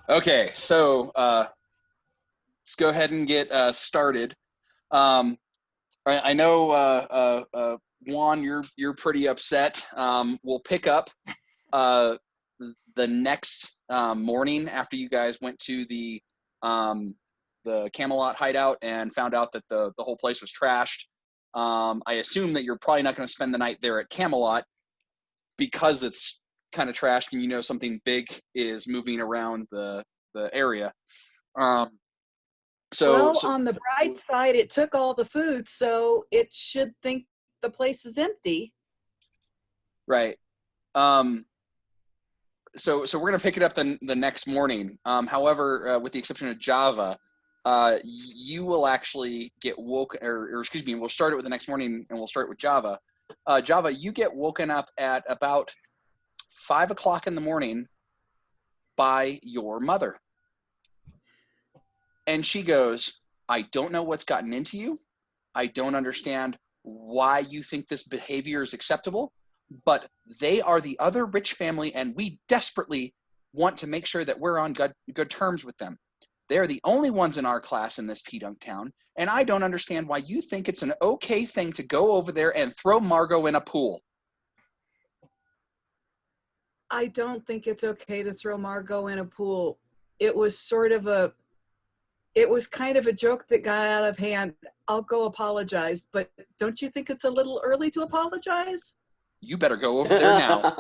Okay, so let's go ahead and get started. I know, Juan, you're pretty upset. We'll pick up the next morning after you guys went to the Camelot hideout and found out that the whole place was trashed. I assume that you're probably not going to spend the night there at Camelot because it's kind of trashed and you know something big is moving around the area. So on the bright side, it took all the food, so it should think the place is empty. Right. So we're going to pick it up the next morning. However, with the exception of Java, you will actually get woke, or excuse me, we'll start it with the next morning and we'll start with Java. Java, you get woken up at about 5 o'clock in the morning by your mother. And she goes, I don't know what's gotten into you. I don't understand why you think this behavior is acceptable, but they are the other rich family and we desperately want to make sure that we're on good terms with them. They're the only ones in our class in this P-Dunk town, and I don't understand why you think it's an okay thing to go over there and throw Margot in a pool. I don't think it's okay to throw Margot in a pool. It was kind of a joke that got out of hand. I'll go apologize, but don't you think it's a little early to apologize? You better go over there now.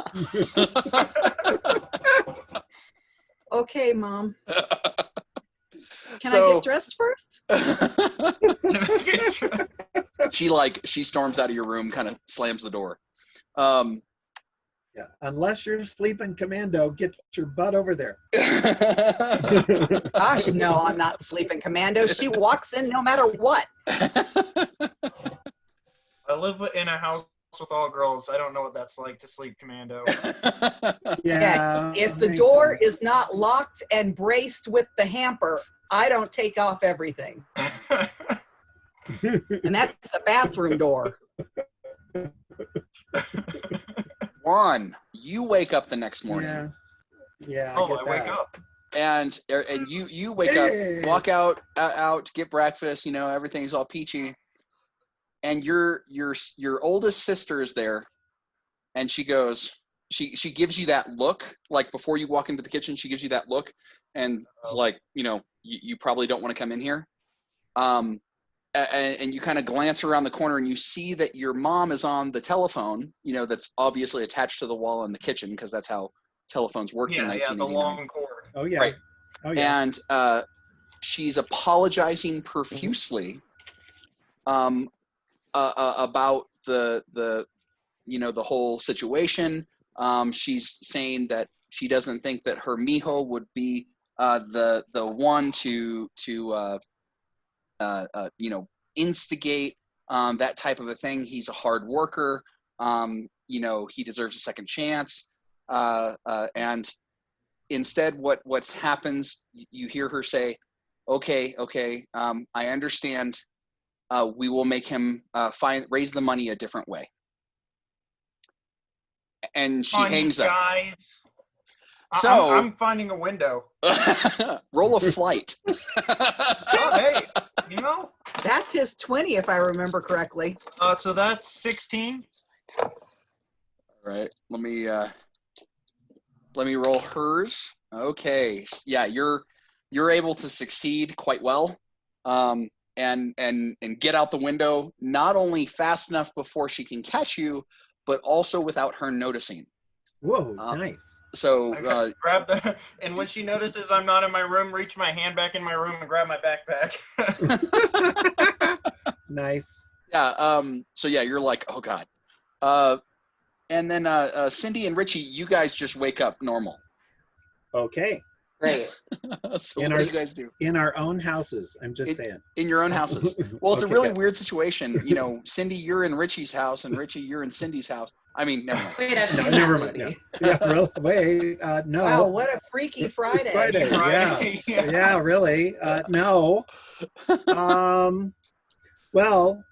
Okay, Mom. Can I get dressed first? She storms out of your room, kind of slams the door. Yeah, unless you're sleeping commando, get your butt over there. Gosh, no, I'm not sleeping commando. She walks in no matter what. I live in a house with all girls. I don't know what that's like to sleep commando. Yeah. If the door is not locked and braced with the hamper, I don't take off everything. And that's the bathroom door. Juan, you wake up the next morning. Yeah. I wake up. And you wake up, walk out, get breakfast. You know, everything's all peachy. And your oldest sister is there, and she goes, she gives you that look, like before you walk into the kitchen, she gives you that look, and it's like, you know, you probably don't want to come in here. And you kind of glance around the corner and you see that your mom is on the telephone, you know, that's obviously attached to the wall in the kitchen because that's how telephones worked in 1989. The long cord. Oh, yeah. Right. Oh, yeah. And she's apologizing profusely about the you know, the whole situation. She's saying that she doesn't think that her mijo would be the one to you know, instigate that type of a thing. He's a hard worker. You know, he deserves a second chance. And instead, what happens, you hear her say, okay, I understand. We will make him raise the money a different way. And she hangs up. So I'm finding a window. Roll a flight. Oh, hey, you know. That's his 20, if I remember correctly. So that's 16. All right. Let me roll hers. Okay. Yeah, you're able to succeed quite well. And get out the window, not only fast enough before she can catch you, but also without her noticing. Whoa, nice. So grab the, and when she notices I'm not in my room, reach my hand back in my room and grab my backpack. Nice. Yeah. So yeah, you're like, oh God. And then Cindy and Richie, you guys just wake up normal. Okay. Great. So what do you guys do? In our own houses, I'm just saying. In your own houses. Well, it's a really good. weird situation. You know, Cindy, you're in Richie's house, and Richie, you're in Cindy's house. I mean, never mind. Wait, I've seen never that mind. movie. No. Yeah, really? Wait, no. Wow, what a freaky Friday. Friday. Yeah. Yeah, really. No. Well,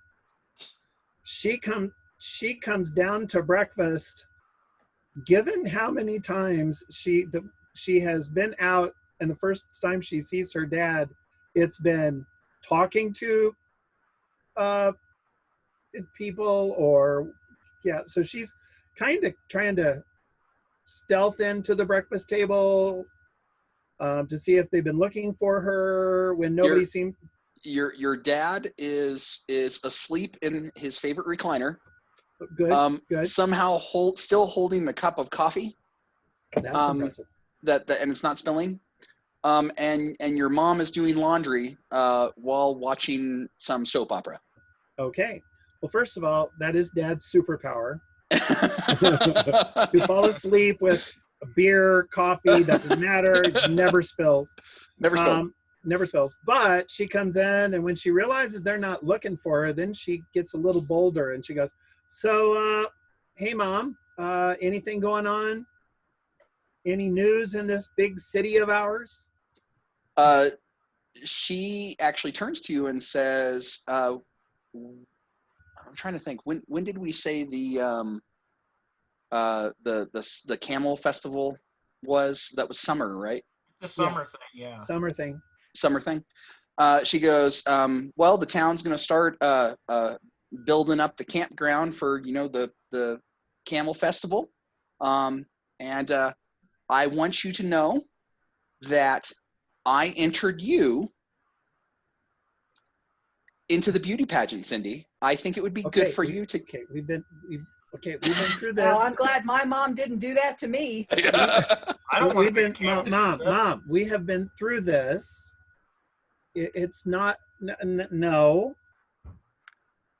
she comes down to breakfast. Given how many times she she has been out, and the first time she sees her dad, it's been talking to people, or so she's kind of trying to stealth into the breakfast table to see if they've been looking for her when nobody seemed. Your dad is asleep in his favorite recliner. Good. Good. Somehow still holding the cup of coffee. That's impressive. And it's not spilling. And your mom is doing laundry while watching some soap opera. Okay. Well, first of all, that is Dad's superpower. To fall asleep with a beer, coffee, doesn't matter, never spills. Never spills. But she comes in, and when she realizes they're not looking for her, then she gets a little bolder, and she goes, so, hey, Mom, anything going on? Any news in this big city of ours? She actually turns to you and says, I'm trying to think, when did we say the camel festival was? That was summer, right? It's a summer thing, yeah. Summer thing. She goes, well, the town's going to start building up the campground for, the camel festival. And I want you to know that I entered you into the beauty pageant, Cindy. I think it would be good for you to. Okay, we've been through this. Oh, I'm glad my mom didn't do that to me. I don't want to be a camel. Mom, we have been through this. It's not, no.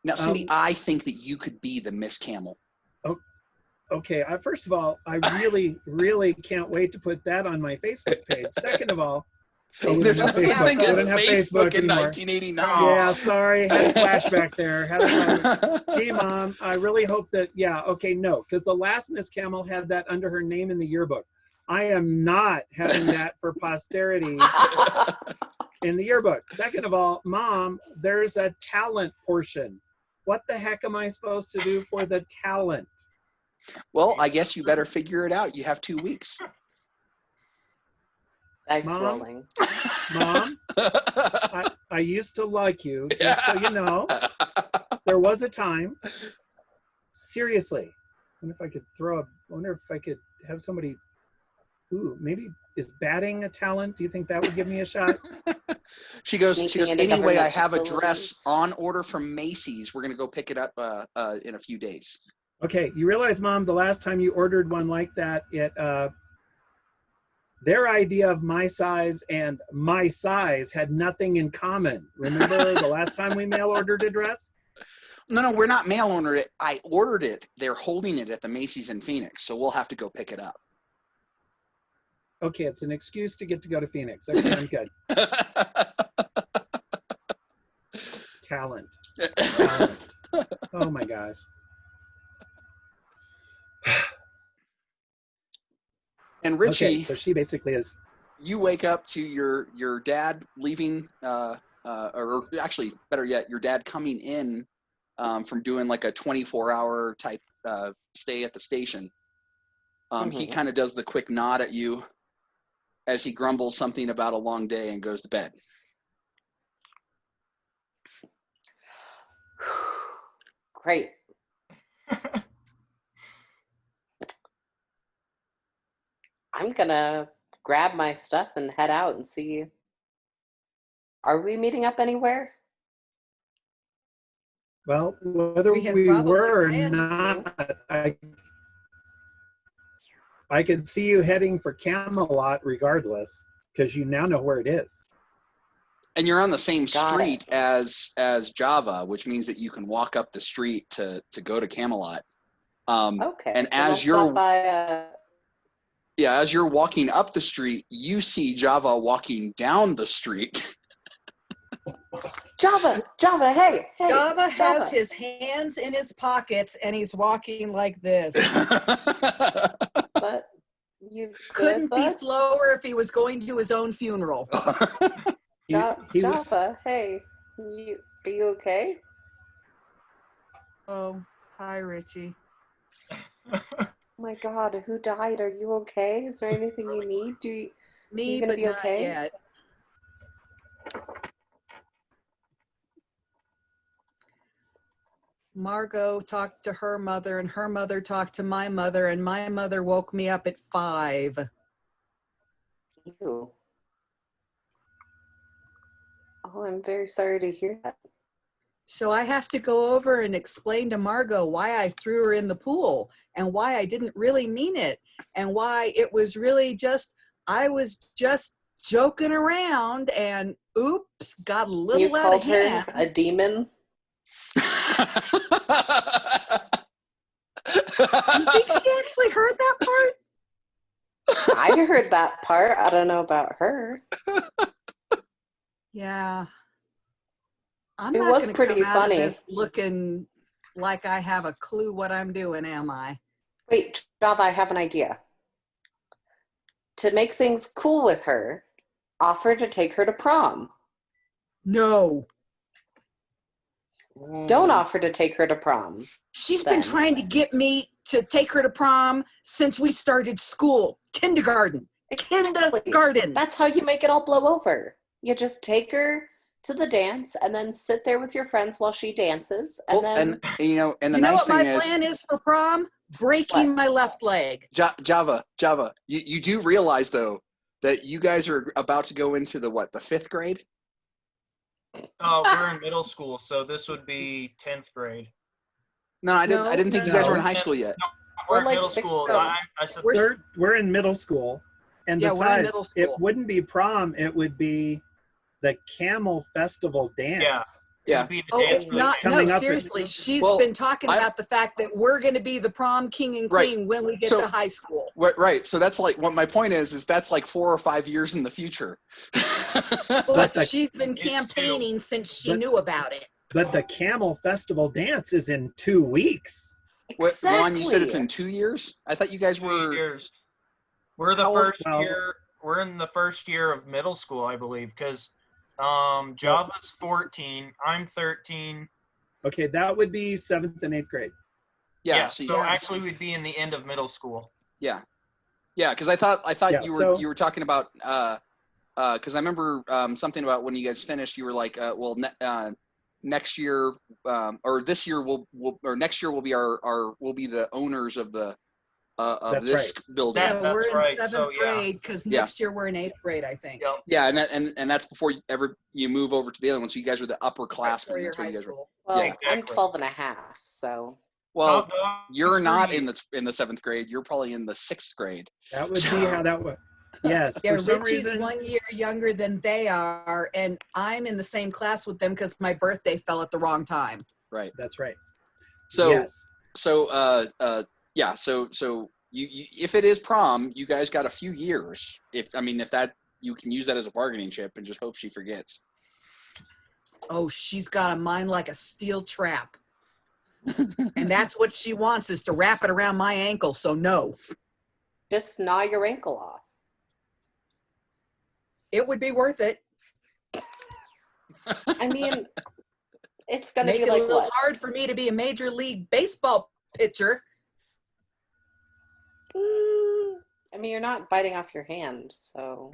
Now, Cindy, I think that you could be the Miss Camel. Okay, first of all, I really, really can't wait to put that on my Facebook page. Second of all, there's no such thing as Facebook in anymore. 1989. Yeah, sorry, had a flashback there. Gee, Mom, I really hope that, no, because the last Miss Camel had that under her name in the yearbook. I am not having that for posterity in the yearbook. Second of all, Mom, there's a talent portion. What the heck am I supposed to do for the talent? Well, I guess you better figure it out. You have 2 weeks. Dice Mom? rolling. Mom, I used to like you, just so you know. There was a time. Seriously. I wonder if I could have somebody. Maybe is batting a talent? Do you think that would give me a shot? She goes, anyway, I have a dress facilities. on order from Macy's. We're going to go pick it up in a few days. Okay, you realize, Mom, the last time you ordered one like that, their idea of my size and my size had nothing in common. Remember the last time we mail ordered a dress? No, we're not mail ordered it. I ordered it. They're holding it at the Macy's in Phoenix, so we'll have to go pick it up. Okay, it's an excuse to get to go to Phoenix. Okay, I'm good. Talent. Oh my gosh. And Richie, okay, so she basically is. You wake up to your dad leaving, or actually, better yet, your dad coming in from doing like a 24-hour type stay at the station. He kind of does the quick nod at you as he grumbles something about a long day and goes to bed. Great. I'm gonna grab my stuff and head out and see. Are we meeting up anywhere? Well, whether We had we probably were or planned to. not, I could see you heading for Camelot regardless, because you now know where it is. And you're on the same Got street as Java, which means that you can walk up the street to go to Camelot. Okay. And then I'll as you're stop by, as you're walking up the street, you see Java walking down the street. Java, hey. Java has his hands in his pockets and he's walking like this. But you Couldn't be bud? slower if he was going to his own funeral. Java, hey, are you okay? Oh, hi, Richie. Oh my God, who died? Are you okay? Is there anything you need? Me, you gonna but be not okay? yet. Margot talked to her mother, and her mother talked to my mother, and my mother woke me up at 5. Ew. Oh, I'm very sorry to hear that. So I have to go over and explain to Margot why I threw her in the pool and why I didn't really mean it and why it was really just, I was just joking around and oops, got a You little out called of her hand. a demon? You think she actually heard that part? I heard that part. I don't know about her. Yeah. I'm It not was going to pretty come out of funny. this looking like I have a clue what I'm doing, am I? Wait, Java, I have an idea. To make things cool with her, offer to take her to prom. No. Don't offer to take her to prom. She's Then. been trying to get me to take her to prom since we started school. Kindergarten. Kindergarten. That's how you make it all blow over. You just take her to the dance and then sit there with your friends while she dances. And Well, then and you know, and the You know nice what my thing is, plan is for prom? Breaking What? my left leg. Java, you do realize though that you guys are about to go into the 5th grade? We're in middle school, so this would be 10th grade. No, I didn't think you guys were in high school yet. We're We're in like middle 6th school. grade. I said We're in middle school, and Yeah, we're in besides, middle it school. wouldn't be prom. It would be the Camel Festival dance. Yeah. It Yeah. would be the Oh, dance it's for the not. day. No, Coming up in- seriously. She's Well, been talking about the fact that we're going to be the prom king and Right. queen when we get So- to high school. Right. So that's like what my point is that's like 4 or 5 years in the future. But the- she's been It's campaigning since she But- knew about it. But the Camel Festival dance is in 2 weeks. Juan, you said it's in 2 years? I thought you guys 2 were years. We're the How old- first year. We're in the first year of middle school, I believe, because Java's 14. I'm 13. Okay, that would be 7th and 8th grade. yeah, So Yeah. actually, we'd be in the end of middle school. yeah. Yeah, because I thought Yeah, you so- were talking about because I remember something about when you guys finished, you were like, next year or this year or next year we'll be the owners of the of That's this building. That- Yeah, we're that's in right. 7th So, yeah. grade because Yeah. next year we're in 8th grade, I think. Yep. Yeah, and that's before you move over to the other one. So you guys were the upperclassmen. For your That's where high you guys were. school. Well, Yeah. I'm Exactly. 12 and a half, so. Well, No, you're not 3. in the 7th grade. You're probably in the 6th grade. That would be how that would. Yes, Yeah, for some Richie's reason. 1 year younger than they are, and I'm in the same class with them because my birthday fell at the wrong time. Right. That's right. So yes. yeah. So you if it is prom, you guys got a few years. If that you can use that as a bargaining chip and just hope she forgets. Oh, she's got a mind like a steel trap. And that's what she wants is to wrap it around my ankle, so no. Just gnaw your ankle off. It would be worth it. I mean, it's going to Make be it a like little what? hard for me to be a major league baseball pitcher. I mean, you're not biting off your hand, so.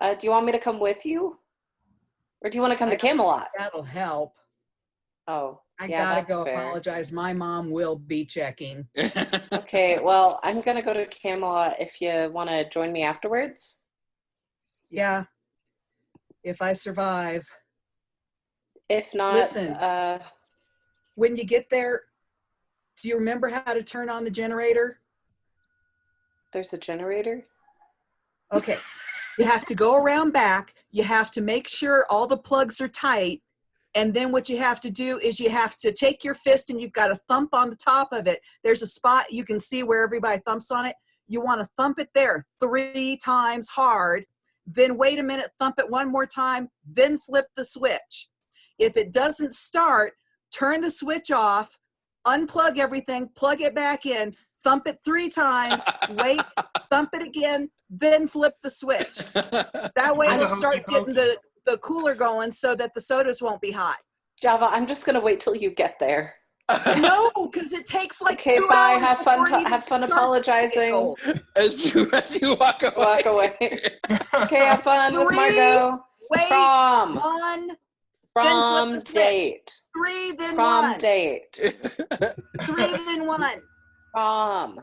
Uh, Do you want me to come with you? Or do you want to come to I don't- Camelot? That'll help. Oh, I yeah, gotta that's go fair. apologize. My mom will be checking. Okay, well, I'm going to go to Camelot if you want to join me afterwards. Yeah. If I survive. If not, Listen. When you get there, do you remember how to turn on the generator? there's a generator. Okay. You have to go around back. You have to make sure all the plugs are tight. And then what you have to do is you have to take your fist and you've got to thump on the top of it. There's a spot you can see where everybody thumps on it. You want to thump it there 3 times hard. Then wait a minute, thump it 1 more time, then flip the switch. If it doesn't start, turn the switch off, unplug everything, plug it back in, thump it 3 times, wait, thump it again, then flip the switch. That way I'm it'll a start hokey getting the cooler going so that the sodas won't be hot. Java, I'm just going to wait till you get there. No, because it takes like Okay, 2 bye. hours. Have fun. before it even Have fun starts apologizing. to As you walk away. Walk away. Okay, have fun with 3, Margot. Wait, Prom. 1, then Prom flip the switch. date. 3, then Prom 1. date. 3, then 1. Prom.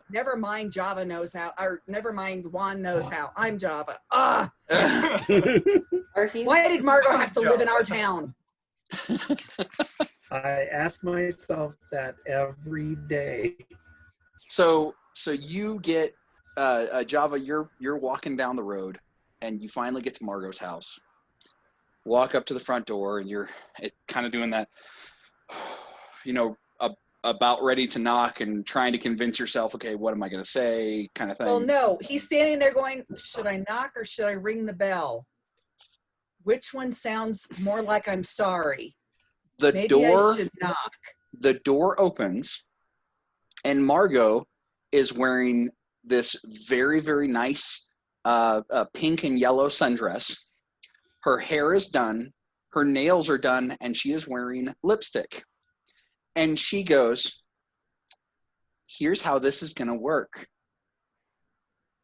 Never mind Java knows how, or never mind Juan knows how. I'm Java. Why did Margot have to live in our town? I ask myself that every day. So you get Java. You're walking down the road, and you finally get to Margot's house. Walk up to the front door, and you're kind of doing that, about ready to knock and trying to convince yourself, okay, what am I going to say, kind of thing. Well, no, he's standing there going, should I knock or should I ring the bell? Which one sounds more like I'm sorry? Maybe I should knock. The door opens, and Margot is wearing this very, very nice pink and yellow sundress. Her hair is done, her nails are done, and she is wearing lipstick. And she goes, here's how this is going to work.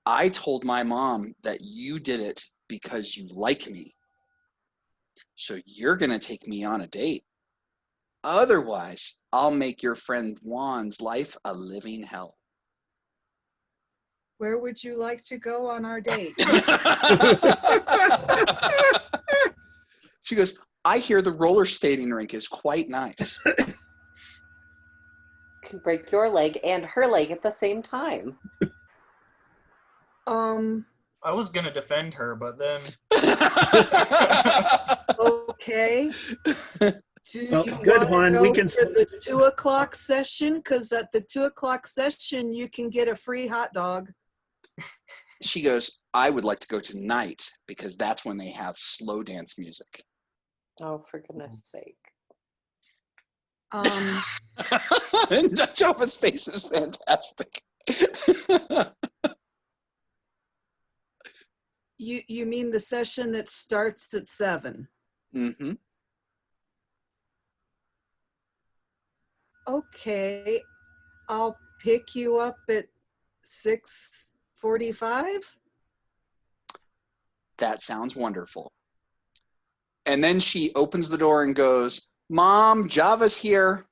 I told my mom that you did it because you like me. So you're going to take me on a date. Otherwise, I'll make your friend Juan's life a living hell. Where would you like to go on our date? She goes, I hear the roller skating rink is quite nice. Can break your leg and her leg at the same time. I was gonna defend her, but then. Okay. Good one. We can for the 2 o'clock session, because at the 2 o'clock session you can get a free hot dog. She goes, I would like to go tonight because that's when they have slow dance music. Oh, for goodness sake. Java's face is fantastic. You mean the session that starts at 7? Mm-hmm. Okay, I'll pick you up at 6:45. That sounds wonderful. And then she opens the door and goes, Mom, Java's here.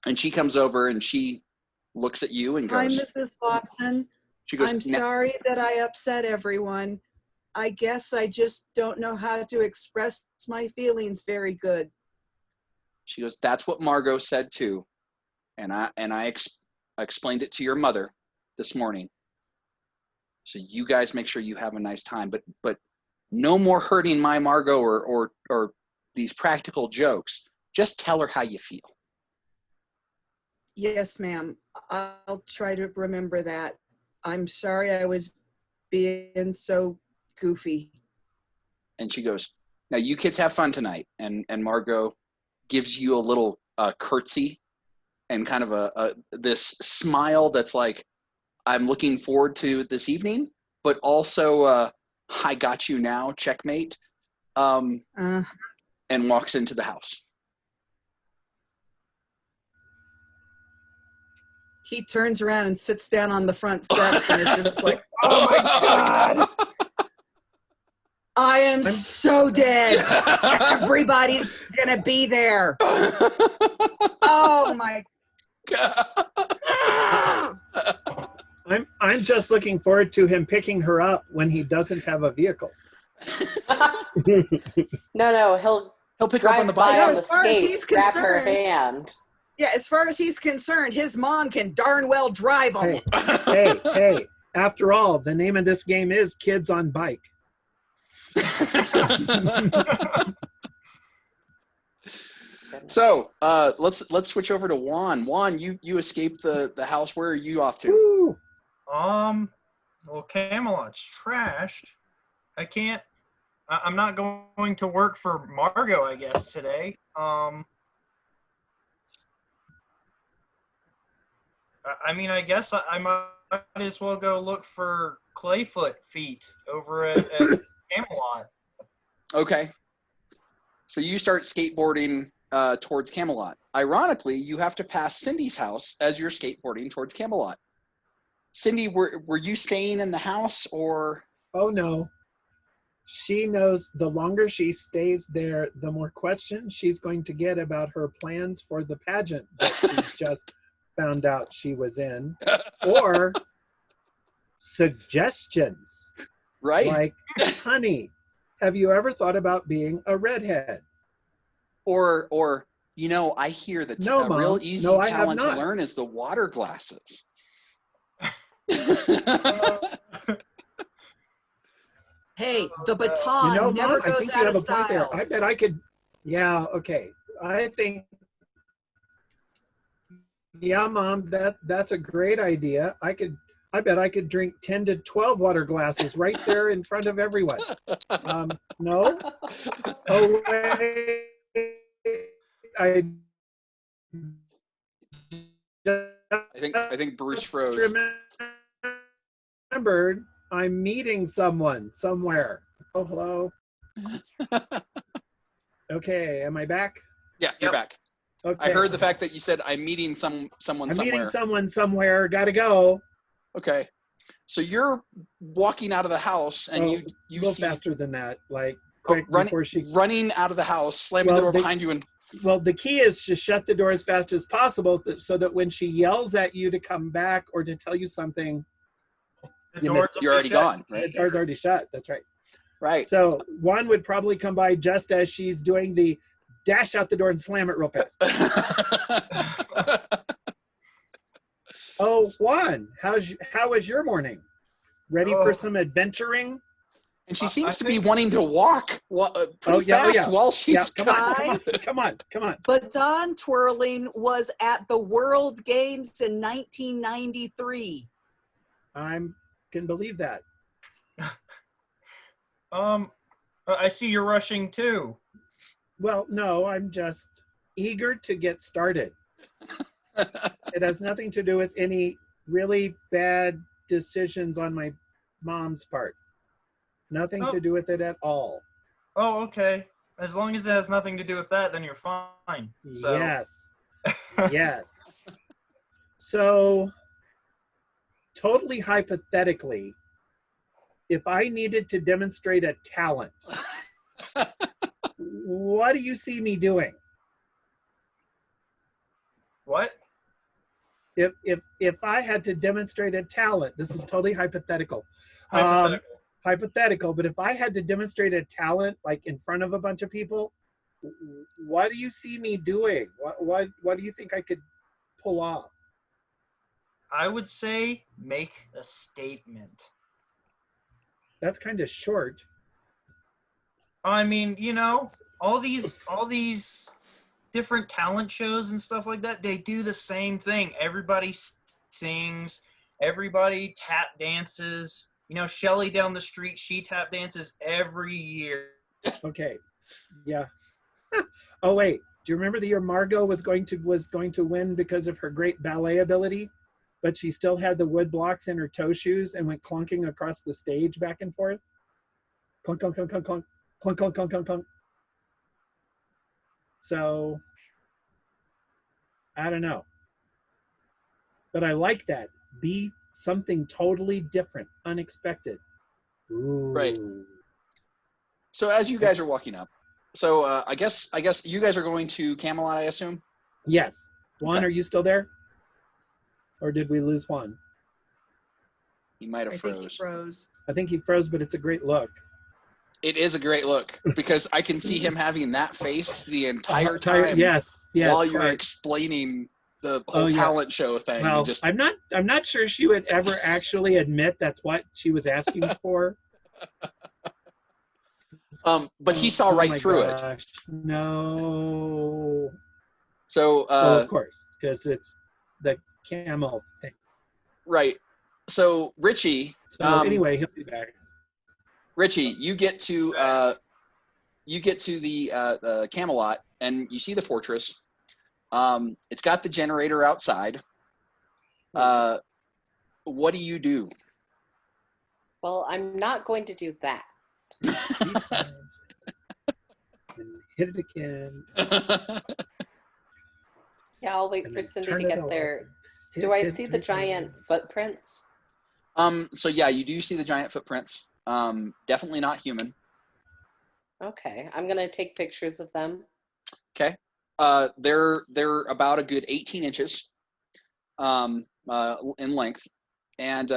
And she comes over and she looks at you and goes, Hi, Mrs. Watson. She goes, I'm sorry that I upset everyone. I guess I just don't know how to express my feelings very good. She goes, that's what Margot said too. And I explained it to your mother this morning. So you guys make sure you have a nice time, but no more hurting my Margot or these practical jokes. Just tell her how you feel. Yes, ma'am. I'll try to remember that. I'm sorry I was being so goofy. And she goes, now you kids have fun tonight. And Margot gives you a little curtsy and kind of this smile that's like, I'm looking forward to this evening, but also I got you now, checkmate, and walks into the house. He turns around and sits down on the front steps and is just like, oh my God. I am so dead. Everybody's gonna be there. Oh my God. I'm just looking forward to him picking her up when he doesn't have a vehicle. No, he'll pick her up on the bike. on No, the skate, grab her hand. Yeah, as far as he's concerned, his mom can darn well drive on it. Hey, after all, the name of this game is Kids on Bike. So let's switch over to Juan. Juan, you escaped the house. Where are you off to? Woo. Well, Camelot's trashed. I'm not going to work for Margot, I guess, today. I guess I might as well go look for Clayfoot feet over at Camelot. Okay. So you start skateboarding towards Camelot. Ironically, you have to pass Cindy's house as you're skateboarding towards Camelot. Cindy, were you staying in the house or? Oh no. She knows the longer she stays there, the more questions she's going to get about her plans for the pageant that she just found out she was in, or suggestions. Right. Like, honey, have you ever thought about being a redhead? Or I hear that No, a Mom. real easy No, I have talent to not. learn is the water glasses. Hey, the baton never Mom, I goes think you out have of a point there. style. I bet I could. Yeah, okay. I think. Yeah, Mom, that's a great idea. I bet I could drink 10 to 12 water glasses right there in front of everyone. No? Oh, wait. I I think Bruce froze. remembered I'm meeting someone somewhere. Oh, hello. Okay, am I back? Yeah, you're back. Okay. I heard the fact that you said I'm meeting someone I'm somewhere. meeting someone somewhere. Gotta go. Okay. So you're walking out of the house and you a little see faster than that, like quick before she running out of the house, slamming the door behind you, and well, the key is to shut the door as fast as possible so that when she yells at you to come back or to tell you something, you're already gone. Right? The door's already shut. That's right. Right. So Juan would probably come by just as she's doing the dash out the door and slam it real fast. Oh, Juan, how was your morning? Ready for some adventuring? And she seems to be wanting to walk pretty fast while she's come on. Baton twirling was at the World Games in 1993. I can believe that. I see you're rushing too. Well, no, I'm just eager to get started. It has nothing to do with any really bad decisions on my mom's part. Nothing to do with it at all. Oh, okay. As long as it has nothing to do with that, then you're fine. So. Yes. Yes. So, totally hypothetically, if I needed to demonstrate a talent, what do you see me doing? What? If I had to demonstrate a talent, this is totally hypothetical. Hypothetical, but if I had to demonstrate a talent like in front of a bunch of people, what do you see me doing? What do you think I could pull off? I would say make a statement. That's kind of short. I mean, all these different talent shows and stuff like that, they do the same thing. Everybody sings, everybody tap dances. Shelly down the street, she tap dances every year. Okay. Yeah. Oh wait, do you remember the year Margot was going to win because of her great ballet ability, but she still had the wood blocks in her toe shoes and went clunking across the stage back and forth? Clunk, clunk, clunk, clunk, clunk, clunk, clunk, clunk, clunk, clunk. So, I don't know. But I like that. Be something totally different, unexpected. Ooh. Right. So as you guys are walking up, so I guess you guys are going to Camelot, I assume? Yes. Juan, Are you still there? Or did we lose Juan? He might have I think he froze. I think he froze, but it's a great look. It is a great look because I can see him having that face the entire time. Yes. While you're explaining the whole talent show thing. Well, I'm not sure she would ever actually admit that's what she was asking for. But he saw right through it. No. So of course, because it's the camel thing. Right. So Richie. So anyway, he'll be back. Richie, you get to the Camelot and you see the fortress. It's got the generator outside. What do you do? Well, I'm not going to do that. Hit it again. Yeah, I'll wait And for then Cindy turn to it get over. there. Hit Do I it see the 3 giant times. footprints? So yeah, you do see the giant footprints. Definitely not human. Okay, I'm gonna take pictures of them. Okay. They're about a good 18 inches in length, and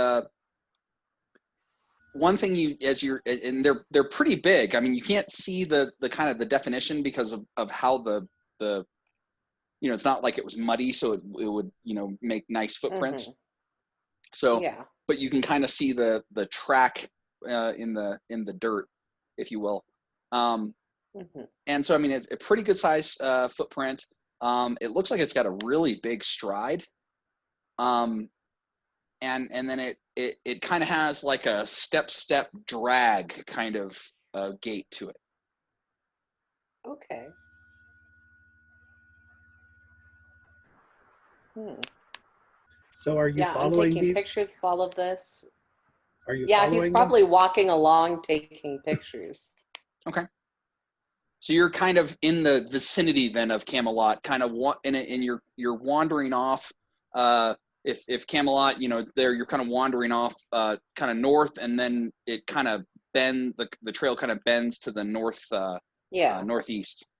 one thing and they're pretty big. I mean, you can't see the kind of the definition because of how the it's not like it was muddy, so it would make nice footprints. Mm-hmm. So yeah, but you can kind of see the track in the dirt, if you will. mm-hmm. And so I mean, it's a pretty good size footprint. It looks like it's got a really big stride. And then it kind of has like a step drag kind of gait to it. Okay. So are you Yeah, I'm following taking these? pictures of all of this. Are you Yeah, following he's them? probably walking along taking pictures. Okay. So you're kind of in the vicinity then of Camelot, kind of and you're wandering off. If Camelot, there you're kind of wandering off, kind of north, and then it kind of the trail kind of bends to the north, Yeah. northeast.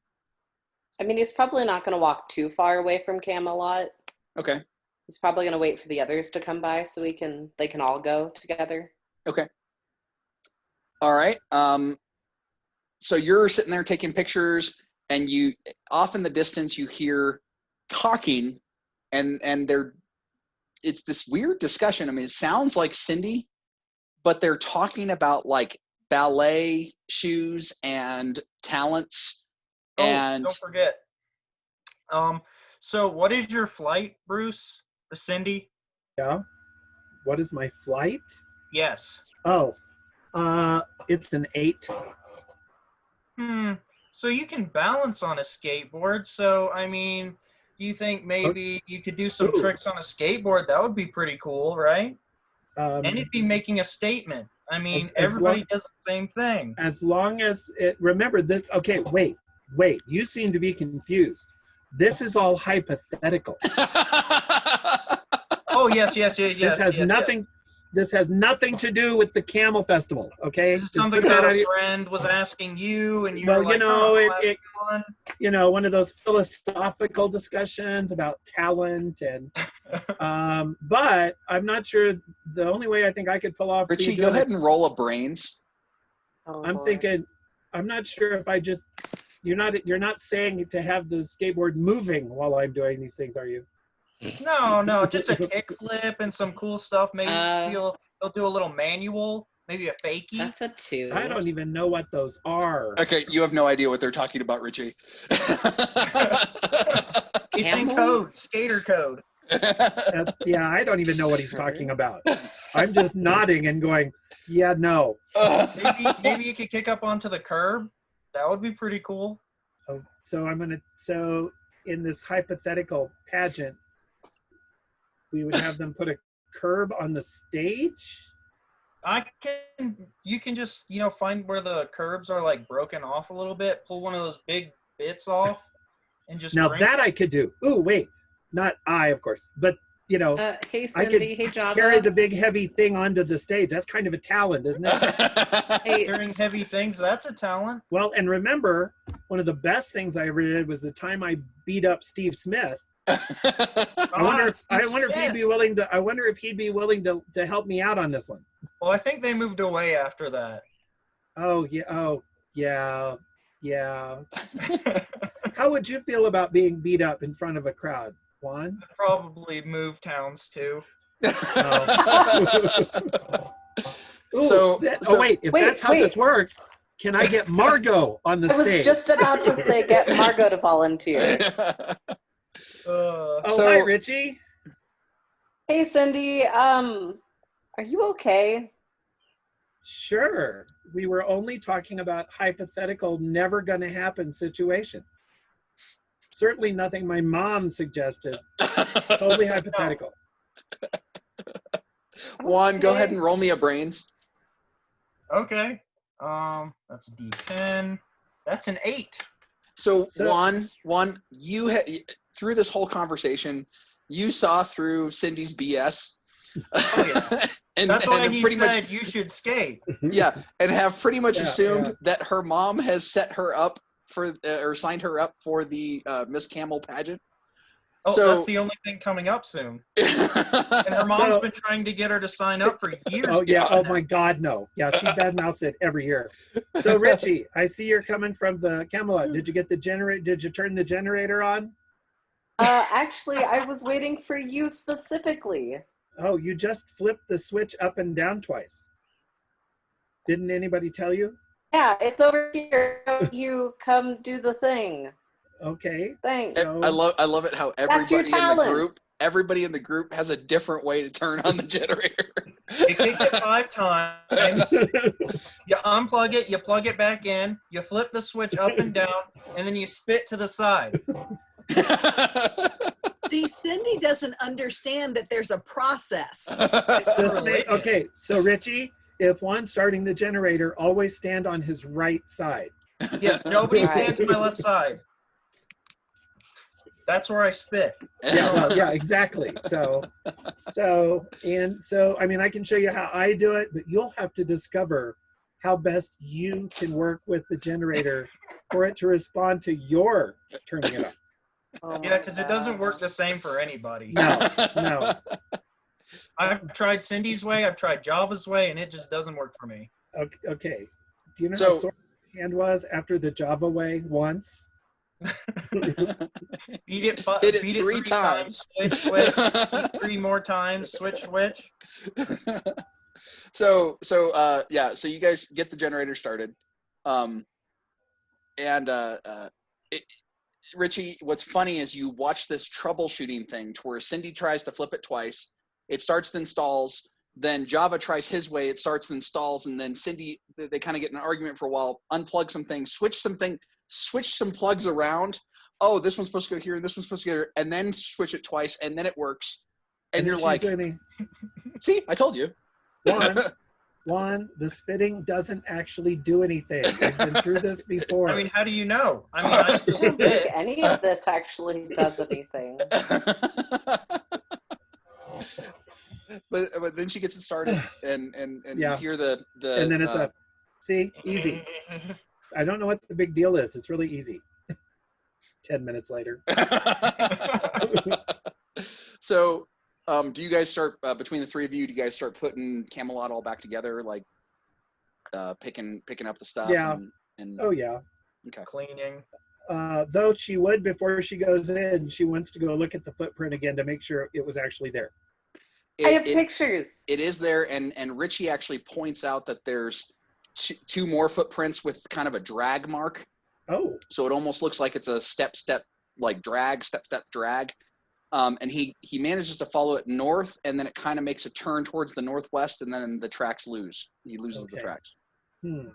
I mean, he's probably not going to walk too far away from Camelot. Okay. He's probably going to wait for the others to come by so they can all go together. Okay. All right. So you're sitting there taking pictures, and you off in the distance you hear talking, and it's this weird discussion. I mean, it sounds like Cindy, but they're talking about like ballet shoes and talents. Oh, And don't forget. So what is your flight, Bruce? The Cindy? Yeah. What is my flight? Yes. Oh, it's an 8. So you can balance on a skateboard. So, I mean, do you think maybe you could do some tricks on a skateboard? That would be pretty cool, right? And it'd be making a statement. I mean, everybody does the same thing. As long as it, remember this. Okay, wait. You seem to be confused. This is all hypothetical. Oh, yes. This has nothing to do with the Camel Festival. Okay, this is something that a friend was asking you, and you were like, one of those philosophical discussions about talent and but I'm not sure. The only way I think I could pull off Richie, go ahead and roll a brains. I'm thinking, I'm not sure if I just, you're not saying to have the skateboard moving while I'm doing these things, are you? No, just a kick flip and some cool stuff. Maybe he'll do a little manual, maybe a fakie. That's a 2. I don't even know what those are. Okay, you have no idea what they're talking about, Richie. It's in code, skater code. Yeah, I don't even know what he's talking about. I'm just nodding and going, yeah, no. Maybe you could kick up onto the curb. That would be pretty cool. Oh, so in this hypothetical pageant, we would have them put a curb on the stage? You can just, find where the curbs are like broken off a little bit, pull one of those big bits off, and just that I could do. Ooh, wait, not I, of course, but hey Cindy, I could hey Java. carry the big heavy thing onto the stage. That's kind of a talent, isn't it? Carrying heavy things, that's a talent. Well, and remember, one of the best things I ever did was the time I beat up Steve Smith. I wonder if he'd be willing to. I wonder if he'd be willing to help me out on this one. Well, I think they moved away after that. Oh yeah. How would you feel about being beat up in front of a crowd, Juan? I'd probably move towns too. If that's how this works, can I get Margot on the stage? I was just about to say, get Margot to volunteer. Hi, Richie. Hey, Cindy. Are you okay? Sure. We were only talking about hypothetical, never going to happen situation. Certainly nothing my mom suggested. Totally hypothetical. Juan, go ahead and roll me a brains. Okay. That's a D10. That's an 8. So Juan, you through this whole conversation, you saw through Cindy's BS. Oh yeah. and that's why he pretty said much, you should skate. Yeah, and have pretty much assumed that her mom has set her up for or signed her up for the Miss Camel pageant. Oh, so, that's the only thing coming up soon. And her mom's been trying to get her to sign up for years. Oh yeah. Oh my God, no. Yeah, she badmouths it every year. So Richie, I see you're coming from the Camelot. Did you get the Did you turn the generator on? Actually, I was waiting for you specifically. Oh, you just flipped the switch up and down twice. Didn't anybody tell you? Yeah, it's over here. You come do the thing. Okay. Thanks. So, I love it how everybody in the group has a different way to turn on the generator. You kick it 5 times. You unplug it. You plug it back in. You flip the switch up and down, and then you spit to the side. See, Cindy doesn't understand that there's a process. Okay, so Richie, if Juan's starting the generator, always stand on his right side. Yes, nobody stands on my left side. That's where I spit. Yeah, exactly. So, I mean, I can show you how I do it, but you'll have to discover how best you can work with the generator for it to respond to your turning it on. Oh yeah, because it doesn't work the same for anybody. No. I've tried Cindy's way, I've tried Java's way, and it just doesn't work for me. Okay. Do you know how sore my hand was after the Java way once? Beat it 3 times. Switch, 3 more times. Switch. So you guys get the generator started, Richie, what's funny is you watch this troubleshooting thing to where Cindy tries to flip it twice, it starts then stalls, then Java tries his way, it starts then stalls, and then Cindy, they kind of get in an argument for a while, unplug some things, switch some plugs around. Oh, this one's supposed to go here, and this one's supposed to go here, and then switch it twice, and then it works. And you're like, see, I told you. Juan, the spitting doesn't actually do anything. I've been through this before. I mean, how do you know? I mean, I still don't think any of this actually does anything. But then she gets it started, and you hear the and then it's up. See, easy. I don't know what the big deal is. It's really easy. 10 minutes later. So, do you guys start between the three of you? Do you guys start putting Camelot all back together, like picking up the stuff? Yeah. Oh yeah. Okay. Cleaning. Though she would, before she goes in, she wants to go look at the footprint again to make sure it was actually there. I have pictures. It is there, and Richie actually points out that there's two more footprints with kind of a drag mark. Oh. So it almost looks like it's a step like drag, step drag. And he manages to follow it north, and then it kind of makes a turn towards the northwest, and then the tracks lose. He loses the tracks. Well,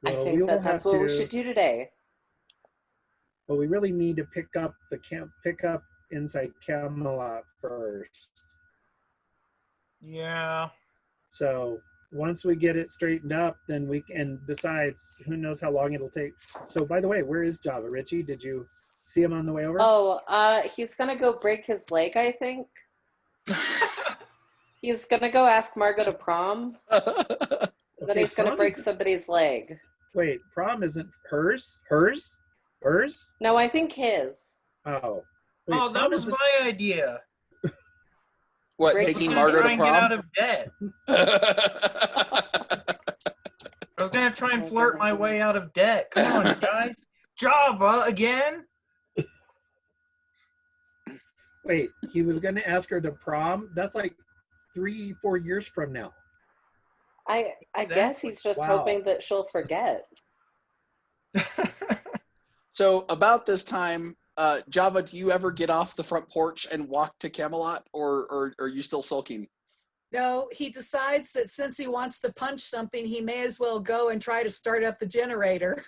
I think that's what we should do today. Well, we really need to pick up inside Camelot first. Yeah. So once we get it straightened up, then and besides, who knows how long it'll take. So by the way, where is Java? Richie, did you see him on the way over? Oh, he's gonna go break his leg, I think. He's gonna go ask Margot to prom. Then he's gonna break somebody's leg. Wait, prom isn't hers? No, I think his. Oh. Wait, oh, that was my idea. What, taking Margot to prom? Get out of debt. I was gonna try and flirt my way out of debt. Come on, guys. Java again? Wait, he was going to ask her to prom? That's like 3-4 years from now. I guess he's just hoping that she'll forget. So about this time, Java, do you ever get off the front porch and walk to Camelot, or are you still sulking? No, he decides that since he wants to punch something, he may as well go and try to start up the generator.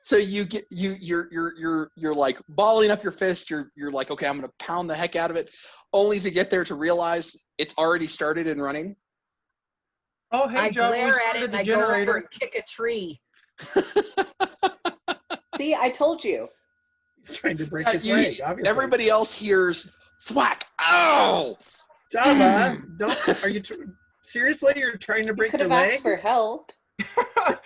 So you're like balling up your fist. You're like, okay, I'm gonna pound the heck out of it, only to get there to realize it's already started and running. Oh, hey, I John, we glare at it started and the I go over generator. and kick a tree. See, I told you. He's trying to break his leg, obviously. Everybody else hears thwack. Ow! Java, are you seriously? You're trying to You break could your have leg? asked for help. I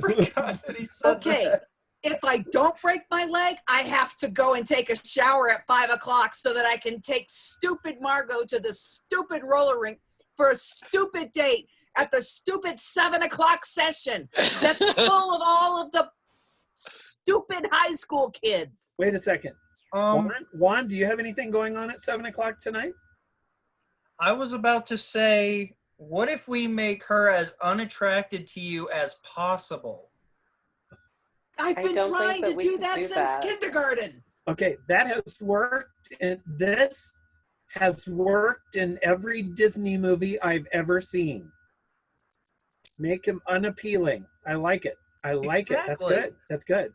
forgot that he said Okay, that. if I don't break my leg, I have to go and take a shower at 5 o'clock so that I can take stupid Margot to the stupid roller rink for a stupid date at the stupid 7 o'clock session that's full of all of the stupid high school kids. Wait a second. Juan, do you have anything going on at 7 o'clock tonight? I was about to say, what if we make her as unattracted to you as possible? I've been trying to do that since kindergarten. Okay, that has worked, and this has worked in every Disney movie I've ever seen. Make him unappealing. I like it. I like it. That's good. That's good.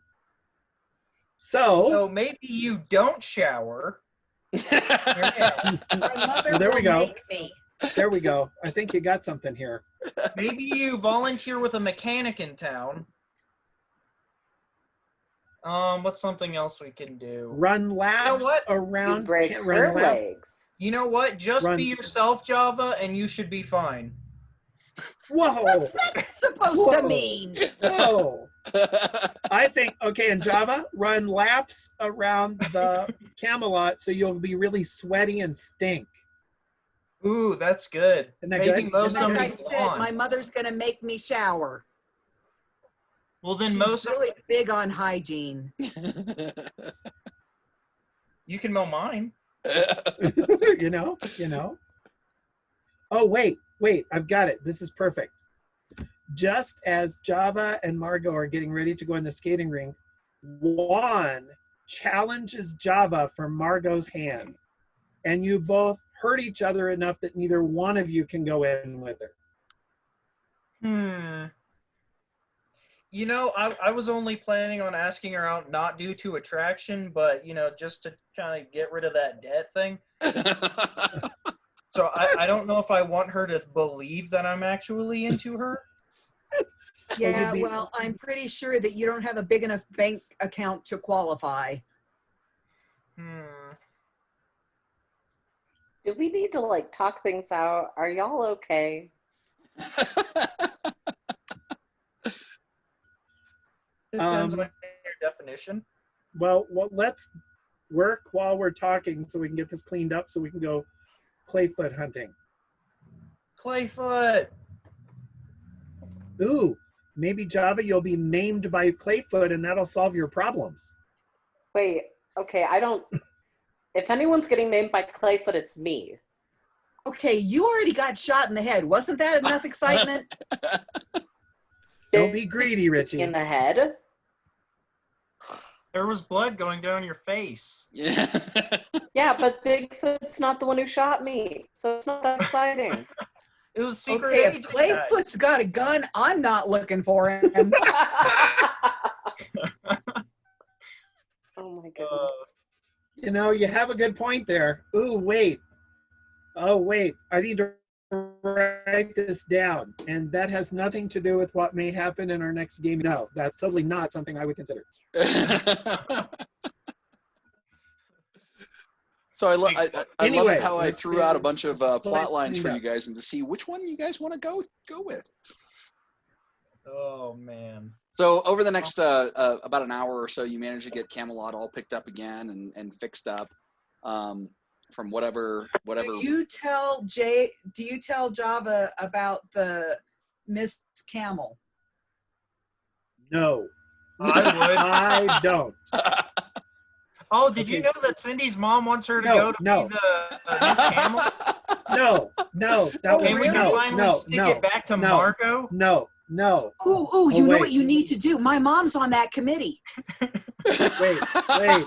So maybe you don't shower. My mother there we go. make me. There we go. I think you got something here. Maybe you volunteer with a mechanic in town. What's something else we can do? Run laps around. You break her legs. You know what? Just be yourself, Java, and you should be fine. Whoa! What's that supposed to mean? Whoa! I think, okay, in Java, run laps around the Camelot so you'll be really sweaty and stink. Ooh, that's good. Isn't that Maybe good? mow Like I somebody's said, lawn. my mother's going to make me shower. Well, then She's really big on hygiene. You can mow mine. you know. Oh, wait, I've got it. This is perfect. Just as Java and Margot are getting ready to go in the skating rink, Juan challenges Java for Margot's hand. And you both hurt each other enough that neither one of you can go in with her. You know, I was only planning on asking her out not due to attraction, but, just to kind of get rid of that debt thing. So I don't know if I want her to believe that I'm actually into her. Yeah, well, I'm pretty sure that you don't have a big enough bank account to qualify. Do we need to, talk things out? Are y'all okay? Depends on your definition. Well, let's work while we're talking so we can get this cleaned up so we can go Clayfoot hunting. Clayfoot! Ooh, maybe Java, you'll be named by Clayfoot and that'll solve your problems. Wait, okay, if anyone's getting named by Clayfoot, it's me. Okay, you already got shot in the head. Wasn't that enough excitement? Don't be greedy, Richie. In the head? There was blood going down your face. Yeah. Yeah, but Bigfoot's not the one who shot me, so it's not that exciting. It was secret Okay, if agent Clayfoot's got a gun, I'm not looking for him. Oh my goodness. You have a good point there. Ooh, wait. Oh, wait. I need to write this down. And that has nothing to do with what may happen in our next game. No, that's totally not something I would consider. So I love Anyway, it how I threw out a bunch of plot lines for clean you guys and to see which one you guys want to go with. Oh, man. So over the next about an hour or so, you manage to get Camelot all picked up again and fixed up from whatever. Do you tell Java about the Miss Camel? No. I would. I don't. Oh, did you know that Cindy's mom wants her to go to be the Miss Camel? No. And we can finally stick it back to Margot? No. Oh, you know what you need to do? My mom's on that committee. Wait.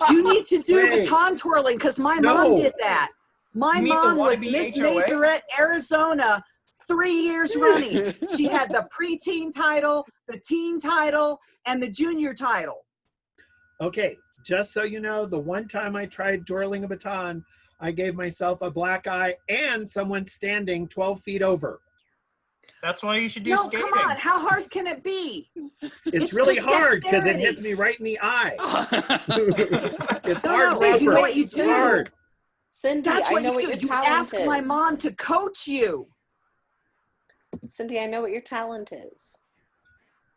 You need to do baton twirling because my mom did that. My mom was Miss Majorette, Arizona, 3 years running. She had the preteen title, the teen title, and the junior title. Okay, just so you know, the one time I tried twirling a baton, I gave myself a black eye and someone standing 12 feet over. That's why you should do No, skating. come on. How hard can it be? It's really just hard because it dexterity. hits me right in the eye. It's No, hard no, Wait, rubber. what you It's do. hard. Cindy, That's I what know you what do. your You talent ask is. my mom to coach you. Cindy, I know what your talent is.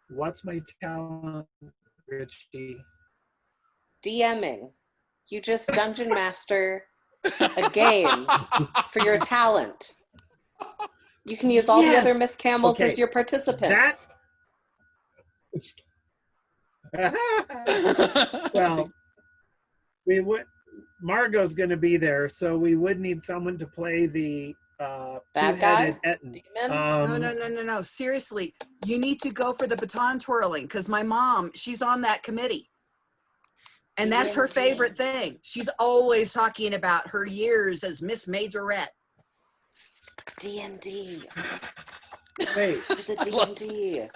What's my talent, Richie? DMing. You just dungeon master a game for your talent. You can use all the other Yes. Miss Camels Okay, as your participants. Well, we would. Margot's going to be there, so we would need someone to play the Bad two-headed guy? Etten. Demon? No. Seriously, you need to go for the baton twirling because my mom, she's on that committee. And that's her favorite thing. She's always talking about her years as Miss Majorette. D&D. Wait, The D&D.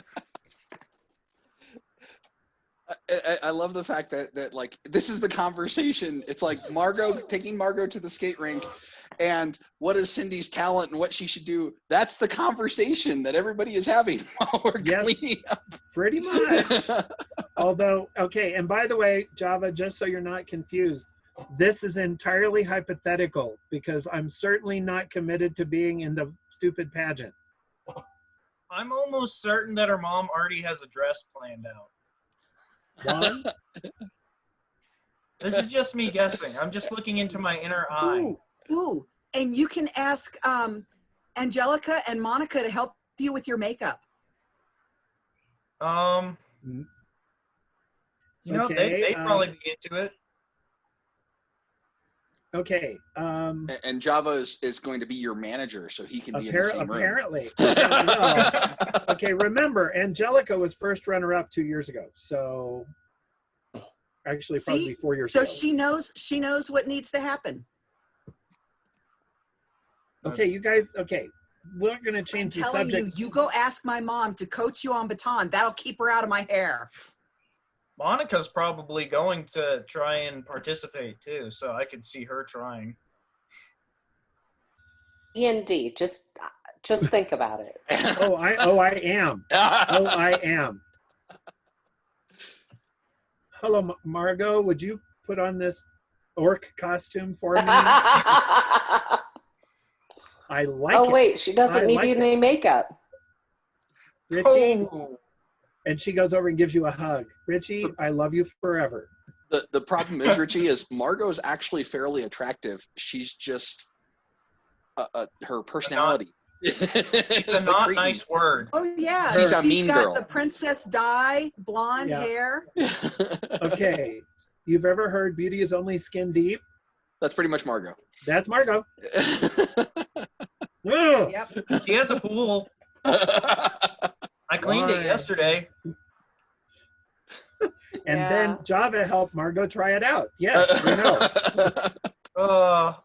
I love the fact that like this is the conversation. It's like taking Margot to the skate rink, and what is Cindy's talent and what she should do. That's the conversation that everybody is having while we're cleaning up. pretty much. Although, okay, and by the way, Java, just so you're not confused, this is entirely hypothetical because I'm certainly not committed to being in the stupid pageant. I'm almost certain that her mom already has a dress planned out. One? This is just me guessing. I'm just looking into my inner eye. Ooh. And you can ask Angelica and Monica to help you with your makeup. You know, Okay, they'd probably be into it. Okay. And Java is going to be your manager, so he can be in the same room. Apparently. No. Okay, remember, Angelica was first runner-up 2 years ago. So actually probably 4 years ago. So she knows what needs to happen. Okay, you guys, okay. We're going to I'm change the telling subject. you go ask my mom to coach you on baton. That'll keep her out of my hair. Monica's probably going to try and participate too, so I could see her trying. D&D. Just think about it. Oh, I am. Oh, I am. Hello, Margot. Would you put on this orc costume for me? I like it. Oh, wait. She doesn't need any makeup. Richie, Oh. and she goes over and gives you a hug. Richie, I love you forever. The problem is, Richie, is Margot is actually fairly attractive. She's just her personality. It's a not nice word. Oh yeah, She's a mean got girl. the princess dye, blonde hair. Okay, you've ever heard beauty is only skin deep? That's pretty much Margot. That's Margot. Yep. She has a pool. I cleaned it yesterday. And then Java helped Margot try it out. Yes, we know.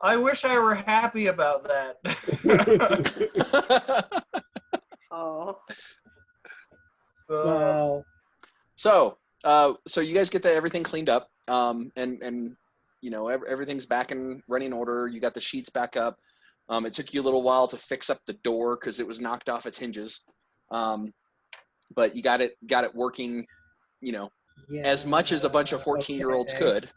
I wish I were happy about that. Oh. Well, So you guys get everything cleaned up, and you know everything's back in running order. You got the sheets back up. It took you a little while to fix up the door because it was knocked off its hinges, but you got it working. You know, as much as a bunch of 14-year-olds could.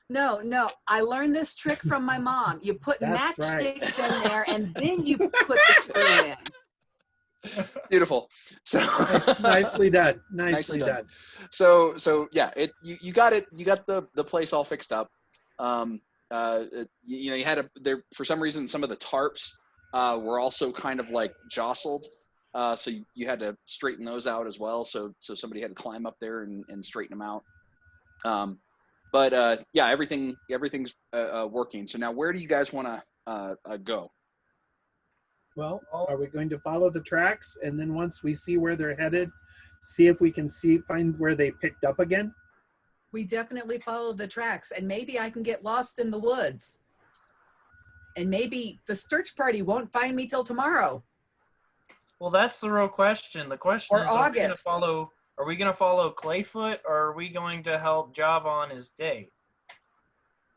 No, I learned this trick from my mom. You put That's matchsticks in there, and then you put the screw in. Beautiful. So nicely done. Nicely done. So yeah, you got it. You got the place all fixed up. You know, you had there for some reason some of the tarps were also kind of like jostled. So you had to straighten those out as well. So somebody had to climb up there and straighten them out. But yeah, everything's working. So now where do you guys want to go? Well, are we going to follow the tracks, and then once we see where they're headed, see if we can find where they picked up again? We definitely follow the tracks, and maybe I can get lost in the woods. And maybe the search party won't find me till tomorrow. Well, that's the real question. The question Or is, August. are we going to follow Clayfoot, or are we going to help Java on his date?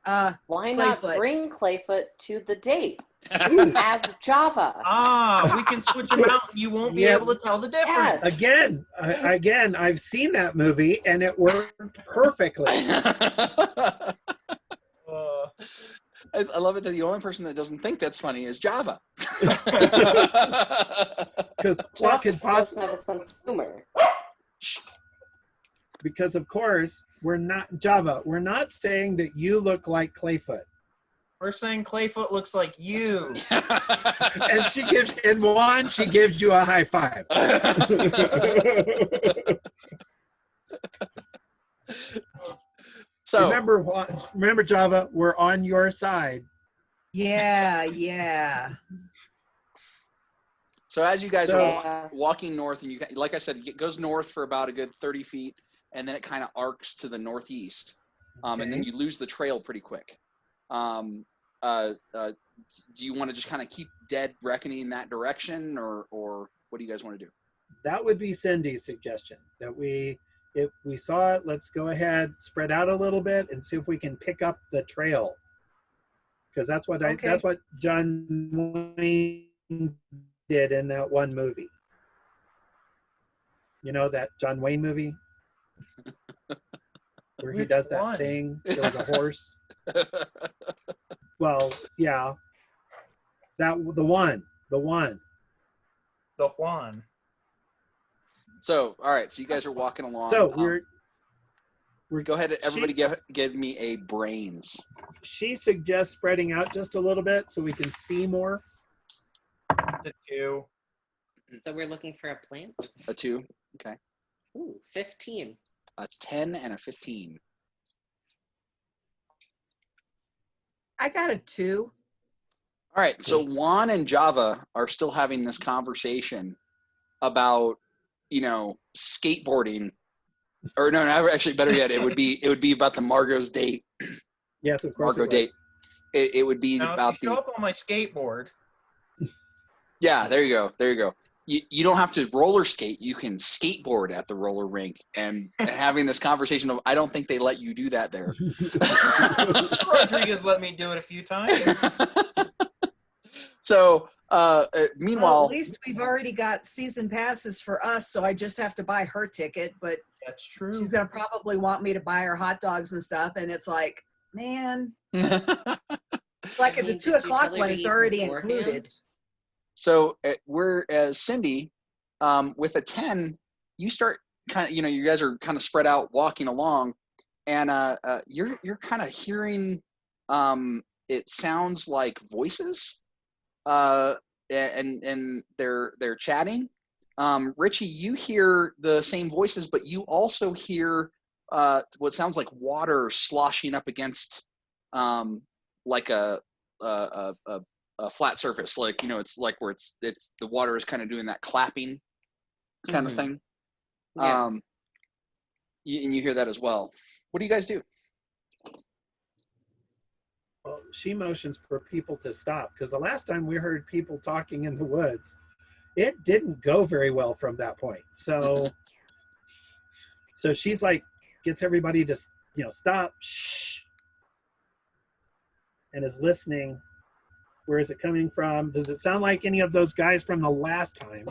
Why not Clayfoot. bring Clayfoot to the date as Java? We can switch them out and you won't be able to tell the difference. Yes. Again, I've seen that movie and it worked perfectly. I love it that the only person that doesn't think that's funny is Java. Because Java doesn't have a sense of humor. Because of course we're not saying that you look like Clayfoot. We're saying Clayfoot looks like you. And she gives you a high five. So remember Java, we're on your side. Yeah. So as you guys are walking north, and like I said, it goes north for about a good 30 feet, and then it kind of arcs to the northeast, and then you lose the trail pretty quick. Do you want to just kind of keep dead reckoning in that direction, or what do you guys want to do? That would be Cindy's suggestion. That if we saw it, let's go ahead, spread out a little bit, and see if we can pick up the trail. Because that's what John Wayne did in that one movie. You know that John Wayne movie where he does that thing. There's a horse. Well, yeah, the one. So, all right. So you guys are walking along. So we're go ahead. Everybody, give me a brains. She suggests spreading out just a little bit so we can see more. It's a 2. So we're looking for a plant? A 2. Okay. Ooh, 15. A 10 and a 15. I got a 2. All right. So Juan and Java are still having this conversation about, skateboarding. Or no, actually, better yet, it would be about the Margot's date. Yes, of course. Margot date. It would be now, about if you show up on my skateboard. Yeah, there you go. You don't have to roller skate. You can skateboard at the roller rink, and having this conversation of, I don't think they let you do that there. Rodriguez let me do it a few times. So, meanwhile, at least we've already got season passes for us, so I just have to buy her ticket. But that's true. She's gonna probably want me to buy her hot dogs and stuff, and it's like, man, it's like at the 2 o'clock one, it's already included. So Cindy, with a 10, you start kind of, you guys are kind of spread out walking along, and you're kind of hearing, it sounds like voices, and they're chatting. Richie, you hear the same voices, but you also hear what sounds like water sloshing up against like a flat surface, like it's like where it's the water is kind of doing that clapping kind of thing. Yeah. And you hear that as well. What do you guys do? Well, she motions for people to stop, because the last time we heard people talking in the woods, it didn't go very well from that point. So she's like, gets everybody to stop, shh, and is listening. Where is it coming from? Does it sound like any of those guys from the last time?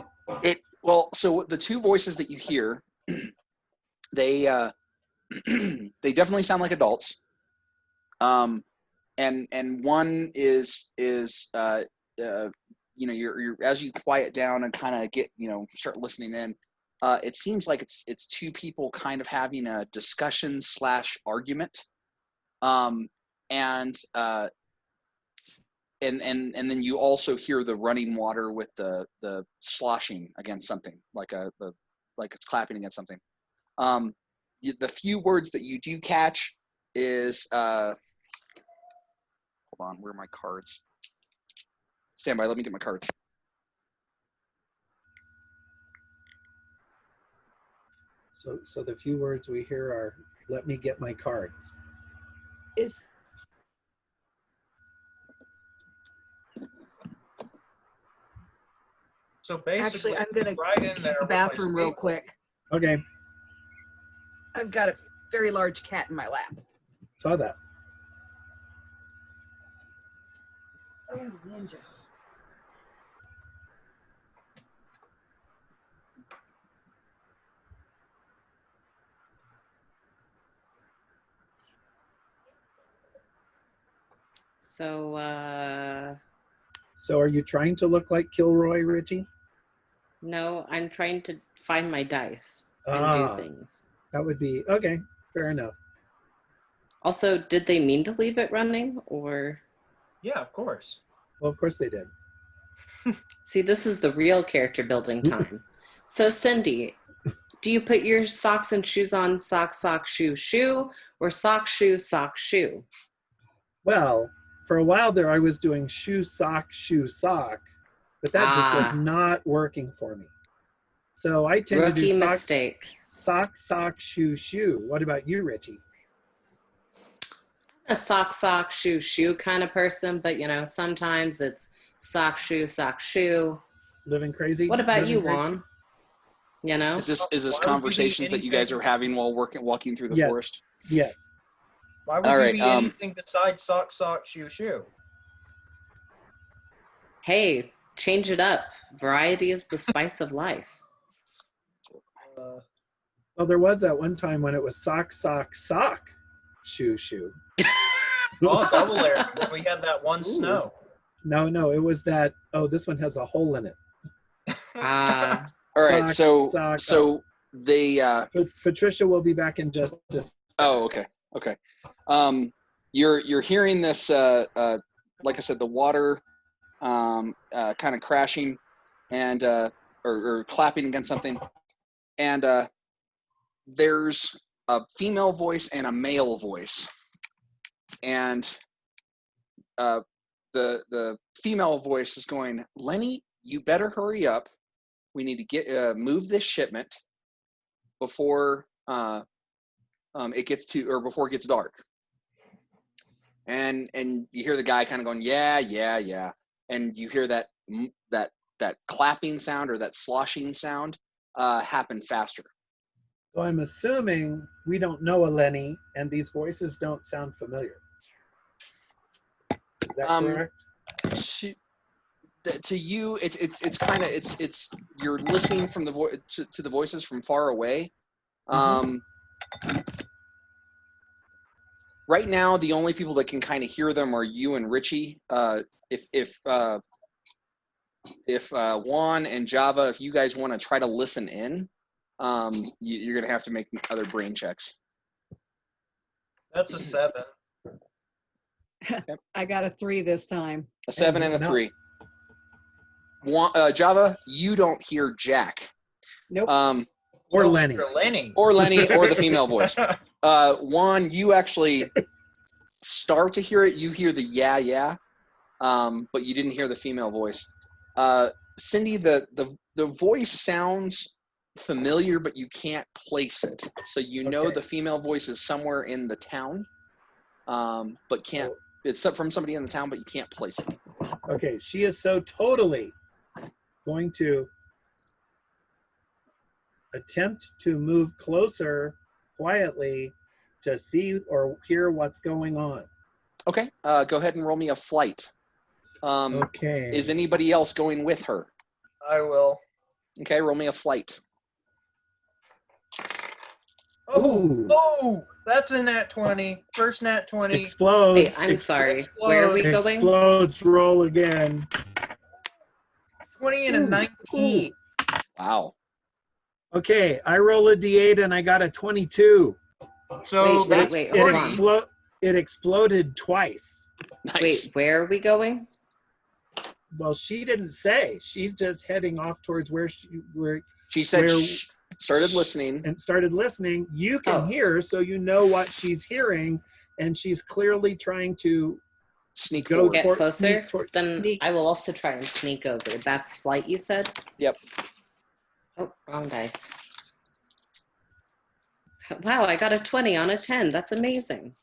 So the 2 voices that you hear, they they definitely sound like adults. And one is you're as you quiet down and kind of get start listening in, it seems like it's 2 people kind of having a discussion / argument, and then you also hear the running water with the sloshing against something, like it's clapping against something. The few words that you do catch is hold on, where are my cards? Stand by, let me get my cards. So the few words we hear are, "Let me get my cards." So basically, actually, I'm gonna right in there the bathroom real quick. Okay, I've got a very large cat in my lap. saw that. Oh, ninja. So, So are you trying to look like Kilroy, Richie? no, I'm trying to find my dice and do things. That would be, okay, fair enough. Also, did they mean to leave it running or? Yeah, of course. Well, of course they did. See, this is the real character building time. So, Cindy, do you put your socks and shoes on sock, sock, shoe, shoe, or sock, shoe, sock, shoe? Well, for a while there, I was doing shoe, sock, but that just was not working for me. So I tend to do Rookie socks, mistake. sock, shoe, shoe. What about you, Richie? A sock, sock, shoe, shoe kind of person, but sometimes it's sock, shoe, sock, shoe. Living crazy? What about Living you, crazy? Juan? Is this Why would you be conversations that you guys anything- are having while walking through the Yeah. forest? Yes. Why would All you right, be anything besides sock, sock, shoe, shoe? Hey, change it up. Variety is the spice of life. Well, there was that one time when it was sock, shoe, shoe. Oh, double layer. We had that one Ooh. snow. No, it was that, oh, this one has a hole in it. Ah, All right, Sock, so they. Patricia will be back in just a Oh, okay. You're hearing this. Like I said, the water, kind of crashing, and or clapping against something, and there's a female voice and a male voice, and the female voice is going, Lenny, you better hurry up. We need to get move this shipment before it gets dark. And you hear the guy kind of going, yeah, and you hear that clapping sound or that sloshing sound happen faster. So I'm assuming we don't know a Lenny, and these voices don't sound familiar. Is that correct? To you, it's kind of you're listening from the to the voices from far away. Right now, the only people that can kind of hear them are you and Richie. If Juan and Java, if you guys want to try to listen in, you're going to have to make other brain checks. That's a 7. I got a 3 this time. A 7 and a 3. Java, you don't hear Jack. Nope. Or Lenny. Or Lenny, or the female voice. Juan, you actually start to hear it. You hear the yeah, but you didn't hear the female voice. Cindy, the voice sounds familiar, but you can't place it. So you know Okay. the female voice is somewhere in the town, but can't. It's from somebody in the town, but you can't place it. Okay, she is so totally going to attempt to move closer quietly to see or hear what's going on. Okay, go ahead and roll me a flight. Okay. Is anybody else going with her? I will. Okay, roll me a flight. Oh, that's a nat 20. First nat 20. Explodes. wait, I'm sorry. Where are we going? Explodes. Roll again. 20 and a 19. Wow. Okay, I roll a d8 and I got a 22. So Wait, that's hold on. It exploded twice. Nice. Wait, where are we going? Well, she didn't say. She's just heading off towards where She said, where- shh, started listening. and started listening. You can Oh. hear, so you know what she's hearing, and she's clearly trying to Sneak go forward. Get toward- closer? sneak toward- Then sneak. I will also try and sneak over. That's flight, you said? Yep. Oh, wrong dice. Wow, I got a 20 on a 10. That's amazing.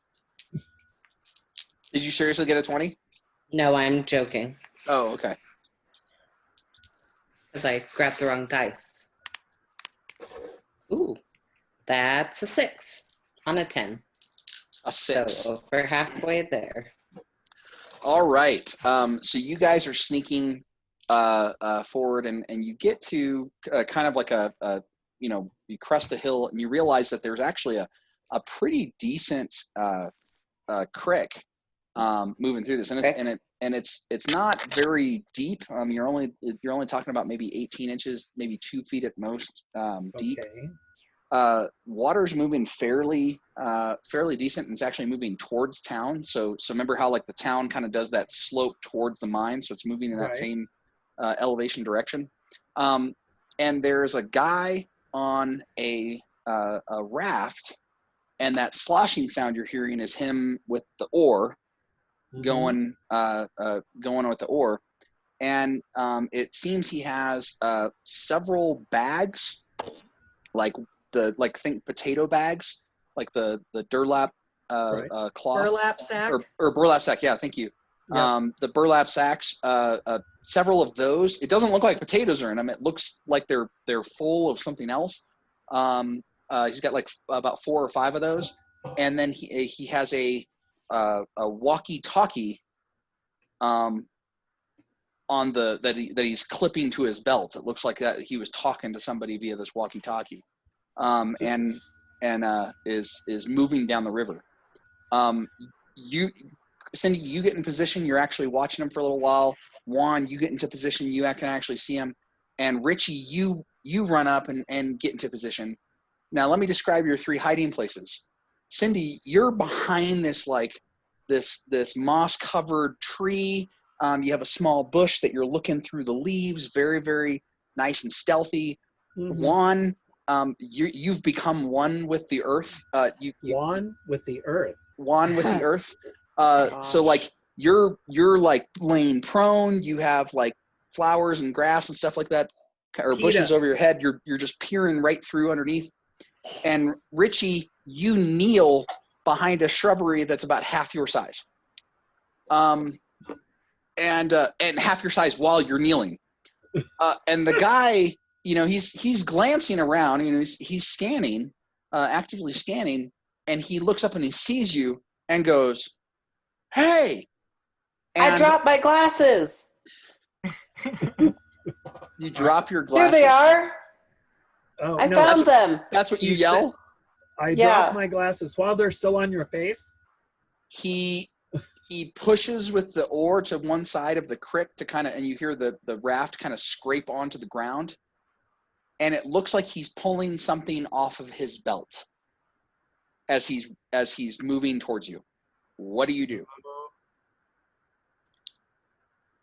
Did you seriously get a 20? No, I'm joking. Oh, okay. Because I grabbed the wrong dice. Ooh, that's a 6 on a 10. A 6. So over halfway there. All right. So you guys are sneaking forward, and you get to kind of like you crest a hill, and you realize that there's actually a pretty decent creek moving through this, and it's not very deep. You're only talking about maybe 18 inches, maybe 2 feet at most deep. Okay. Water's moving fairly decent, and it's actually moving towards town. So remember how like the town kind of does that slope towards the mine, so it's moving in that same elevation direction. And there's a guy on a raft, and that sloshing sound you're hearing is him with the oar going with the oar. And it seems he has several bags, think potato bags, like the burlap cloth. Burlap sack? Or burlap sack, yeah, thank you. Yep. The burlap sacks, several of those. It doesn't look like potatoes are in them. It looks like they're full of something else. He's got like about 4 or 5 of those, and then he has a walkie-talkie on that he's clipping to his belt. It looks like that he was talking to somebody via this walkie-talkie, and is moving down the river. Cindy, you get in position. You're actually watching him for a little while. Juan, you get into position. You can actually see him. And Richie, you run up and get into position. Now, let me describe your 3 hiding places. Cindy, you're behind this moss-covered tree. You have a small bush that you're looking through the leaves, very, very nice and stealthy. Mm-hmm. Juan, you've become one with the earth. One with the earth. One with the earth. So like you're like laying prone. You have like flowers and grass and stuff like that, or bushes over your head. You're just peering right through underneath. And Richie, you kneel behind a shrubbery that's about half your size. And half your size while you're kneeling. And the guy, he's glancing around. He's scanning, actively scanning, and he looks up and he sees you and goes, "Hey!" And I dropped my glasses. You drop your glasses. Here they are. Oh, I found them. That's what you yell? I dropped my glasses while they're still on your face. He pushes with the oar to one side of the creek and you hear the raft kind of scrape onto the ground, and it looks like he's pulling something off of his belt as he's moving towards you. What do you do?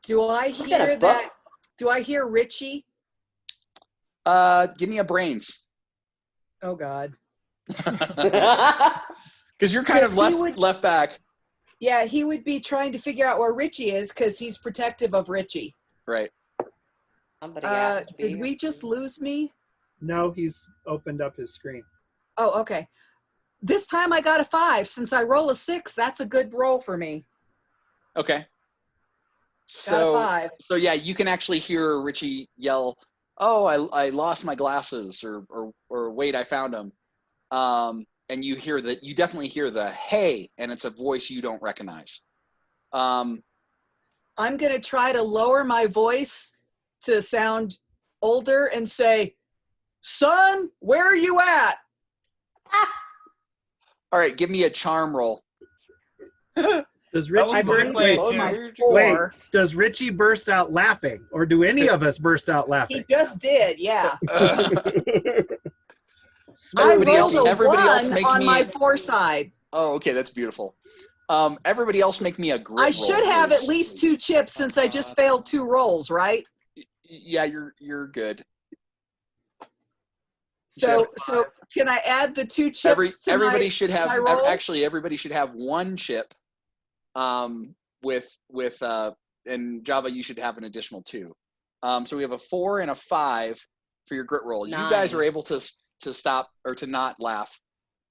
Do I hear that? Do I hear Richie? Give me a brains. Oh God. Because you're kind of left back. Yeah, he would be trying to figure out where Richie is because he's protective of Richie. Right. Did we just lose me? No, he's opened up his screen. Oh, okay. This time I got a 5. Since I roll a 6, that's a good roll for me. Okay. Got a 5. So yeah, you can actually hear Richie yell, "Oh, I lost my glasses," or "Wait, I found them." And you definitely hear the "Hey," and it's a voice you don't recognize. I'm gonna try to lower my voice to sound older and say, "Son, where are you at?" All right, give me a charm roll. Does Richie does Richie burst out laughing, or do any of us burst out laughing? He just did, yeah. Everybody else make on me my foreside. Oh, okay, that's beautiful. Everybody else make me a grit roll. I should have at least 2 chips since I just failed 2 rolls, right? Yeah, you're good. So can I add the 2 chips to everybody my, should have my roll? Actually, everybody should have 1 chip. In Java you should have an additional 2. So we have a 4 and a 5 for your grit roll. 9. You guys are able to stop or to not laugh.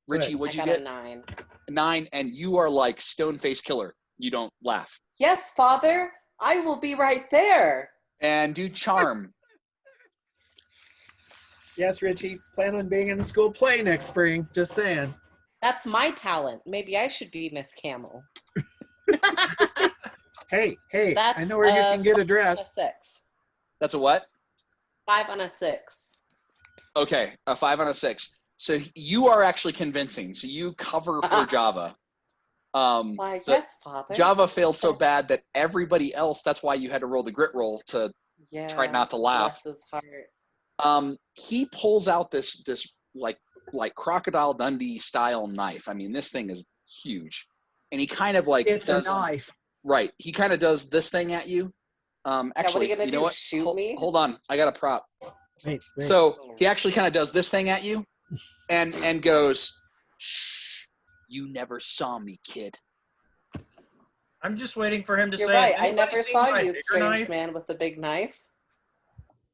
Richie, what'd you get? A 9. 9, and you are like stone-faced killer. You don't laugh. Yes, Father, I will be right there. And do charm. Yes, Richie, plan on being in the school play next spring. Just saying. That's my talent. Maybe I should be Miss Camel. Hey, I That's know where you can get a dress. 5 on a 6. That's a what? 5 on a 6. Okay, a 5 on a 6. So you are actually convincing. So you cover for Java. Why, yes, Father. Java failed so bad that everybody else, that's why you had to roll the grit roll to try not to laugh. Bless his heart. He pulls out this like Crocodile Dundee style knife. I mean, this thing is huge. And he kind of like It's a knife. Right. He kind of does this thing at you. Actually, what are you gonna know do, what? shoot me? Hold on. I got a prop. Wait. So he actually kind of does this thing at you and goes, "Shh, you never saw me, kid." I'm just waiting for him to You're say. right. "Has I never anybody seen saw my you, bigger strange knife?" man with the big knife.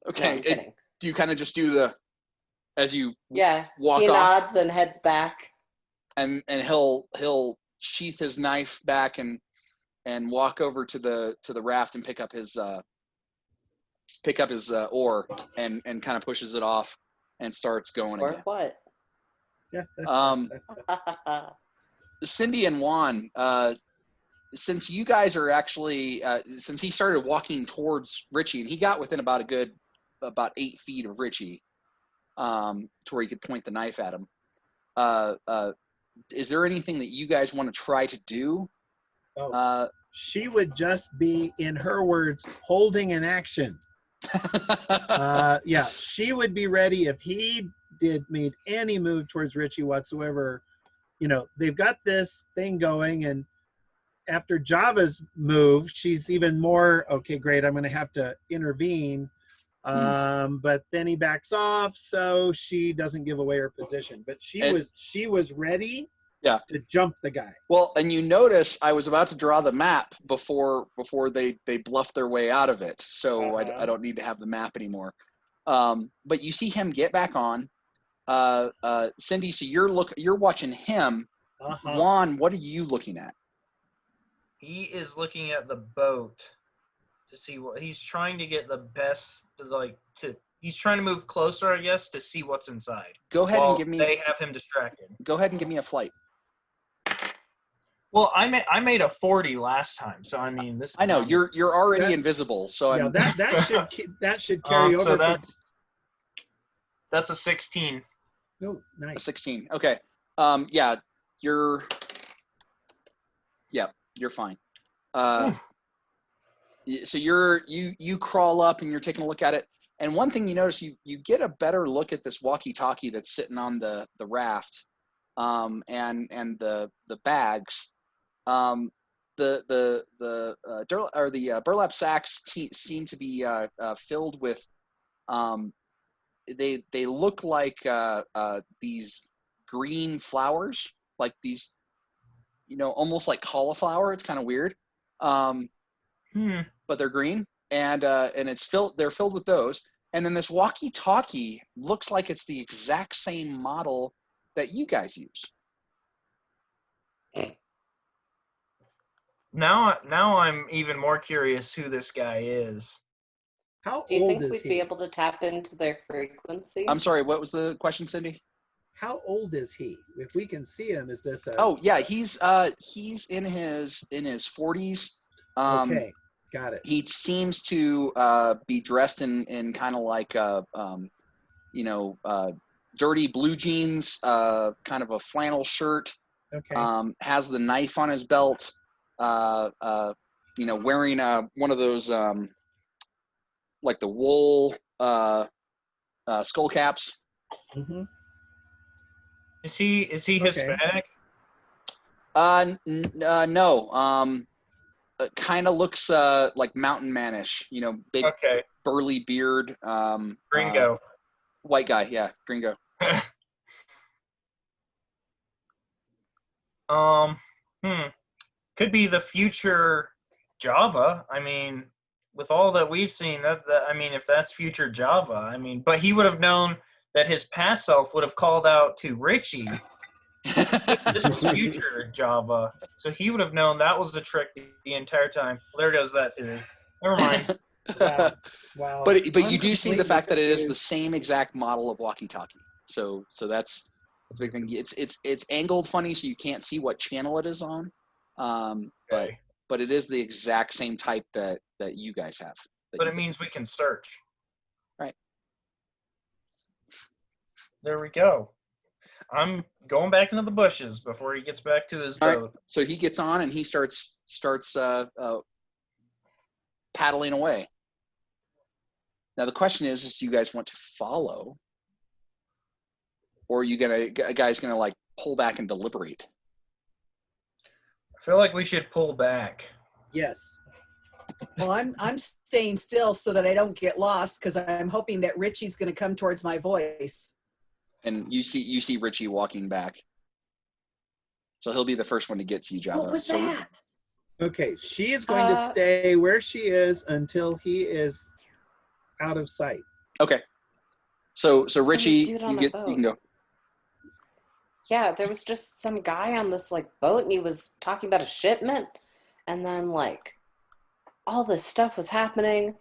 No, Okay. I'm kidding. Do you kind of just do the as you Yeah. walk He off nods and heads back. and he'll sheath his knife back and walk over to the raft and pick up his oar and kind of pushes it off and starts going Or again. what? Cindy and Juan, since you guys are actually since he started walking towards Richie and he got within about 8 feet of Richie, to where he could point the knife at him. Is there anything that you guys want to try to do? She would just be, in her words, holding an action. Yeah, she would be ready if he made any move towards Richie whatsoever. You know, they've got this thing going, and after Java's move, she's even more, okay, great, I'm going to have to intervene. But then he backs off, so she doesn't give away her position. But she was ready to jump the guy. Well, and you notice I was about to draw the map before they bluffed their way out of it, so I don't need to have the map anymore. But you see him get back on. Cindy, so you're watching him. Juan, what are you looking at? He is looking at the boat to see what he's trying to get the best. He's trying to move closer, I guess, to see what's inside. Go ahead and give me. They have him distracted. Go ahead and give me a flight. Well, I made a 40 last time, so I mean this. I know you're already invisible, so yeah, that should carry over. So that's a 16. No, nice. A 16. Okay. Yeah, you're fine. So you crawl up and you're taking a look at it. And one thing you notice, you get a better look at this walkie-talkie that's sitting on the raft, and the bags. The burlap sacks seem to be filled with. They look like these green flowers, like these, almost like cauliflower. It's kind of weird, but they're green, and they're filled with those. And then this walkie-talkie looks like it's the exact same model that you guys use. Now I'm even more curious who this guy is. How Do you old think is we'd he? be able to tap into their frequency? I'm sorry, what was the question, Cindy? How old is he? If we can see him, is this he's in his 40s. Okay, got it. He seems to be dressed in kind of like dirty blue jeans, kind of a flannel shirt. Okay. Has the knife on his belt. Wearing one of those like the wool skull caps. Mm-hmm. Is he Hispanic? No. Kind of looks like mountain manish. Big burly beard. Gringo. White guy, yeah, gringo. Could be the future Java. I mean, with all that we've seen, if that's future Java, but he would have known that his past self would have called out to Richie. This was future Java, so he would have known that was the trick the entire time. There goes that theory. Never mind. Wow. But you do see the fact that it is the same exact model of walkie-talkie. So that's the big thing. It's angled funny, so you can't see what channel it is on. But but it is the exact same type that you guys have. But it means we can search. Right. There we go. I'm going back into the bushes before he gets back to his boat. Right. So he gets on and he starts paddling away. Now the question is do you guys want to follow, or are you guys gonna like pull back and deliberate? I feel like we should pull back. Yes. Well, I'm staying still so that I don't get lost because I'm hoping that Richie's going to come towards my voice. And you see Richie walking back, so he'll be the first one to get to you, Java. What was that? Okay, she is going to stay where she is until he is out of sight. Okay. So Richie, you can go. Yeah, there was just some guy on this like boat, and he was talking about a shipment, and then like all this stuff was happening,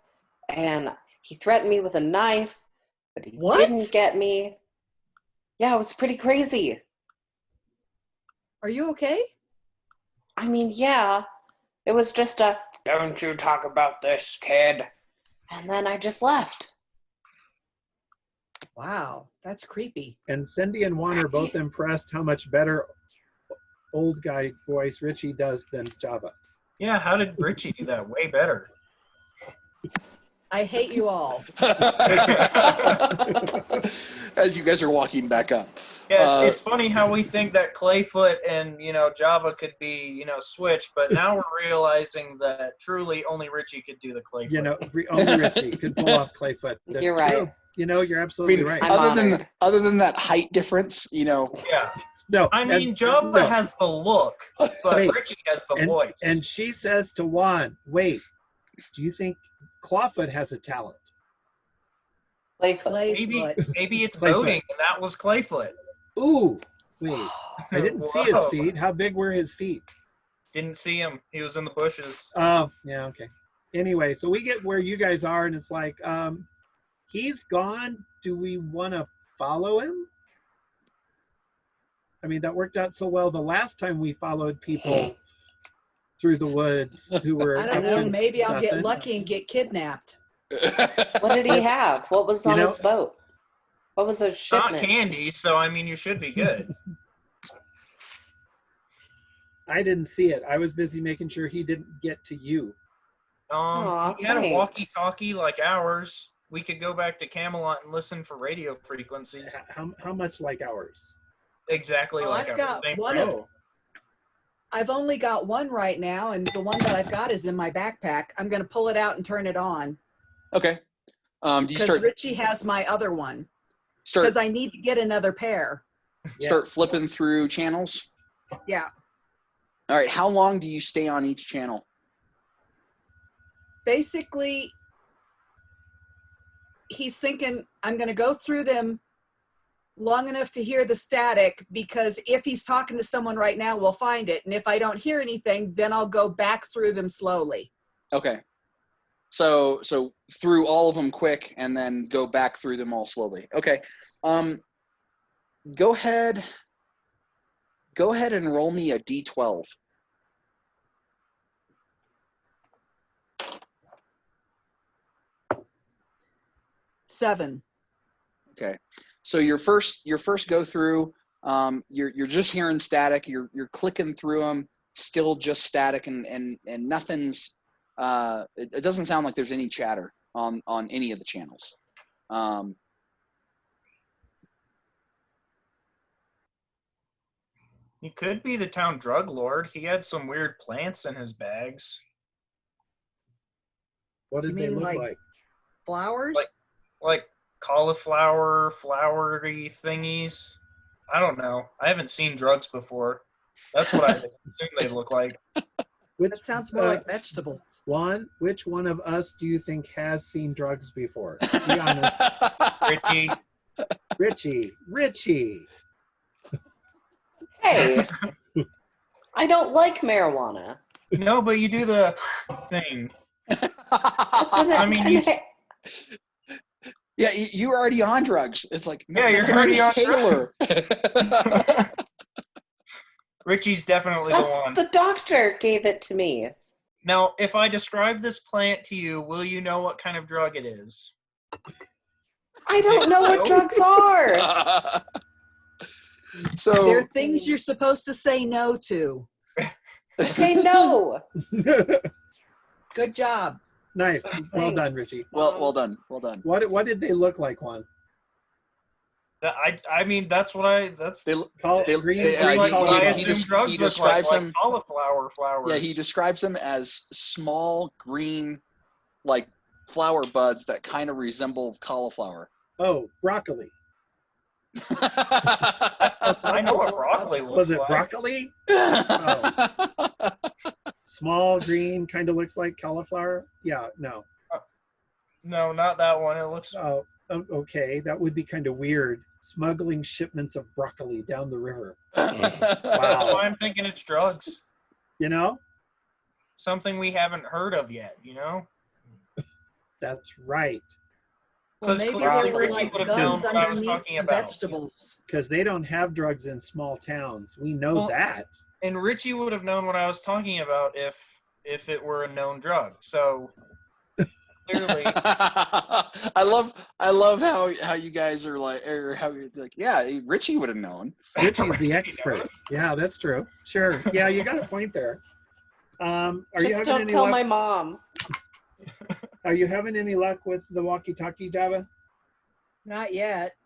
and he threatened me with a knife, but he didn't get me. Yeah, it was pretty crazy. Are you okay? I mean, yeah, it was just a, don't you talk about this, kid. And then I just left. Wow, that's creepy. And Cindy and Juan are both impressed how much better old guy voice Richie does than Java. Yeah, how did Richie do that? Way better. I hate you all. As you guys are walking back up. Yeah, it's funny how we think that Clayfoot and, Java could be, switched, but now we're realizing that truly only Richie could do the Clayfoot. Only Richie could pull off Clayfoot. You're right. You're absolutely right. Other than that height difference, Yeah. No, Java has the look, but Richie has the voice. And she says to Juan, wait, do you think Clawfoot has a talent? Clayfoot. Maybe it's boating, and that was Clayfoot. Ooh, wait. I didn't see his feet. How big were his feet? Didn't see him. He was in the bushes. Oh, yeah, okay. Anyway, so we get where you guys are, and it's like, he's gone. Do we want to follow him? I mean, that worked out so well the last time we followed people through the woods who were. I don't know. Maybe I'll get lucky and get kidnapped. What did he have? What was on his boat? What was a shipment? Not candy, so you should be good. I didn't see it. I was busy making sure he didn't get to you. He had a walkie-talkie like ours. We could go back to Camelot and listen for radio frequencies. How much like ours? Exactly like I've got one I've only got one right now, and the one that I've got is in my backpack. I'm going to pull it out and turn it on. Okay. Because Richie has my other one. Because I need to get another pair. Start flipping through channels? Yeah. All right. How long do you stay on each channel? Basically, he's thinking I'm going to go through them long enough to hear the static, because if he's talking to someone right now, we'll find it. And if I don't hear anything, then I'll go back through them slowly. Okay. So through all of them quick and then go back through them all slowly. Okay. Go ahead and roll me a D12. Seven. Okay. So your first go through, you're just hearing static. You're clicking through them, still just static, and nothing's. It doesn't sound like there's any chatter on any of the channels. He could be the town drug lord. He had some weird plants in his bags. What did they look like? Flowers? Like cauliflower, flowery thingies. I don't know. I haven't seen drugs before. That's what I assume they look like. That sounds more like vegetables. Juan, which one of us do you think has seen drugs before? Be honest. Richie. Hey, I don't like marijuana. No, but you do the thing. I mean, yeah, you're already on drugs. It's like, yeah, you're already on drugs. Richie's definitely the one. The doctor gave it to me. Now, if I describe this plant to you, will you know what kind of drug it is? I don't know what drugs are. So There are things you're supposed to say no to. Okay, no. Good job. Nice. Well done, Thanks. Richie. well done. What did they look like, Juan? I mean, that's what I. That's They, Green like what I cauliflower. assume drugs look like cauliflower flowers. Yeah, he describes them as small green, like flower buds that kind of resemble cauliflower. Oh, broccoli. I know what broccoli looks like. Was it broccoli? Oh. Small green, kind of looks like cauliflower. Yeah, no. No, not that one. It looks. Oh, okay. That would be kind of weird. Smuggling shipments of broccoli down the river. That's why I'm thinking it's drugs. You know? Something we haven't heard of yet. You know? That's right. Well, Because maybe clearly they were Ricky like would have known guns what I was underneath talking the about. vegetables. Because they don't have drugs in small towns. We know that. And Richie would have known what I was talking about if it were a known drug. So clearly, I love how you guys are like, or how you're like, yeah, Richie would have known. Richie's the Richie expert. knows. Yeah, that's true. Sure. Yeah, you got a point there. Are you Just having don't any tell luck? my mom. Are you having any luck with the walkie-talkie, Java? Not yet.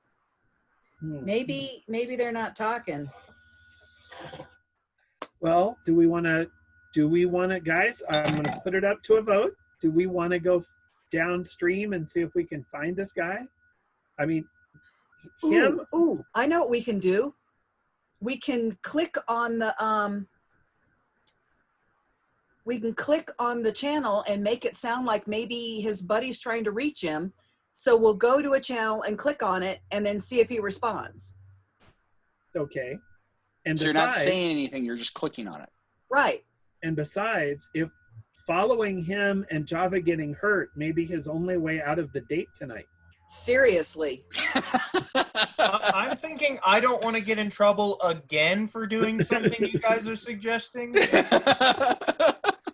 Maybe they're not talking. Well, do we want to, guys, I'm going to put it up to a vote. Do we want to go downstream and see if we can find this guy? I mean, him. Ooh, I know what we can do. We can click on the channel and make it sound like maybe his buddy's trying to reach him. So we'll go to a channel and click on it and then see if he responds. Okay. And So you're not saying anything, you're just clicking on it. Right. And besides, if following him and Java getting hurt may be his only way out of the date tonight. Seriously. I'm thinking I don't want to get in trouble again for doing something you guys are suggesting. Wait,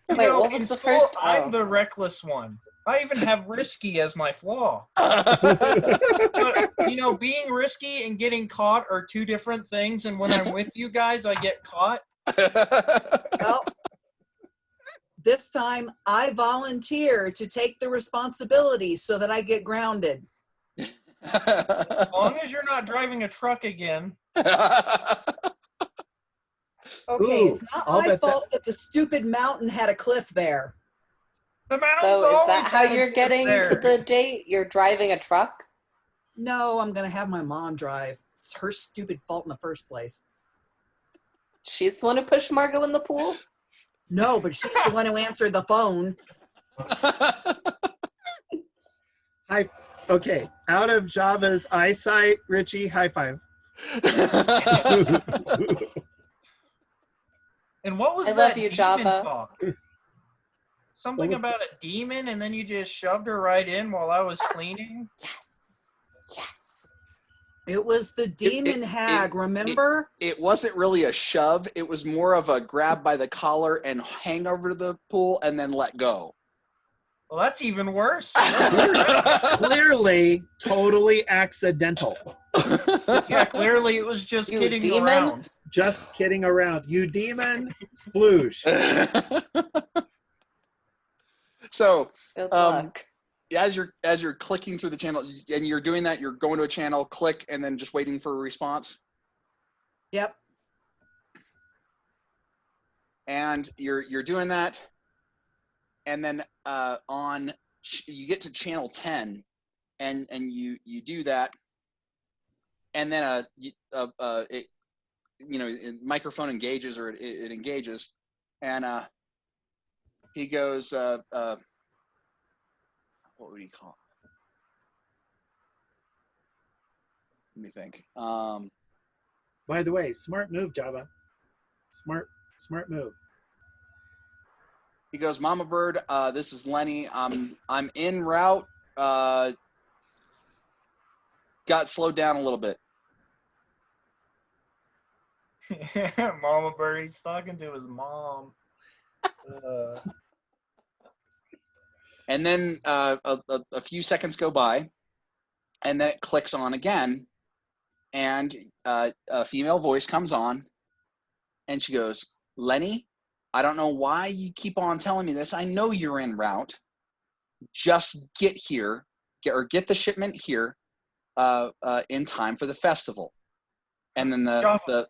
what was the first? I'm the reckless one. I even have risky as my flaw. But, being risky and getting caught are two different things. And when I'm with you guys, I get caught. Well, this time I volunteer to take the responsibility so that I get grounded. As long as you're not driving a truck again. Okay, Ooh, it's not I'll my bet fault that the stupid mountain had a cliff there. The mountains So is always that how have a you're cliff getting there. to the date? You're driving a truck? No, I'm going to have my mom drive. It's her stupid fault in the first place. She's the one who pushed Margot in the pool? No, but she's the one who answered the phone. Okay, out of Java's eyesight, Richie, high five. And what was I that love you, demon Java. talk? Something was about a demon, and then you just shoved her right in while I was cleaning? Yes. It was the demon hag, remember? It wasn't really a shove. It was more of a grab by the collar and hang over to the pool and then let go. Well, that's even worse. Clearly, totally accidental. Yeah, clearly it was just You kidding demon? around. Just kidding around. You demon, sploosh. So, Good luck. as you're clicking through the channel and you're doing that, you're going to a channel, click, and then just waiting for a response. Yep. And you're doing that, and then you get to channel 10, and you do that, and then microphone engages, or it engages, and he goes, what would he call it? Let me think. By the way, smart move, Java. Smart move. He goes, Mama Bird, this is Lenny. I'm en route. Got slowed down a little bit. Mama Bird, he's talking to his mom. And then a few seconds go by, and then it clicks on again, and a female voice comes on, and she goes, Lenny, I don't know why you keep on telling me this. I know you're en route. Just get here, get the shipment here in time for the festival. And then the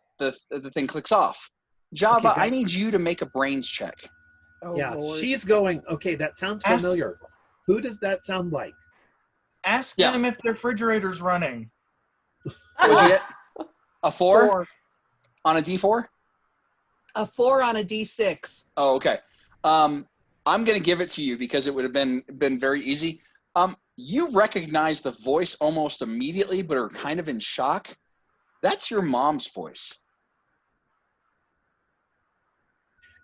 thing clicks off. Java, Okay, I need you to make a brains check. Oh, yeah, Lord. she's going, okay, that sounds familiar. Who does that sound like? Ask them if their refrigerator's running. What'd you get? A 4? 4. On a D4? A 4 on a D6. Oh, okay. I'm going to give it to you because it would have been very easy. You recognize the voice almost immediately, but are kind of in shock. That's your mom's voice.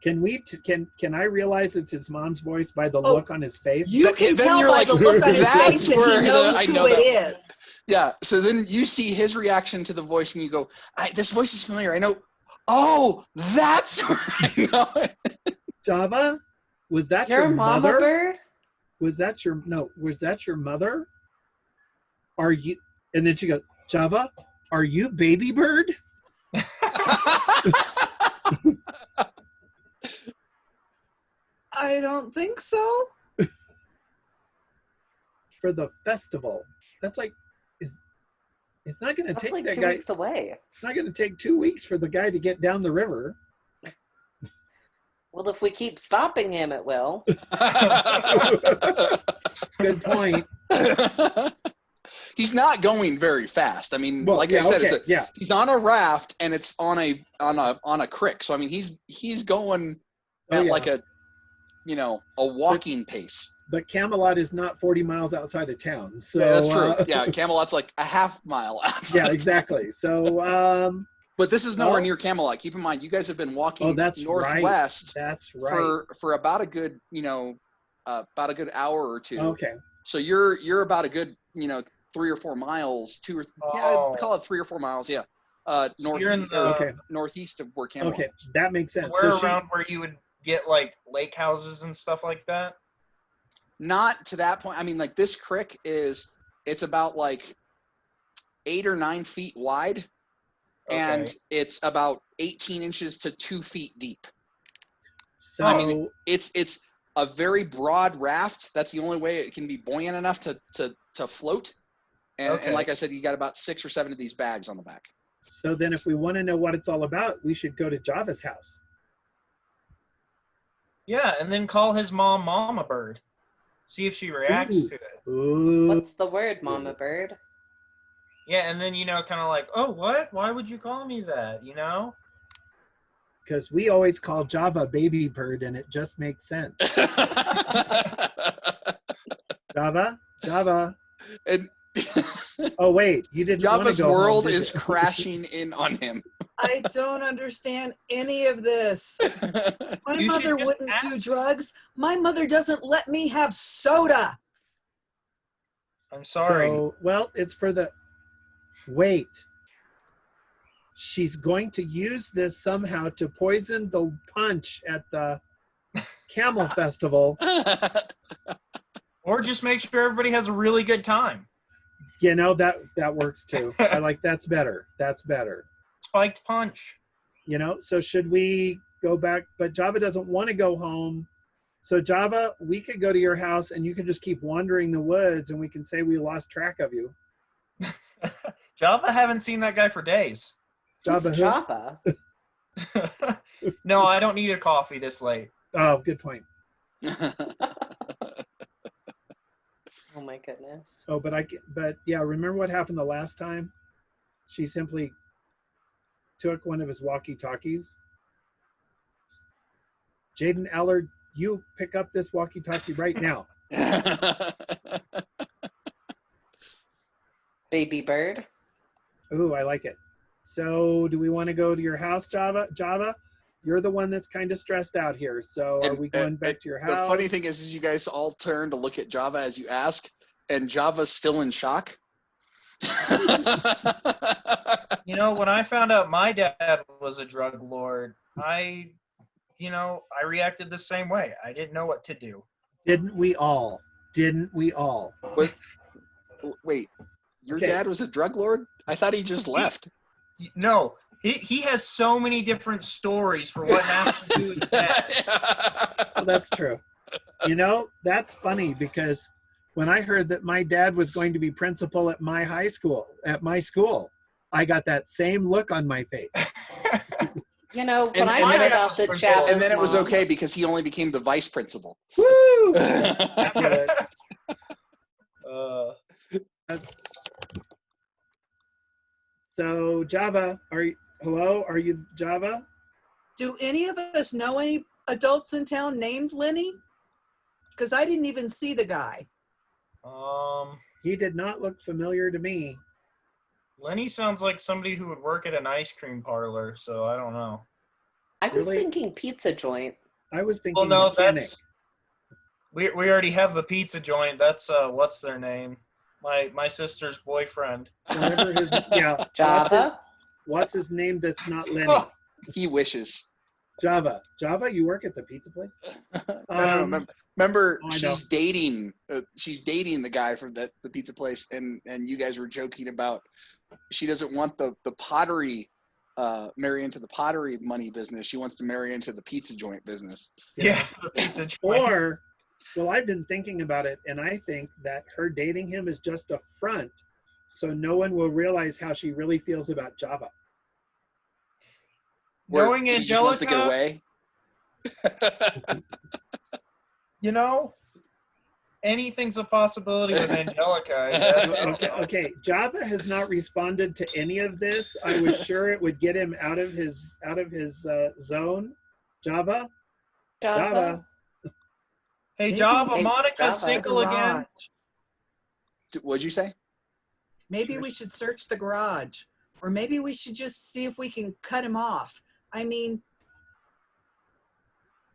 Can I realize it's his mom's voice by the look on his face? You can then tell you're by like, the look on his that's face that where he knows I who know it that. is. Yeah. So then you see his reaction to the voice, and you go, "This voice is familiar. I know." Oh, that's where I know it. Java, was that Your your mama mother? bird? Was that your mother? Are you? And then she goes, Java, are you baby bird? I don't think so. For the festival. That's like, it's not going to That's take like that 2 guy. weeks away. It's not going to take 2 weeks for the guy to get down the river. Well, if we keep stopping him, it will. Good point. He's not going very fast. I mean, Well, like yeah, I said, okay, he's on a raft and it's on a creek. So I mean, he's going at like a walking pace. But Camelot is not 40 miles outside of town. So Yeah, that's true. Yeah, Camelot's like a half mile outside. Yeah, exactly. So but this is nowhere near Camelot. Keep in mind, you guys have been walking northwest. Right. That's right. For about a good hour or two. Okay. So you're about a good 3 or 4 miles, call it 3 or 4 miles. Yeah. Northeast of where Camelot. Okay, that makes sense. We're around where you would get like lake houses and stuff like that. Not to that point. I mean, like this creek it's about like 8 or 9 feet wide, and it's about 18 inches to 2 feet deep. So I mean, it's a very broad raft. That's the only way it can be buoyant enough to float. And like I said, you got about 6 or 7 of these bags on the back. So then if we want to know what it's all about, we should go to Java's house. Yeah, and then call his mom Mama Bird. See if she reacts to it. Ooh. What's the word, Mama Bird? Yeah, and then, kind of like, oh, what? Why would you call me that, Because we always call Java baby bird, and it just makes sense. Java. And oh, wait, you didn't want to Java's go world home, did is you? crashing in on him. I don't understand any of this. My You should mother just wouldn't do ask. drugs. My mother doesn't let me have soda. I'm sorry. So, well, it's for the... Wait. She's going to use this somehow to poison the punch at the Camel Festival. Or just make sure everybody has a really good time. That works too. I like that's better. That's better. Spiked punch. So should we go back? But Java doesn't want to go home. So Java, we could go to your house and you can just keep wandering the woods and we can say we lost track of you. Java, haven't seen that guy for days. Java, Who's who? Java? No, I don't need a coffee this late. Oh, good point. Oh my goodness. Oh, but yeah, remember what happened the last time? She simply took one of his walkie-talkies. Jaden Allard, you pick up this walkie-talkie right now. Baby bird. Ooh, I like it. So do we want to go to your house, Java? Java, you're the one that's kind of stressed out here. So are we going back to your house? The funny thing is you guys all turn to look at Java as you ask, and Java's still in shock. When I found out my dad was a drug lord, I reacted the same way. I didn't know what to do. Didn't we all? Didn't we all? Wait, your Okay. dad was a drug lord? I thought he just left. No, he has so many different stories for what happened to his dad. Well, that's true. You know, that's funny because when I heard that my dad was going to be principal at my school, I got that same look on my face. You know, when And I then found out that Java's And then it was mom- okay because he only became the vice principal. Woo! So Java, are you Java? Do any of us know any adults in town named Lenny? Because I didn't even see the guy. He did not look familiar to me. Lenny sounds like somebody who would work at an ice cream parlor, so I don't know. I was Really? thinking pizza joint. I was thinking Well, no, mechanic. that's we already have the pizza joint. That's what's their name? My sister's boyfriend. Whatever his Java? What's his name that's not Lenny? Oh. He wishes. Java, you work at the pizza place? No. Remember, I know. she's dating the guy from the pizza place, and you guys were joking about she doesn't want the pottery marry into the pottery money business. She wants to marry into the pizza joint business. Yeah, the pizza joint. Well, I've been thinking about it, and I think that her dating him is just a front, so no one will realize how she really feels about Java. Where Knowing she just wants to get Angelica, away. you know, anything's a possibility with Angelica. I guess. Okay. Java has not responded to any of this. I was sure it would get him out of his zone. Java. Hey, Maybe Java, we- Monica's Java. single again. What'd you say? Maybe we should search the garage. Or maybe we should just see if we can cut him off. I mean,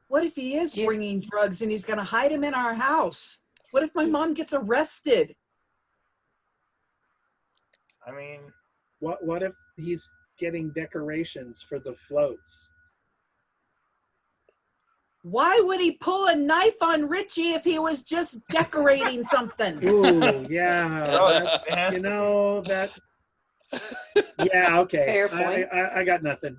what if he is Yeah. bringing drugs and he's going to hide him in our house? What if my mom gets arrested? I mean, What if he's getting decorations for the floats? Why would he pull a knife on Richie if he was just decorating something? Ooh, yeah. Oh, That's, it has you to know, that. Yeah, okay. Fair point. I got nothing.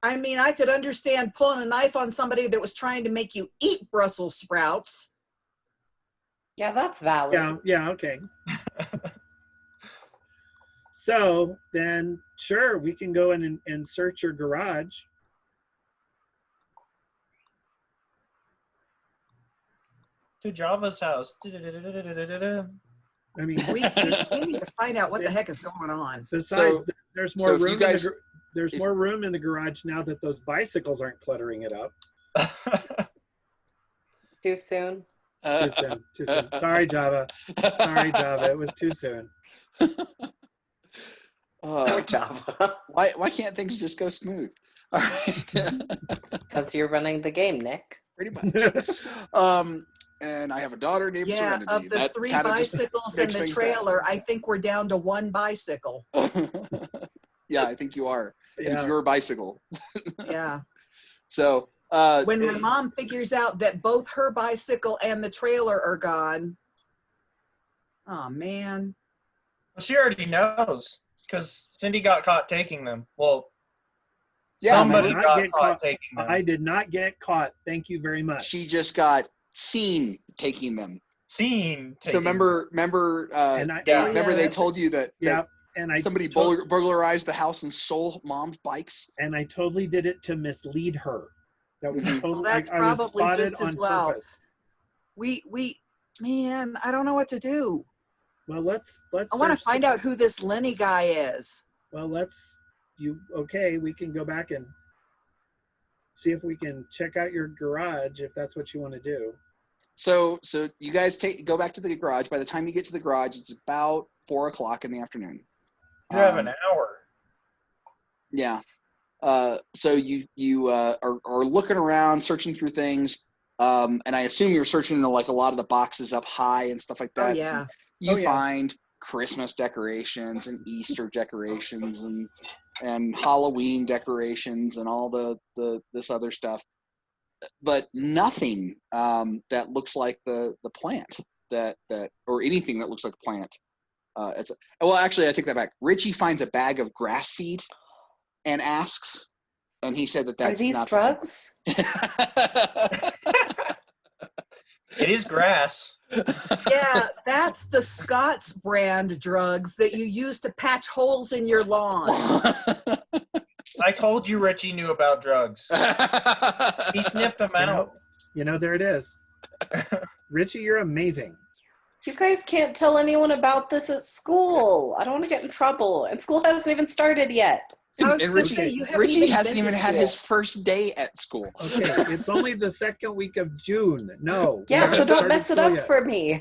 I mean, I could understand pulling a knife on somebody that was trying to make you eat Brussels sprouts. Yeah, that's valid. Yeah, okay. So then, sure, we can go in and search your garage. to Java's house. I mean, We need to find out what the heck is going on. besides, there's more so if you room. guys- There's more room in the garage now that those bicycles aren't cluttering it up. Too soon. Too soon. Too soon. Sorry, Java. It was too soon. Poor Java. Why can't things just go smooth? All right. Because you're running the game, Nick. Pretty much. And I have a daughter named Yeah, Serenity. of the That 3 kinda just bicycles in makes the things trailer, I think we're down to 1 bicycle. bad. Yeah, I think you are. And it's Yeah. your bicycle. Yeah. So When my mom figures out that both her bicycle and the trailer are gone, oh man. Well, she already knows because Cindy got caught taking them. Well, yeah, somebody did not got get caught caught. taking them. I did not get caught. Thank you very much. she just got seen taking them. Seen. So remember, And I- they, oh, remember yeah, they that's- told you that, Yeah, and I somebody to- burglarized the house and stole mom's bikes. and I totally did it to mislead her. That was Mhm. totally. That's I was probably spotted just as on well. purpose. Man, I don't know what to do. Well, let's. I want to search find out who this Lenny guy is. Well, we can go back and see if we can check out your garage if that's what you want to do. So you guys go back to the garage. By the time you get to the garage, it's about 4:00 in the afternoon. You have an hour. Yeah. So you are looking around, searching through things, and I assume you're searching in like a lot of the boxes up high and stuff like that. Oh yeah. You Oh, yeah. find Christmas decorations and Easter decorations and Halloween decorations and all the this other stuff. but nothing that looks like the plant that or anything that looks like a plant. Well, actually, I take that back. Richie finds a bag of grass seed and asks, and he said that's Are these not drugs? It is grass. Yeah, that's the Scott's brand drugs that you use to patch holes in your lawn. I told you Richie knew about drugs. He sniffed them out. There it is. Richie, you're amazing. You guys can't tell anyone about this at school. I don't want to get in trouble. And school hasn't even started yet. I was And gonna say, you haven't Richie hasn't been even to had school. his first day at school. Okay, it's only the second week of June. No. Yeah, so don't Started mess it school up yet. for me.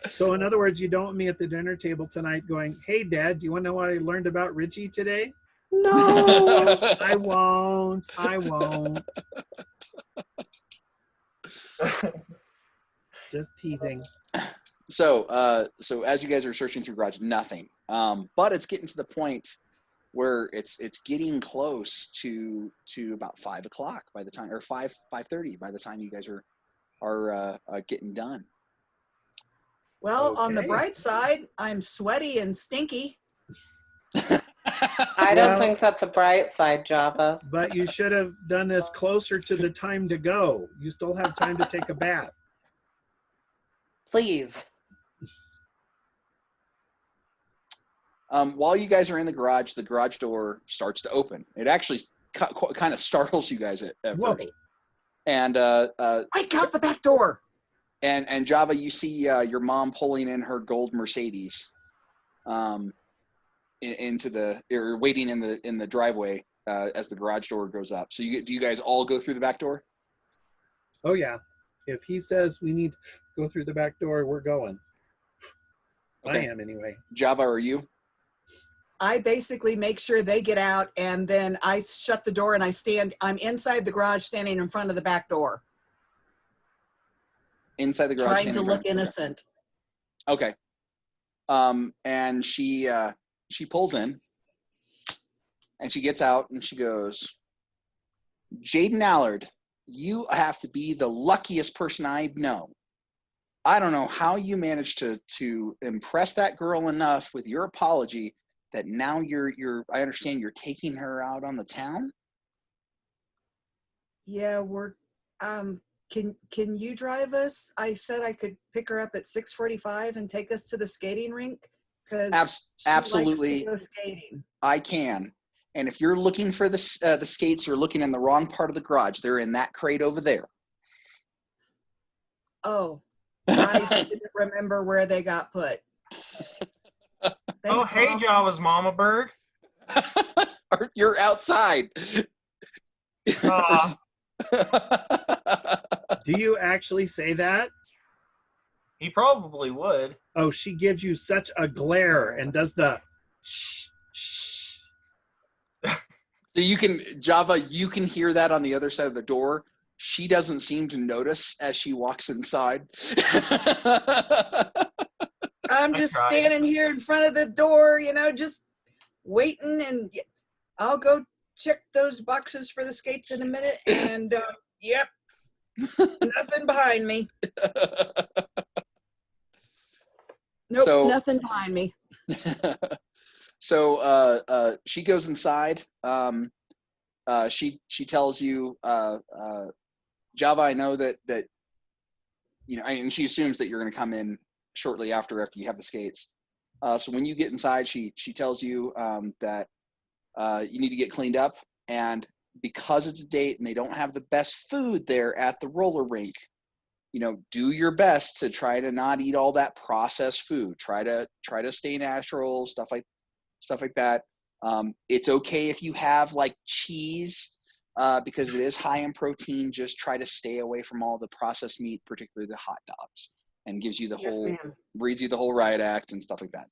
So in other words, you don't want me at the dinner table tonight going, hey, Dad, do you want to know what I learned about Richie today? No. I won't. Just teasing. So as you guys are searching through garage, nothing. But it's getting to the point where it's getting close to about 5 o'clock by the time, or 5:30 by the time you guys are getting done. Well, on the Okay. bright side, I'm sweaty and stinky. I don't Well- think that's a bright side, Java. But you should have done this closer to the time to go. You still have time to take a bath. Please. While you guys are in the garage door starts to open. It actually kind of startles you guys at Whoa. first. And Break out the back door. and Java, you see your mom pulling in her gold Mercedes, waiting in the driveway as the garage door goes up. So do you guys all go through the back door? Oh, yeah. If he says we need to go through the back door, we're going. Okay. I am anyway. Java, are you? I basically make sure they get out, and then I shut the door and I'm inside the garage standing in front of the back door, Inside the garage. trying to standing look around? innocent. Okay. And she pulls in and she gets out and she goes, Jaden Allard, you have to be the luckiest person I know. I don't know how you managed to impress that girl enough with your apology that now I understand you're taking her out on the town. Yeah, we're can you drive us? I said I could pick her up at 6:45 and take us to the skating rink because Absolutely. Likes to go skating. I can. And if you're looking for the skates, you're looking in the wrong part of the garage. They're in that crate over there. Oh, I didn't remember where they got put. Thanks, Hey, Mom. Java's mama bird. You're outside. Do you actually say that? He probably would. Oh, she gives you such a glare and does the shh, shh. So Java, you can hear that on the other side of the door. She doesn't seem to notice as she walks inside. I'm just tried. standing here in front of the door, just waiting, and I'll go check those boxes for the skates in a minute. And yep, nothing behind me. Nope, nothing behind me. So she goes inside. She tells you, Java, I know that and she assumes that you're going to come in shortly after you have the skates. So when you get inside, she tells you that you need to get cleaned up, and because it's a date and they don't have the best food there at the roller rink, do your best to try to not eat all that processed food. Try to stay natural, stuff like that. It's okay if you have like cheese, because it is high in protein. Just try to stay away from all the processed meat, particularly the hot dogs, and gives you reads you the whole riot act and stuff like that.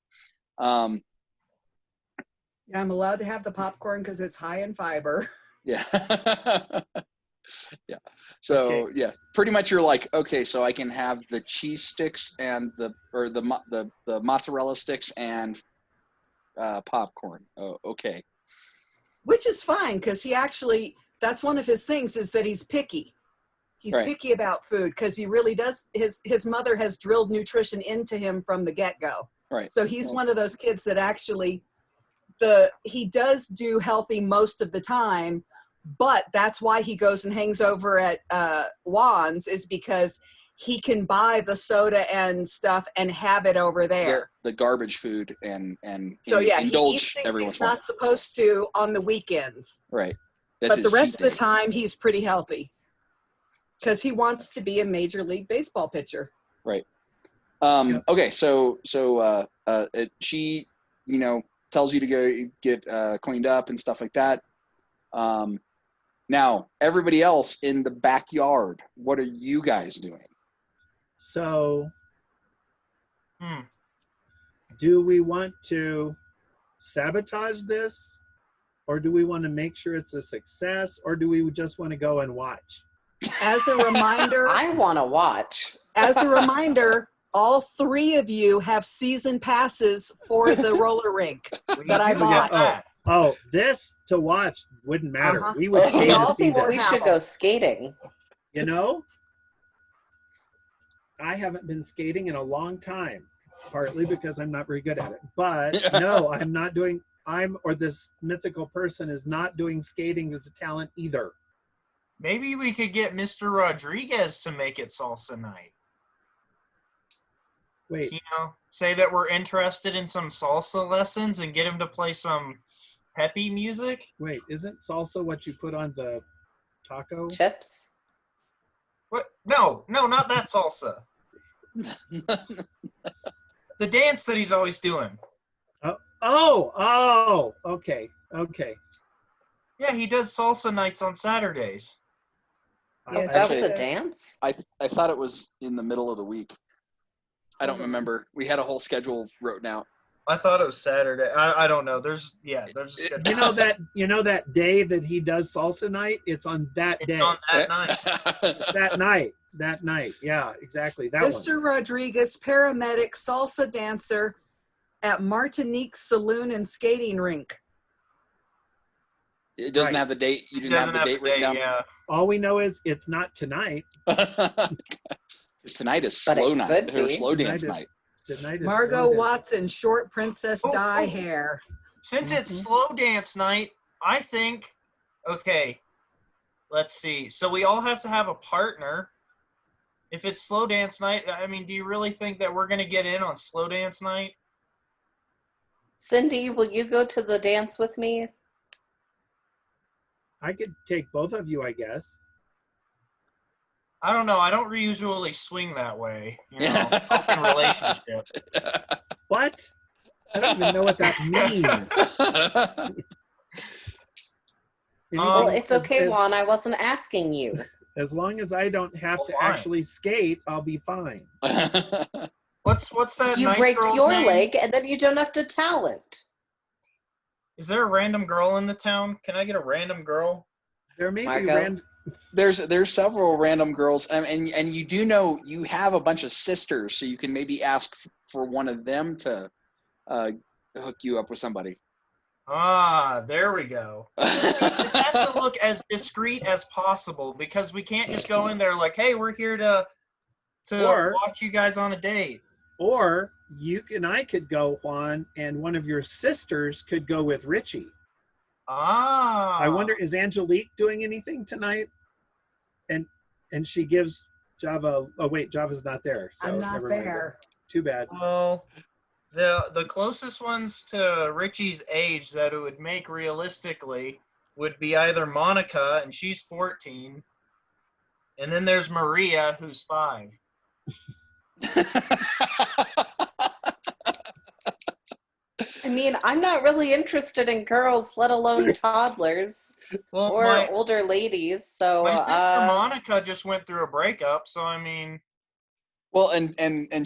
Yeah, I'm allowed to have the popcorn because it's high in fiber. Yeah. Yeah. So Okay. yeah, pretty much you're like, okay, so I can have the cheese sticks and the mozzarella sticks and popcorn. Oh, okay. Which is fine because he actually That's one of his things, is that he's picky. He's Right. picky about food because he really does. His mother has drilled nutrition into him from the get-go. Right. So he's one of those kids that actually he does do healthy most of the time, but that's why he goes and hangs over at Juan's, is because he can buy the soda and stuff and have it over there. The garbage food and So yeah, he indulge eats things every he's once in a while. not supposed to on the weekends. Right. That's But the his rest cheat of the day. time, he's pretty healthy because he wants to be a Major League Baseball pitcher. Right. Yep. Okay. So she, tells you to go get cleaned up and stuff like that. Now, everybody else in the backyard, what are you guys doing? So, do we want to sabotage this, or do we want to make sure it's a success, or do we just want to go and watch? As a reminder, I want to watch. all three of you have season passes for the roller rink that I do bought. that. Oh, this to watch wouldn't matter. Uh-huh. We would pay all to see think this. We should go skating. You know, I haven't been skating in a long time, partly because I'm not very good at it. But no, I'm not doing. Or this mythical person is not doing skating as a talent either. Maybe we could get Mr. Rodriguez to make it salsa night. Wait, Say that we're interested in some salsa lessons and get him to play some peppy music. isn't salsa what you put on the taco? Chips? What? No, not that salsa. The dance that he's always doing. Oh, okay. Yeah, he does salsa nights on Saturdays. Yes. That was Actually, a dance? I thought it was in the middle of the week. I don't remember. We had a whole schedule written out. I thought it was Saturday. I don't know. There's a schedule. You know that day that he does salsa night? It's on that It's day. on that night. That night. Yeah, exactly. That one. Mr. Rodriguez, paramedic, salsa dancer at Martinique Saloon and Skating Rink. It doesn't Right. have the date. You It didn't have doesn't the date written down. Yeah. All we know is it's not tonight. Because tonight is But it slow night could or be. slow dance Tonight night. Tonight is Margot Sunday. Watson, short princess Oh, dye oh. hair. Since it's slow dance night, I think, okay, let's see. So we all have to have a partner. If it's slow dance night, I mean, do you really think that we're going to get in on slow dance night? Cindy, will you go to the dance with me? I could take both of you, I guess. I don't know. I don't usually swing that way. Open relationship. What? I don't even know what that means. Well, Anything- it's okay, as, Juan. I wasn't asking you. as long as I don't have to Why? actually skate, I'll be fine. What's that You nice break girl's your name? leg, and then you don't have to talent. Is there a random girl in the town? Can I get a random girl? There may be Margot? random. There's several random girls, and you do know you have a bunch of sisters, so you can maybe ask for one of them to hook you up with somebody. Ah, there we go. This has to look as discreet as possible because we can't just go in there like, hey, we're here to Or- watch you guys on a date. Or you and I could go, Juan, and one of your sisters could go with Richie. Ah. I wonder, is Angelique doing anything tonight? And she gives Java. Oh wait, Java's not there. So I'm not never mind. there. Too bad. Well, the closest ones to Richie's age that it would make realistically would be either Monica, and she's 14, and then there's Maria, who's 5. I mean, I'm not really interested in girls, let alone toddlers Well, or my older ladies. So, sister Monica just went through a breakup, so I mean, Well, and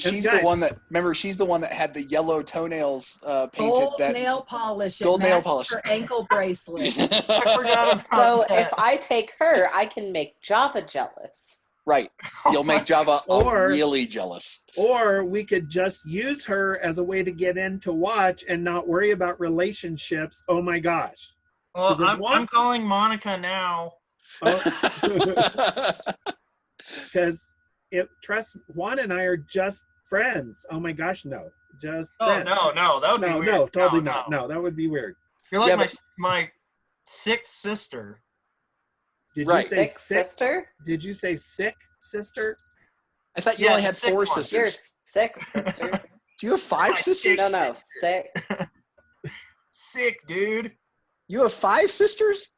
she's the guys- one that, remember, she's the one that had the yellow toenails painted. Gold That nail polish. It Gold nail matched polish. her ankle bracelet. I forgot about so that. if I take her, I can make Java jealous. Right. You'll make Java Or- really jealous. Or we could just use her as a way to get in to watch and not worry about relationships. Oh my gosh. Well, Is it one? I'm calling Monica now. Because trust, Juan and I are just friends. Oh my gosh, no. Just Oh, friends. no. That would be weird. No, totally not. No, that would be weird. You're like Yeah, my sixth sister. Did Right. you say Sick sister? Did you say sick sister? I thought you Yeah, only had the sick 4 one. sisters. You're sick sister. Do you have 5 My sisters? No, sick. Sick, dude. You have 5 sisters?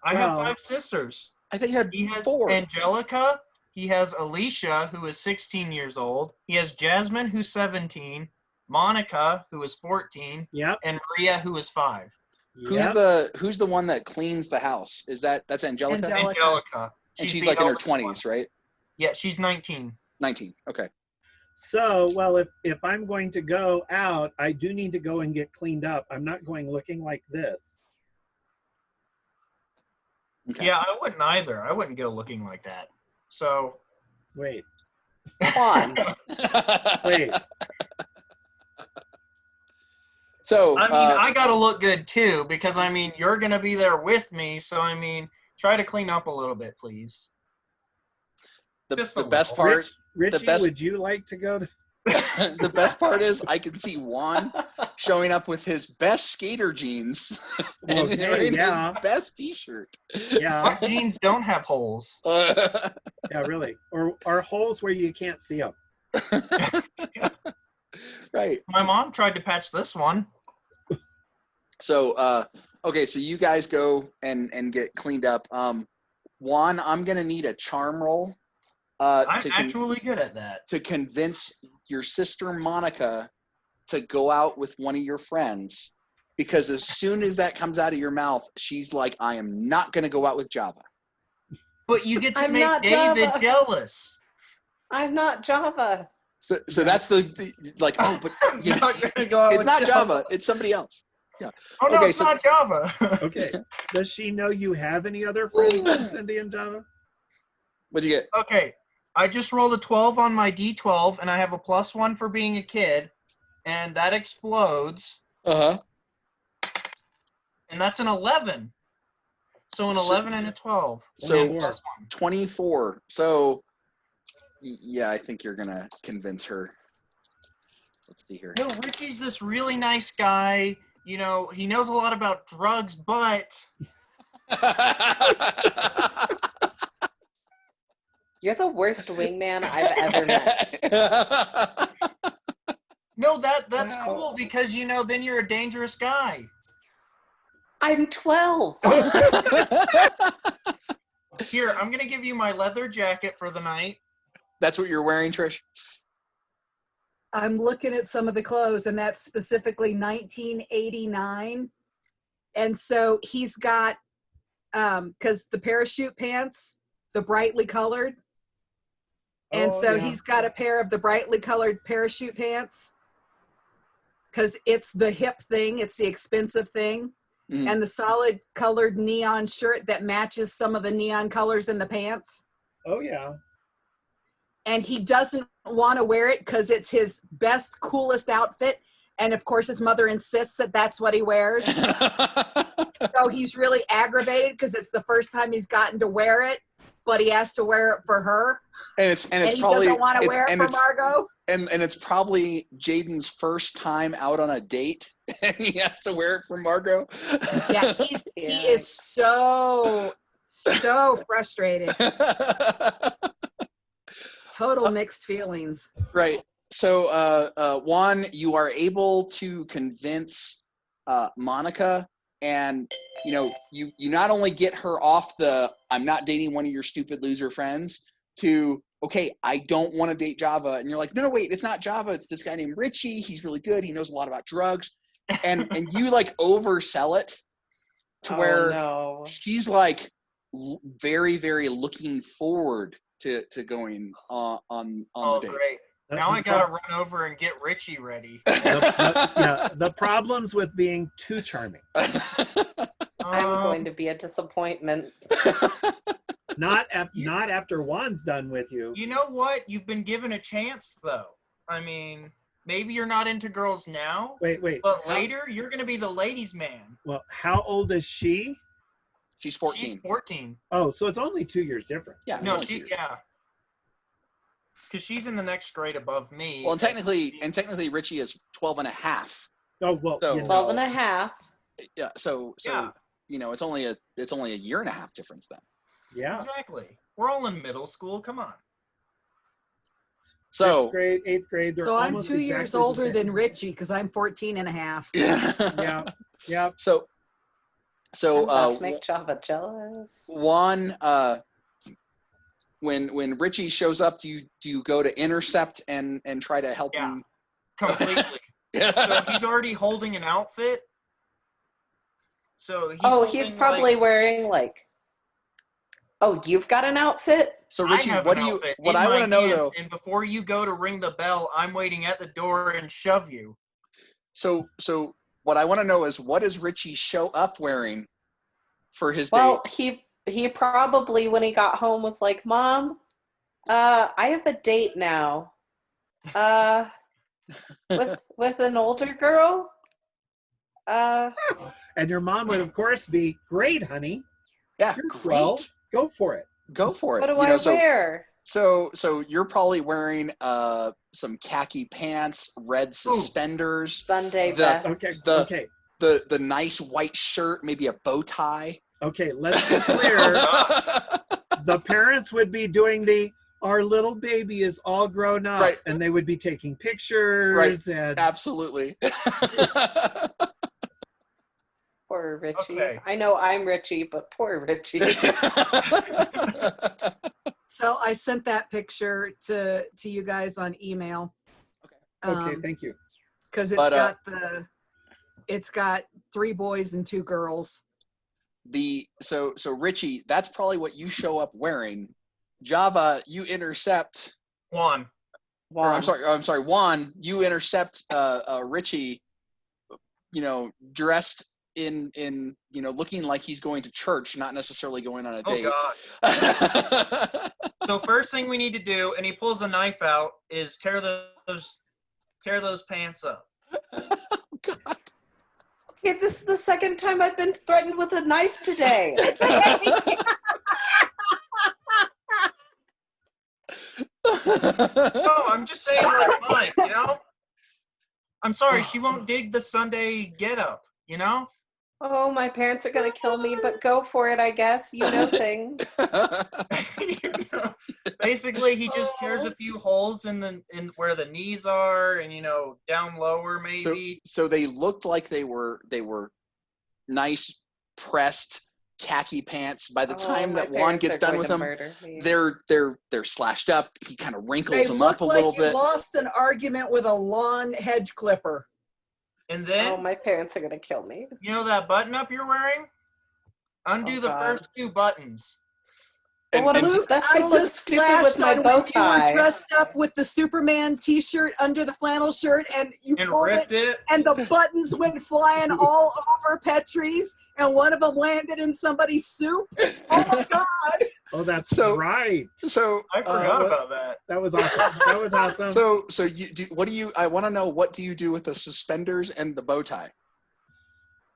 I have 5 sisters. I thought you had He has 4. Angelica. He has Alicia, who is 16 years old. He has Jasmine, who's 17. Monica, who is 14. Yep. And Maria, who is 5. Who's the one that cleans the house? That's Angelica? Angelica. And she's the like in her eldest 20s, one. right? Yeah, she's 19. 19. Okay. So, well, if I'm going to go out, I do need to go and get cleaned up. I'm not going looking like this. Okay. Yeah, I wouldn't either. I wouldn't go looking like that. So. Wait. Juan. Wait. So, I mean, I gotta look good too, because I mean, you're gonna be there with me. So I mean, try to clean up a little bit, please. the Just a best little. part, Richie, best- would you like to go to? the best part is I can see Juan showing up with his best skater jeans and Okay, wearing yeah. his best T-shirt. Yeah, My jeans don't have holes. yeah, really. Or holes where you can't see them. Right. My mom tried to patch this one. So, okay, so you guys go and get cleaned up. Juan, I'm gonna need a charm roll. I'm actually good at that. To convince your sister Monica to go out with one of your friends, because as soon as that comes out of your mouth, she's like, I am not going to go out with Java. But you get to I'm make not David Java. jealous. I'm not Java. So that's the like, oh, but you know, Not gonna go out it's with not Java, it's somebody else. Yeah. Oh no, Okay, it's so- not Java. Okay. Does she know you have any other friends than Cindy and Java? What'd you get? Okay, I just rolled a 12 on my D12, and I have a +1 for being a kid, and that explodes, Uh-huh. and that's an 11. So an 11 and a 12. So Four. +1. 24. So yeah, I think you're gonna convince her. Let's see here. No, Richie's this really nice guy. You know, he knows a lot about drugs, but You're the worst wingman I've ever met. no, that's Wow. cool because you know then you're a dangerous guy. I'm 12. Here, I'm gonna give you my leather jacket for the night. That's what you're wearing, Trish? I'm looking at some of the clothes, and that's specifically 1989. And so he's got, because the parachute pants, the brightly colored. And Oh, so yeah. he's got a pair of the brightly colored parachute pants, because it's the hip thing, it's the expensive thing. Mhm. And the solid colored neon shirt that matches some of the neon colors in the pants. Oh, yeah. And he doesn't want to wear it because it's his best, coolest outfit. And of course, his mother insists that that's what he wears. So he's really aggravated because it's the first time he's gotten to wear it, but he has to wear it for her. and it's He probably doesn't want to it's- wear it and for it's- Margot. and it's probably Jaden's first time out on a date, and he has to wear it for Margot. Yeah, he is so frustrated. Total mixed feelings. Right. So, Juan, you are able to convince Monica, and you not only get her off the "I'm not dating one of your stupid loser friends" to okay, I don't want to date Java, and you're like, no, wait, it's not Java, it's this guy named Richie. He's really good. He knows a lot about drugs, and you like oversell it to where no. she's like very, very looking forward to going on Oh, the date. great. Now I gotta run over and get Richie ready. The problems with being too charming. I'm going to be a disappointment. Not after Juan's done with you. You know what? You've been given a chance, though. I mean, maybe you're not into girls now, Wait. but later you're gonna be the ladies' man. Well, how old is she? She's 14. She's 14. Oh, so it's only 2 years different. Yeah. No, it's only 2 years. yeah. Because she's in the next grade above me. Well, and technically, Richie is 12 and a half. Oh well, So- 12 and a half. Yeah. So Yeah. it's only a year and a half difference then. yeah. Exactly. We're all in middle school. Come on. So 6th grade, 8th grade. They're So I'm almost 2 years exactly the older same. than Richie because I'm 14 and a half. Yeah. Yeah. So I'm about to make Java jealous. Juan, when Richie shows up, do you go to intercept and try to help Yeah. him? Completely. So he's already holding an outfit. So He's probably wearing like. Oh, you've got an outfit? So Richie, I have what an do you? outfit What in I my want to know hands, though. And before you go to ring the bell, I'm waiting at the door and shove you. So what I want to know is, what does Richie show up wearing for his Well, date? he probably, when he got home, was like, Mom, I have a date now. With an older girl. And your mom would, of course, be great, honey. Yeah, You're great. 12. Go for it. Go for it. What do I wear? So you're probably wearing some khaki pants, red suspenders, Sunday the- vest. Okay. the nice white shirt, maybe a bow tie. Okay. Let's be clear. The parents would be doing our little baby is all grown up, Right. and they would be taking pictures. Right. And Absolutely. Poor Richie. Okay. I know I'm Richie, but poor Richie. So I sent that picture to you guys on email. okay, thank you. Because it's got 3 boys and 2 girls. So Richie, that's probably what you show up wearing. Java, you intercept. Juan. Or, I'm sorry, Juan, you intercept Richie, dressed in looking like he's going to church, not necessarily going on a date. Oh, God. So first thing we need to do, and he pulls a knife out, is tear those pants up. Oh, God. Okay, this is the second time I've been threatened with a knife today. No, I'm just saying, like, Mike, I'm sorry, she won't dig the Sunday get-up, Oh, my parents are going to kill me, but go for it, I guess. You know things. Basically, he just tears a few holes in where the knees are, and down lower maybe. So they looked like they were nice pressed khaki pants. By the time that Juan gets done with them, they're slashed up. He kind of wrinkles them up a little bit. They lost an argument with a lawn hedge clipper. And then, my parents are going to kill me. you know that button-up you're wearing? Undo the first 2 buttons. And, Luke, that's I going to look just stupid flashed with my on bow when you tie. were dressed up with the Superman T-shirt under the flannel shirt, and you And pulled ripped it. and the buttons went flying all over Petrie's, and one of them landed in somebody's soup. Oh my God! Oh, that's right. So I forgot about that. That was awesome. That was awesome. So you do? What do you? I want to know, what do you do with the suspenders and the bow tie?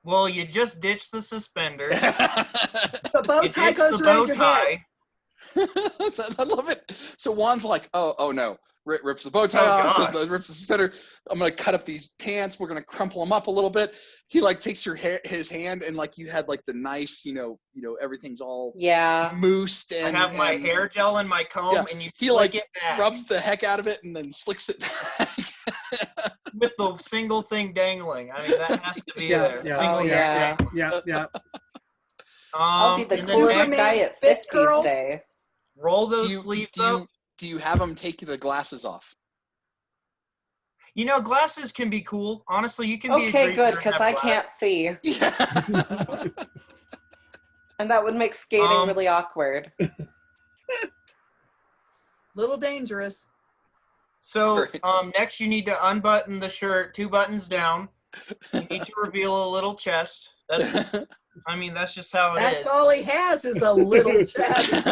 Well, you just ditch the suspenders. The bow You tie ditch goes the around bow your tie. head. I love it. So Juan's like, oh no, rips the bow tie off, rips the suspender. I'm gonna cut up these pants. We're gonna crumple them up a little bit. He like takes his hand, and like you had like the nice, everything's all moosed. And I have my hair gel and my comb, and you flick it back. Rubs the heck out of it and then slicks it back. With the single thing dangling. I mean, that has to be there. Yeah. Single Yeah. thing. Yeah. I'll be the and then coolest next, guy at 50s day. Roll those sleeves up. Do you have them take the glasses off? Glasses can be cool. Honestly, you can be Okay, good, because I can't see. Yeah. And that would make skating really awkward. Little dangerous. So next you need to unbutton the shirt 2 buttons down. You need to reveal a little chest. That's just how it is. That's all he has is a little chest.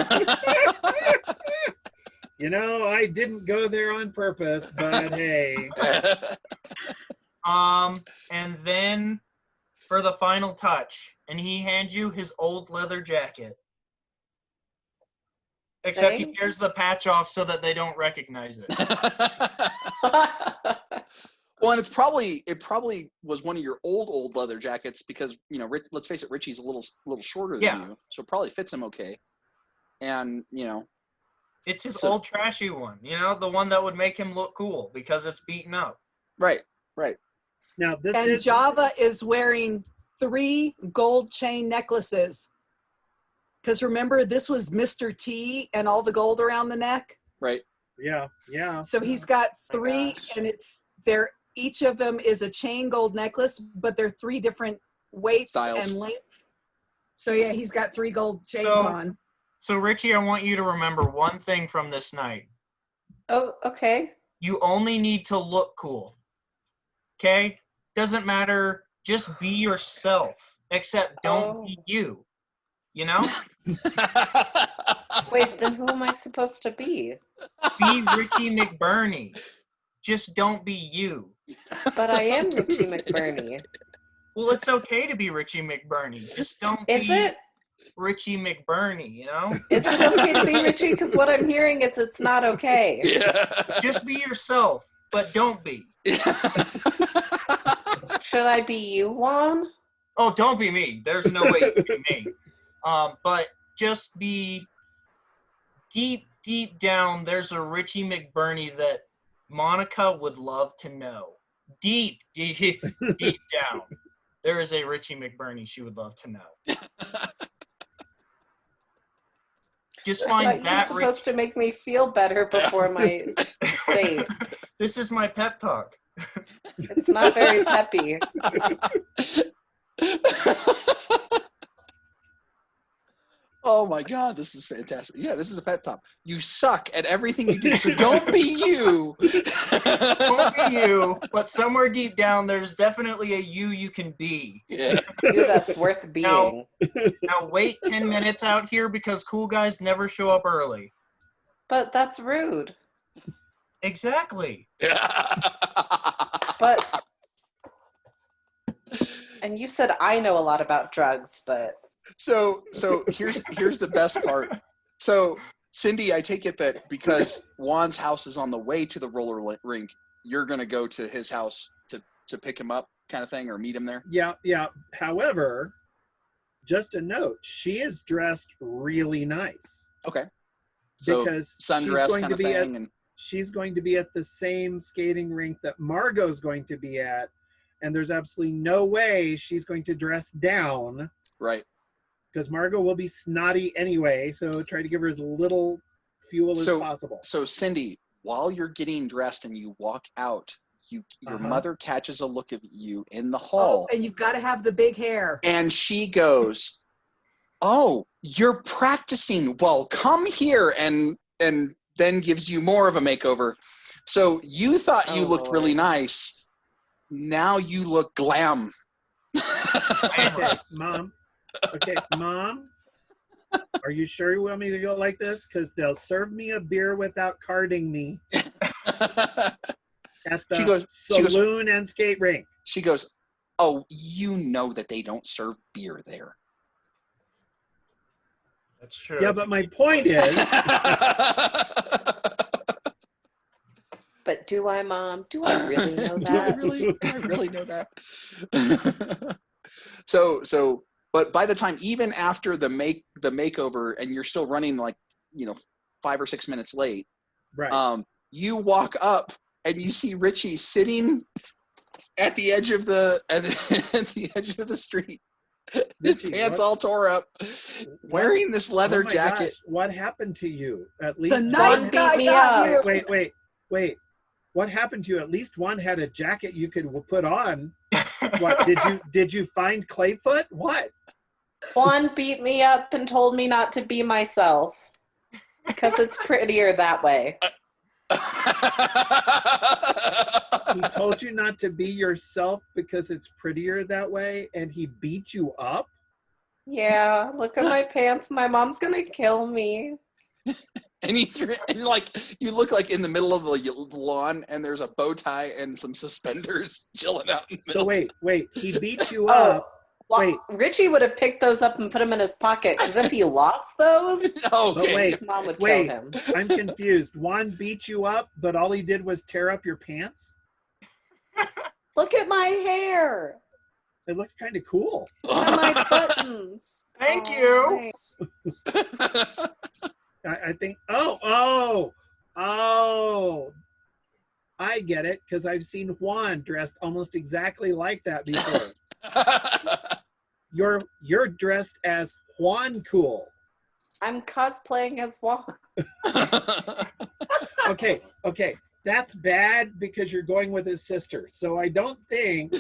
I didn't go there on purpose, but hey. And then for the final touch, and he hands you his old leather jacket. Except he tears the patch off so that they don't recognize it. Well, and it probably was one of your old leather jackets because, you know, let's face it, Richie's a little shorter than you, so it probably fits him okay. And, you know, it's his old trashy one, you know, the one that would make him look cool because it's beaten up. Right. Now Java is wearing 3 gold chain necklaces. Because remember, this was Mr. T and all the gold around the neck. Right. Yeah. So he's got 3, and each of them is a chain gold necklace, but they're 3 different weights and lengths. So yeah, he's got 3 gold chains on. So Richie, I want you to remember one thing from this night. Oh, okay. You only need to look cool. Okay? Doesn't matter. Just be yourself. Except don't be you. You know? Wait, then who am I supposed to be? Be Richie McBurney. Just don't be you. But I am Richie McBurney. Well, it's okay to be Richie McBurney. Just don't be Richie McBurney, you know? Is it okay to be Richie? Because what I'm hearing is it's not okay. Yeah. Just be yourself, but don't be. Should I be you, Juan? Oh, don't be me. There's no way you can be me. But just be deep down, there's a Richie McBurney that Monica would love to know. Deep down, there is a Richie McBurney she would love to know. Just find you're supposed to make me feel better before my date. This is my pep talk. It's not very peppy. Oh my God, this is fantastic. Yeah, this is a pep talk. You suck at everything you do, so don't be you. Don't be you, but somewhere deep down, there's definitely a you can be. Yeah. You that's worth being. Now wait 10 minutes out here because cool guys never show up early. But that's rude. Exactly. But, and you said I know a lot about drugs, but. So here's the best part. So Cindy, I take it that because Juan's house is on the way to the roller rink, you're gonna go to his house to pick him up, kind of thing, or meet him there. Yeah. However, just a note: she is dressed really nice. Okay. So because sundress kind of thing, she's going to be at the same skating rink that Margot's going to be at, and there's absolutely no way she's going to dress down. Right. Because Margot will be snotty anyway, so try to give her as little fuel as possible. So Cindy, while you're getting dressed and you walk out, your mother catches a look at you in the hall. Oh, and you've got to have the big hair. And she goes, "Oh, you're practicing. Well, come here," and then gives you more of a makeover. So you thought you looked really nice. Now you look glam. Okay, Mom, are you sure you want me to go like this? Because they'll serve me a beer without carding me at the saloon and skate rink. She goes, "Oh, you know that they don't serve beer there." That's true. Yeah, but my point is... But do I, Mom? Do I really know that? Do I really know that? So... But by the time, even after the makeover, and you're still running 5 or 6 minutes late, right? You walk up and you see Richie sitting at the edge of the street, his pants all tore up, wearing this leather jacket. Gosh, what happened to you? At least the night guy got you. Wait. What happened to you? At least one had a jacket you could put on. What did you find Clayfoot? What? Juan beat me up and told me not to be myself because it's prettier that way. He told you not to be yourself because it's prettier that way, and he beat you up? Yeah, look at my pants. My mom's gonna kill me. And you look like in the middle of the lawn, and there's a bow tie and some suspenders chilling out in the middle. So wait, he beat you up. Wait. Richie would have picked those up and put them in his pocket, because if he lost those, Okay. wait. his mom would Wait. kill him. I'm confused. Juan beat you up, but all he did was tear up your pants? Look at my hair It looks kind of cool. and my buttons. Thank you. Nice. I think, I get it, because I've seen Juan dressed almost exactly like that before. You're dressed as Juan Cool. I'm cosplaying as Juan. Okay. That's bad because you're going with his sister. So I don't think.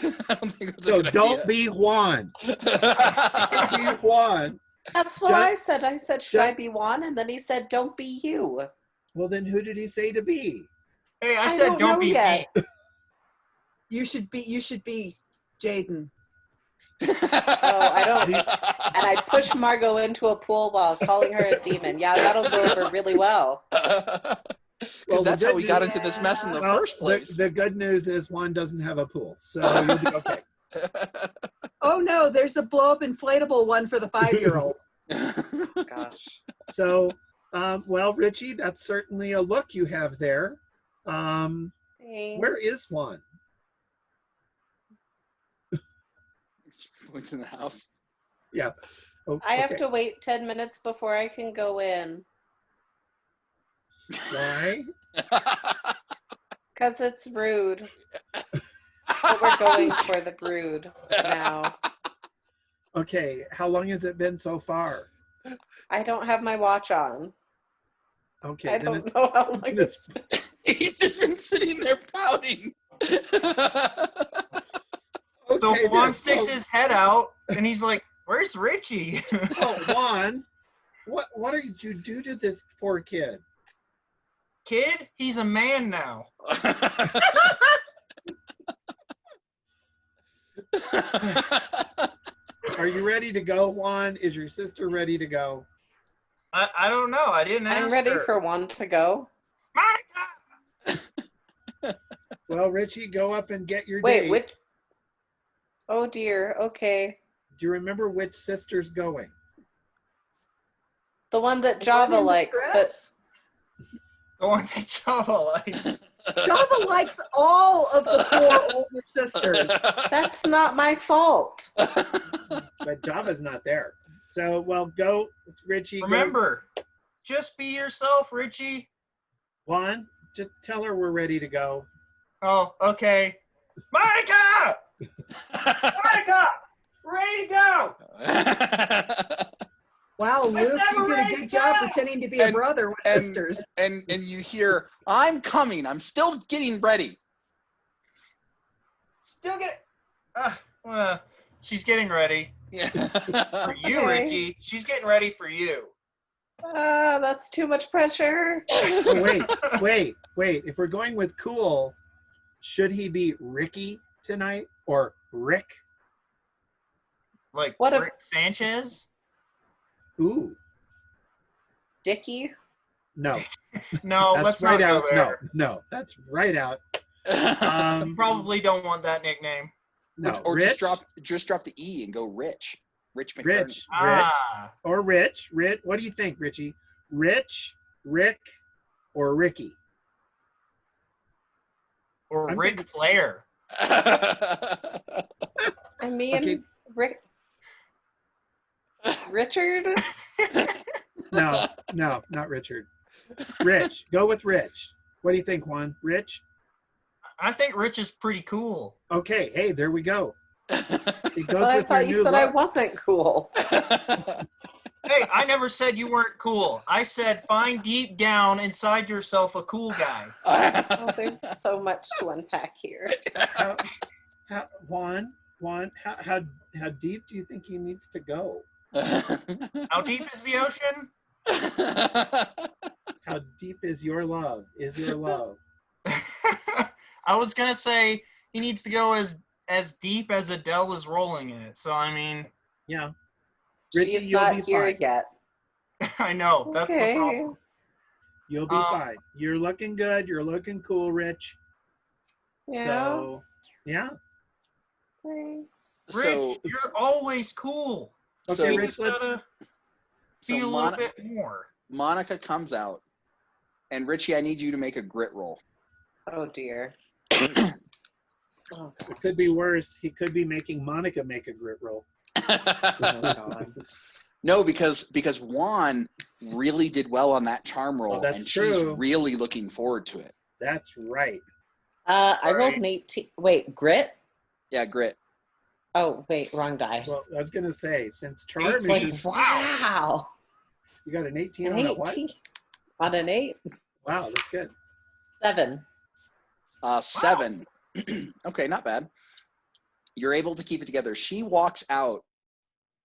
So don't be Juan. Don't be Juan. That's what I said. I said, should I be Juan? And then he said, don't be you. Well, then who did he say to be? Hey, I said don't be yet. me. You should be Jaden. Oh, I don't. And I pushed Margot into a pool while calling her a demon. Yeah, that'll go over really well. Because that's how we got into this mess in the first place. The good news is Juan doesn't have a pool, so you'll be okay. Oh no, there's a blow-up inflatable one for the 5-year-old. Gosh. So, well, Richie, that's certainly a look you have there. Where is Juan? Points in the house. Yeah. Oh, I have to wait 10 minutes before I can go in. Why? Because it's rude. But we're going for the brood now. Okay, how long has it been so far? I don't have my watch on. Okay, I don't know how long it's been. He's just been sitting there pouting. So Okay, Juan then. sticks his head out, and he's like, "Where's Richie?" Oh, Juan, what did you do to this poor kid? Kid, he's a man now. Are you ready to go, Juan? Is your sister ready to go? I don't know. I didn't ask I'm ready her. for one to go. Monica! Well, Richie, go up and get your Wait, date. which? Oh dear. Okay. Do you remember which sister's going? The one that The Java one in the likes, but dress? The one that Java likes. Java likes all of the 4 older sisters. that's not my fault. But Java's not there. So, well, go, Richie. Remember, just be yourself, Richie. Go. Juan, just tell her we're ready to go. Oh, okay. Monica! Monica! Ready to go! Wow, Luke, you did a good job pretending to be a brother with sisters. And you hear, I'm coming. I'm still getting ready. Still get well, she's getting ready. Yeah. For you, Okay. Richie. She's getting ready for you. That's too much pressure. Oh, wait. If we're going with cool, should he be Ricky tonight or Rick? Like What a- Rick Sanchez? Ooh, Dickie. no. No, That's let's right not out. go there. No, that's right out. You probably don't want that nickname. No, or Rich, just drop the E and go Rich. Rich McBurney. Rich, Ah, or Rich. Rich, what do you think, Richie? Rich, Rick, or Ricky? or I'm Ric thinking- Flair. I mean, Okay. Rick. Richard. No, not Richard. Rich, go with Rich. What do you think, Juan? Rich? I think Rich is pretty cool. Okay, hey, there we go. It goes But I with your thought you new said I look. wasn't cool. Hey, I never said you weren't cool. I said find deep down inside yourself a cool guy. Oh, there's so much to unpack here. Juan, how deep do you think he needs to go? How deep is the ocean? How deep is your love? Is your love? I was gonna say he needs to go as deep as Adele is rolling in it. So I mean, Yeah. Richie, She's you'll not be here fine. yet. I know that's the Okay. problem. You'll be fine. You're looking good. You're looking cool, Rich. Yeah. So, yeah. Thanks. Rich, So you're always cool. Okay, You Rich, just gotta be a little bit more. Monica comes out, and Richie, I need you to make a grit roll. Oh dear. Oh it god. could be worse. He could be making Monica make a grit roll. Oh god. No, because Juan really did well on that charm roll, that's and true. she's really looking forward to it. That's right. I rolled an 18. Wait, grit? Yeah, grit. Oh, wait, wrong die. Well, I was gonna say, since charm It's is like, your, wow. you got an 18 An on a what? 18. On an 8? Wow, that's good. 7. 7. Okay, not bad. You're able to keep it together. She walks out,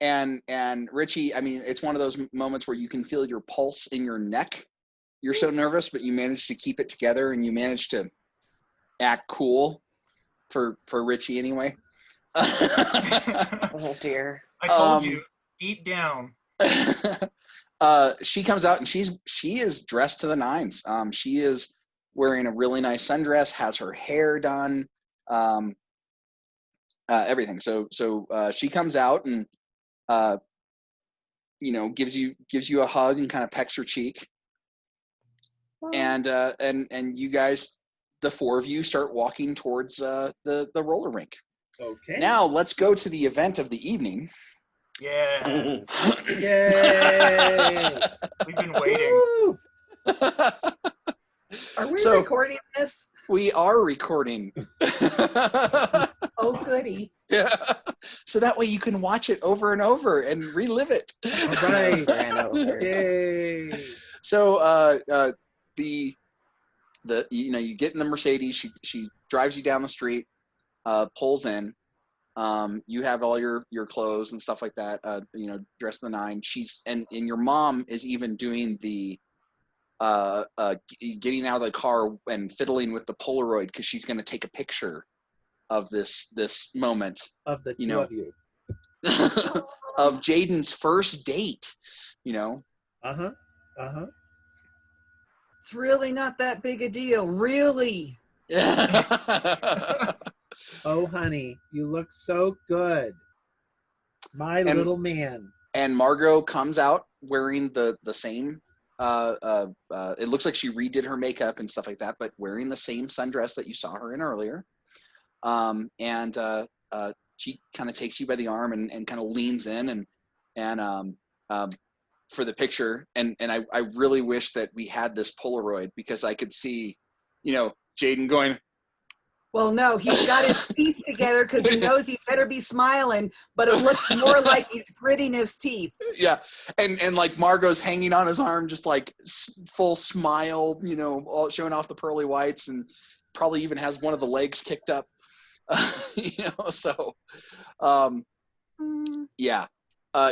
and Richie, I mean, it's one of those moments where you can feel your pulse in your neck. You're so nervous, but you manage to keep it together, and you manage to act cool for Richie anyway. Oh dear. I told you, deep down. She comes out, and she is dressed to the nines. She is wearing a really nice sundress, has her hair done, everything. So she comes out and gives you a hug and kind of pecks her cheek, and you guys, the four of you, start walking towards the roller rink. Okay. Now let's go to the event of the evening. Yeah. Yay! We've been waiting. Woo! Are we So- recording this? We are recording. Oh, goody. Yeah. So that way you can watch it over and over and relive it. All right. Over and over. Yay! So the you get in the Mercedes, she drives you down the street, pulls in. You have all your clothes and stuff like that, dressed to the nine. And your mom is even doing the getting out of the car and fiddling with the Polaroid because she's going to take a picture of this moment Of the two of you. of Jaden's first date. Uh-huh. Uh-huh. It's really not that big a deal. Really. Oh, honey, you look so good. My little man. And Margot comes out wearing the same. It looks like she redid her makeup and stuff like that, but wearing the same sundress that you saw her in earlier. And she kind of takes you by the arm and kind of leans in and for the picture. And I really wish that we had this Polaroid because I could see, Jaden going. Well, no, he's got his teeth together because he knows he better be smiling, but it looks more like he's gritting his teeth. Yeah, and like Margot's hanging on his arm, just like full smile, all showing off the pearly whites, and probably even has one of the legs kicked up, So, yeah,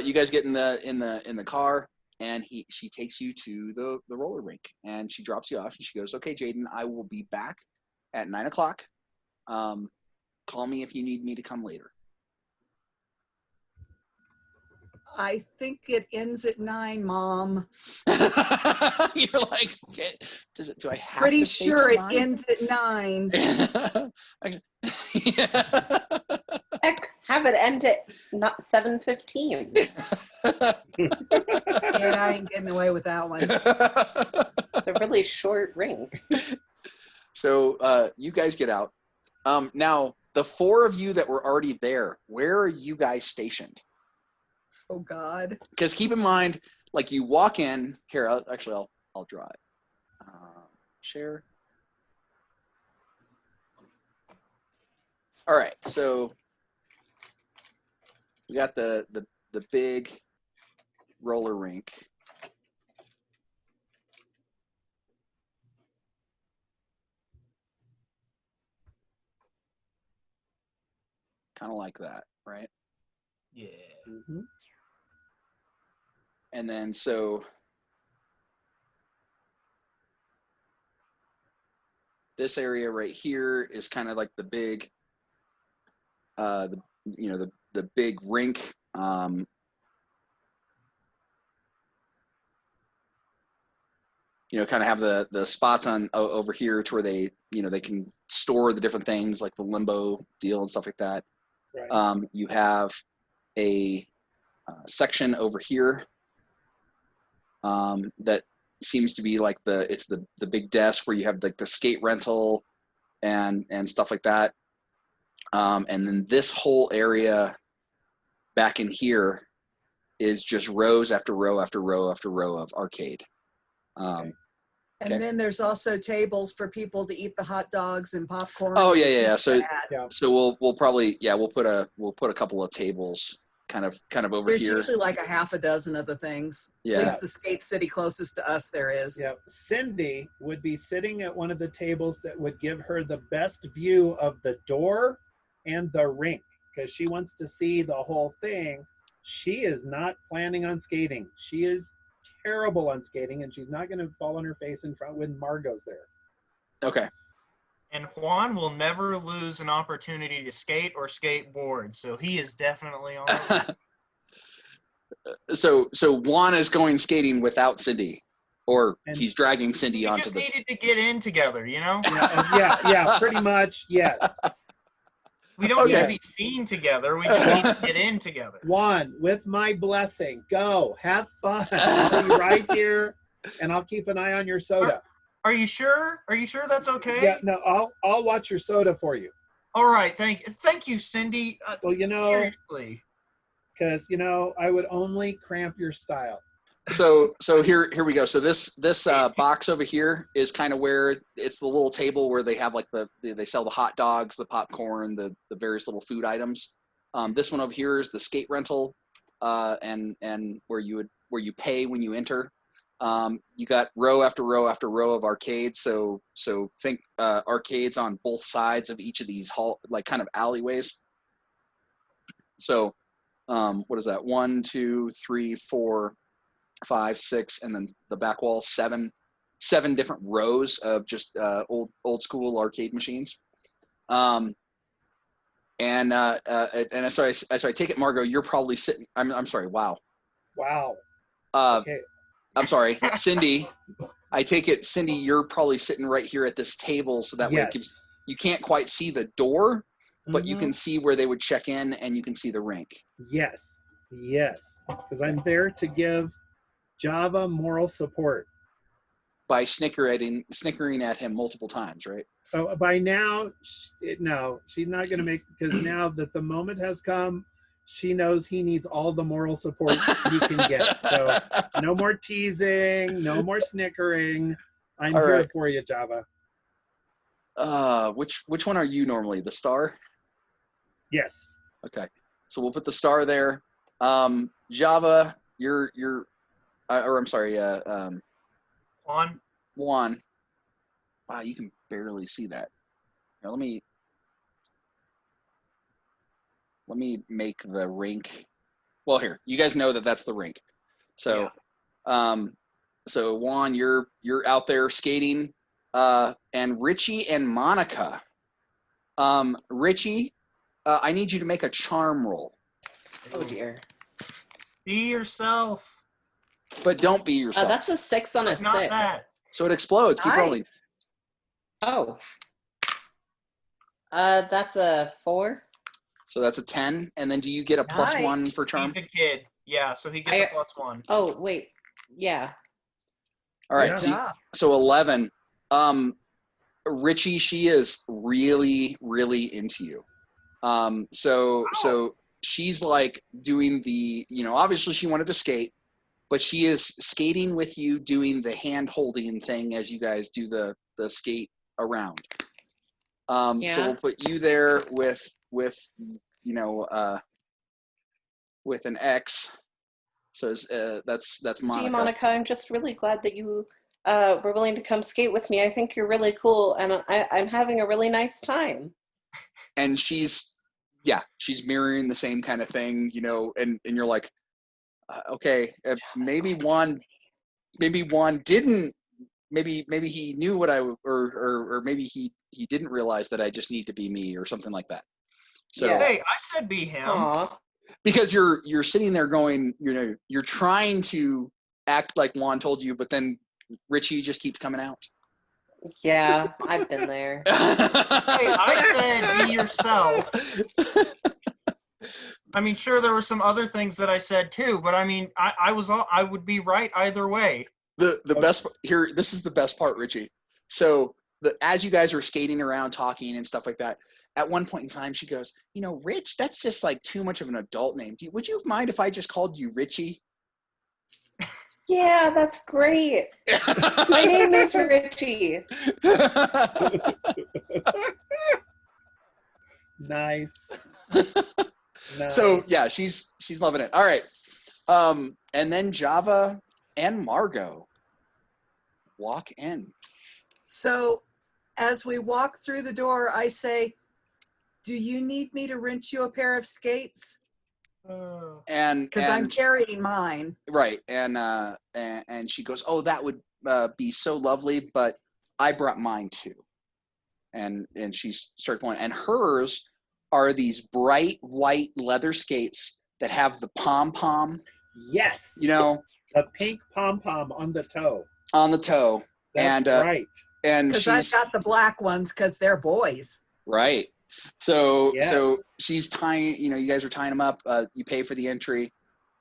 you guys get in the car, and she takes you to the roller rink, and she drops you off, and she goes, "Okay, Jaden, I will be back at 9:00. Call me if you need me to come later." I think it ends at 9, Mom. You're like, okay, do I have Pretty to stay sure till it 9? ends at 9. Heck, have it end at not 7:15. Yeah, I ain't getting away with that one. It's a really short rink. So you guys get out. Now, the four of you that were already there, where are you guys stationed? Oh, God. Because keep in mind, like you walk in here. I'll draw it. Share. All right. So we got the big roller rink. Kind of like that, right? Yeah. Mm-hmm. And then so this area right here is kind of like the big, the big rink. Kind of have the spots on over here to where they can store the different things like the limbo deal and stuff like that. Right. You have a section over here that seems to be like the big desk where you have like the skate rental and stuff like that. And then this whole area back in here is just rows after row after row after row of arcade. And Okay. then there's also tables for people to eat the hot dogs and popcorn. Oh and yeah. So Yeah. so we'll probably we'll put a couple of tables kind of over There's here. usually like a half a dozen of the things. Yeah. At least the skate city closest to us there is. Yeah. Cindy would be sitting at one of the tables that would give her the best view of the door and the rink because she wants to see the whole thing. She is not planning on skating. She is terrible on skating, and she's not going to fall on her face in front when Margot's there. Okay. And Juan will never lose an opportunity to skate or skateboard, so he is definitely on the So Juan is going skating without Cindy, or And he's dragging Cindy We onto just the. needed to get in together, you know? Yeah, pretty much, yes. We don't need to Okay. be seen together. We just need to get in together. Juan, with my blessing, go, have fun. I'll be right here, and I'll keep an eye on your soda. Are you sure? Are you sure that's okay? Yeah, no, I'll watch your soda for you. All right, thank you, Cindy. Well, Seriously. because I would only cramp your style. So here we go. So this box over here is kind of where it's the little table where they have like they sell the hot dogs, the popcorn, the various little food items. This one over here is the skate rental, and where you pay when you enter. You got row after row after row of arcades. So think arcades on both sides of each of these like kind of alleyways. So what is that? 1, 2, 3, 4, 5, 6, and then the back wall, seven different rows of just old school arcade machines. And so I take it, Margot, you're probably sitting. I'm sorry. Wow. Okay. I'm sorry, Cindy. I take it, Cindy, you're probably sitting right here at this table, so that way you can't quite see the door, but you can see where they would check in, and you can see the rink. Yes, because I'm there to give Java moral support. By snickering at him multiple times, right? Oh, by now, no, she's not going to make, because now that the moment has come, she knows he needs all the moral support he can get. So no more teasing, no more snickering. I'm all here right. for you, Java. Which one are you normally? The star? Yes. Okay, so we'll put the star there. Java, you're or I'm sorry, Juan. Wow, you can barely see that. Here, let me make the rink. Well, here, you guys know that that's the rink. So, so Juan, you're out there skating, and Richie and Monica. Richie, I need you to make a charm roll. Oh dear. Be yourself. But don't be yourself. That's a 6 on a 6. Not that. So it explodes. Keep rolling. Oh. That's a 4. So that's a 10. And then do you get a +1 for charm? He's a kid. Yeah, so he gets a +1. Oh, wait. Yeah. All right. So 11. Richie, she is really, really into you. So she's like doing the, obviously she wanted to skate, but she is skating with you, doing the hand holding thing as you guys do the skate around. So we'll put you there with an X. So that's Monica. Gee, Monica, I'm just really glad that you were willing to come skate with me. I think you're really cool, and I'm having a really nice time. And she's mirroring the same kind of thing, and you're like, okay, maybe Juan didn't, maybe he knew what or maybe he didn't realize that I just need to be me or something like that. So hey, I said be him. Aww. Because you're sitting there going, you're trying to act like Juan told you, but then Richie just keeps coming out. Yeah, I've been there. Hey, I said be yourself. I mean, sure, there were some other things that I said too, but I mean, I would be right either way. The best here, this is the best part, Richie. So as you guys are skating around talking and stuff like that, at one point in time she goes, Rich, that's just like too much of an adult name. Would you mind if I just called you Richie? Yeah, that's great. My name is Richie. Nice. So yeah, she's loving it. All right. And then Java and Margot walk in. So as we walk through the door, I say, do you need me to rent you a pair of skates? Because I'm carrying mine. Right. And she goes, oh, that would be so lovely, but I brought mine too. And she starts going, and hers are these bright white leather skates that have the pom-pom. Yes. The pink pom-pom on the toe. On the toe. That's right. And because I've got the black ones because they're boys. Right. So yes. So she's tying, you guys are tying them up. You pay for the entry,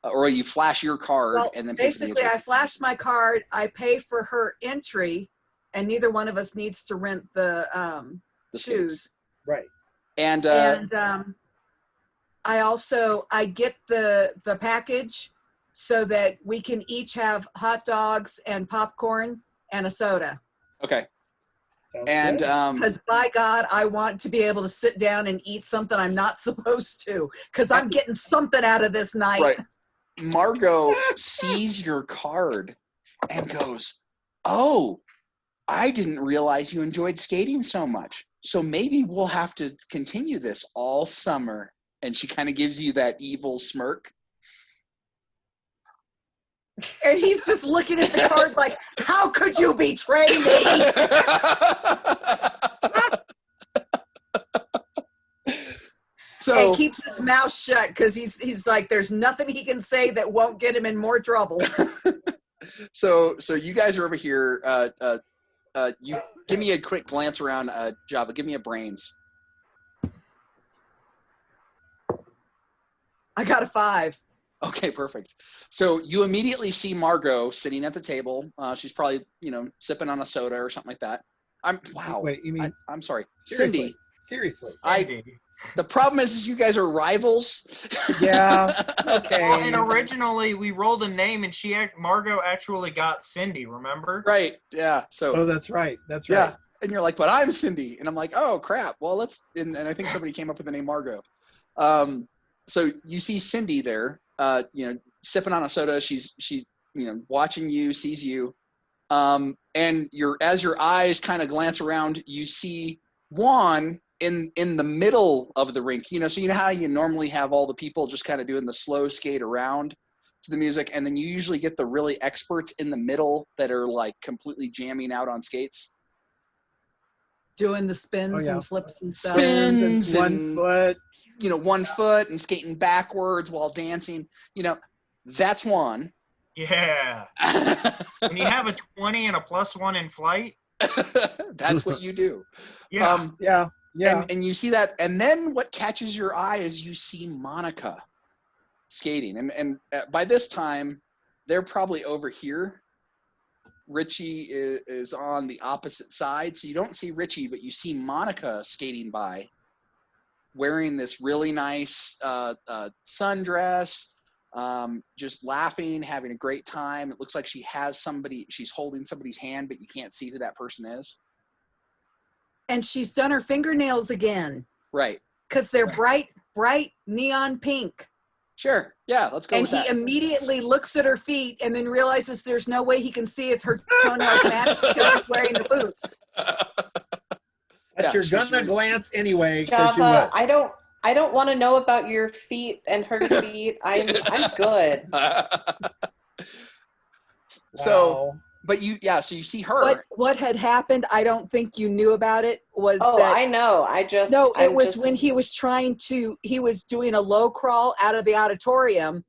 or you flash your card and then pay for the entry. I flash my card, I pay for her entry, and neither one of us needs to rent the shoes. Skates. Right. And I get the package so that we can each have hot dogs and popcorn and a soda. Okay. Sounds and because by God, I want to be able to sit down and eat something I'm not supposed to, because I'm getting something out of this night. Right. Margot sees your card and goes, oh, I didn't realize you enjoyed skating so much. So maybe we'll have to continue this all summer. And she kind of gives you that evil smirk. And he's just looking at the card like, how could you betray me? And keeps his mouth shut because he's like, there's nothing he can say that won't get him in more trouble. So you guys are over here. You give me a quick glance around, Java. Give me a brains. I got a 5. Okay, perfect. So you immediately see Margot sitting at the table. She's probably, sipping on a soda or something like that. Wait, you mean? I'm sorry. Seriously. Cindy. The problem is you guys are rivals. Yeah. Okay. Well, and originally we rolled a name, and Margot actually got Cindy. Remember? Right. Yeah. So. Oh, that's right. That's right. Yeah. And you're like, but I'm Cindy, and I'm like, oh crap. Well, and I think somebody came up with the name Margot. So you see Cindy there, sipping on a soda. She's watching you, sees you, and as your eyes kind of glance around, you see Juan in the middle of the rink. So you know how you normally have all the people just kind of doing the slow skate around to the music, and then you usually get the really experts in the middle that are like completely jamming out on skates, doing the spins and flips and stuff. Spins and 1 foot. 1 foot and skating backwards while dancing. That's one. Yeah. When you have a 20 and a +1 in flight. That's what you do. Yeah. Yeah. And you see that. And then what catches your eye is you see Monica skating. And by this time, they're probably over here. Richie is on the opposite side. So you don't see Richie, but you see Monica skating by, wearing this really nice sundress, just laughing, having a great time. It looks like she's holding somebody's hand, but you can't see who that person is. And she's done her fingernails again. Right. Because they're bright neon pink. Sure. Yeah, let's go with that. And he immediately looks at her feet and then realizes there's no way he can see if her toenails match because she's wearing the boots. But you're gonna glance anyway. Java, I don't want to know about your feet and her feet. I'm good. So, but so you see her. What had happened? I don't think you knew about it. I know. When he was doing a low crawl out of the auditorium,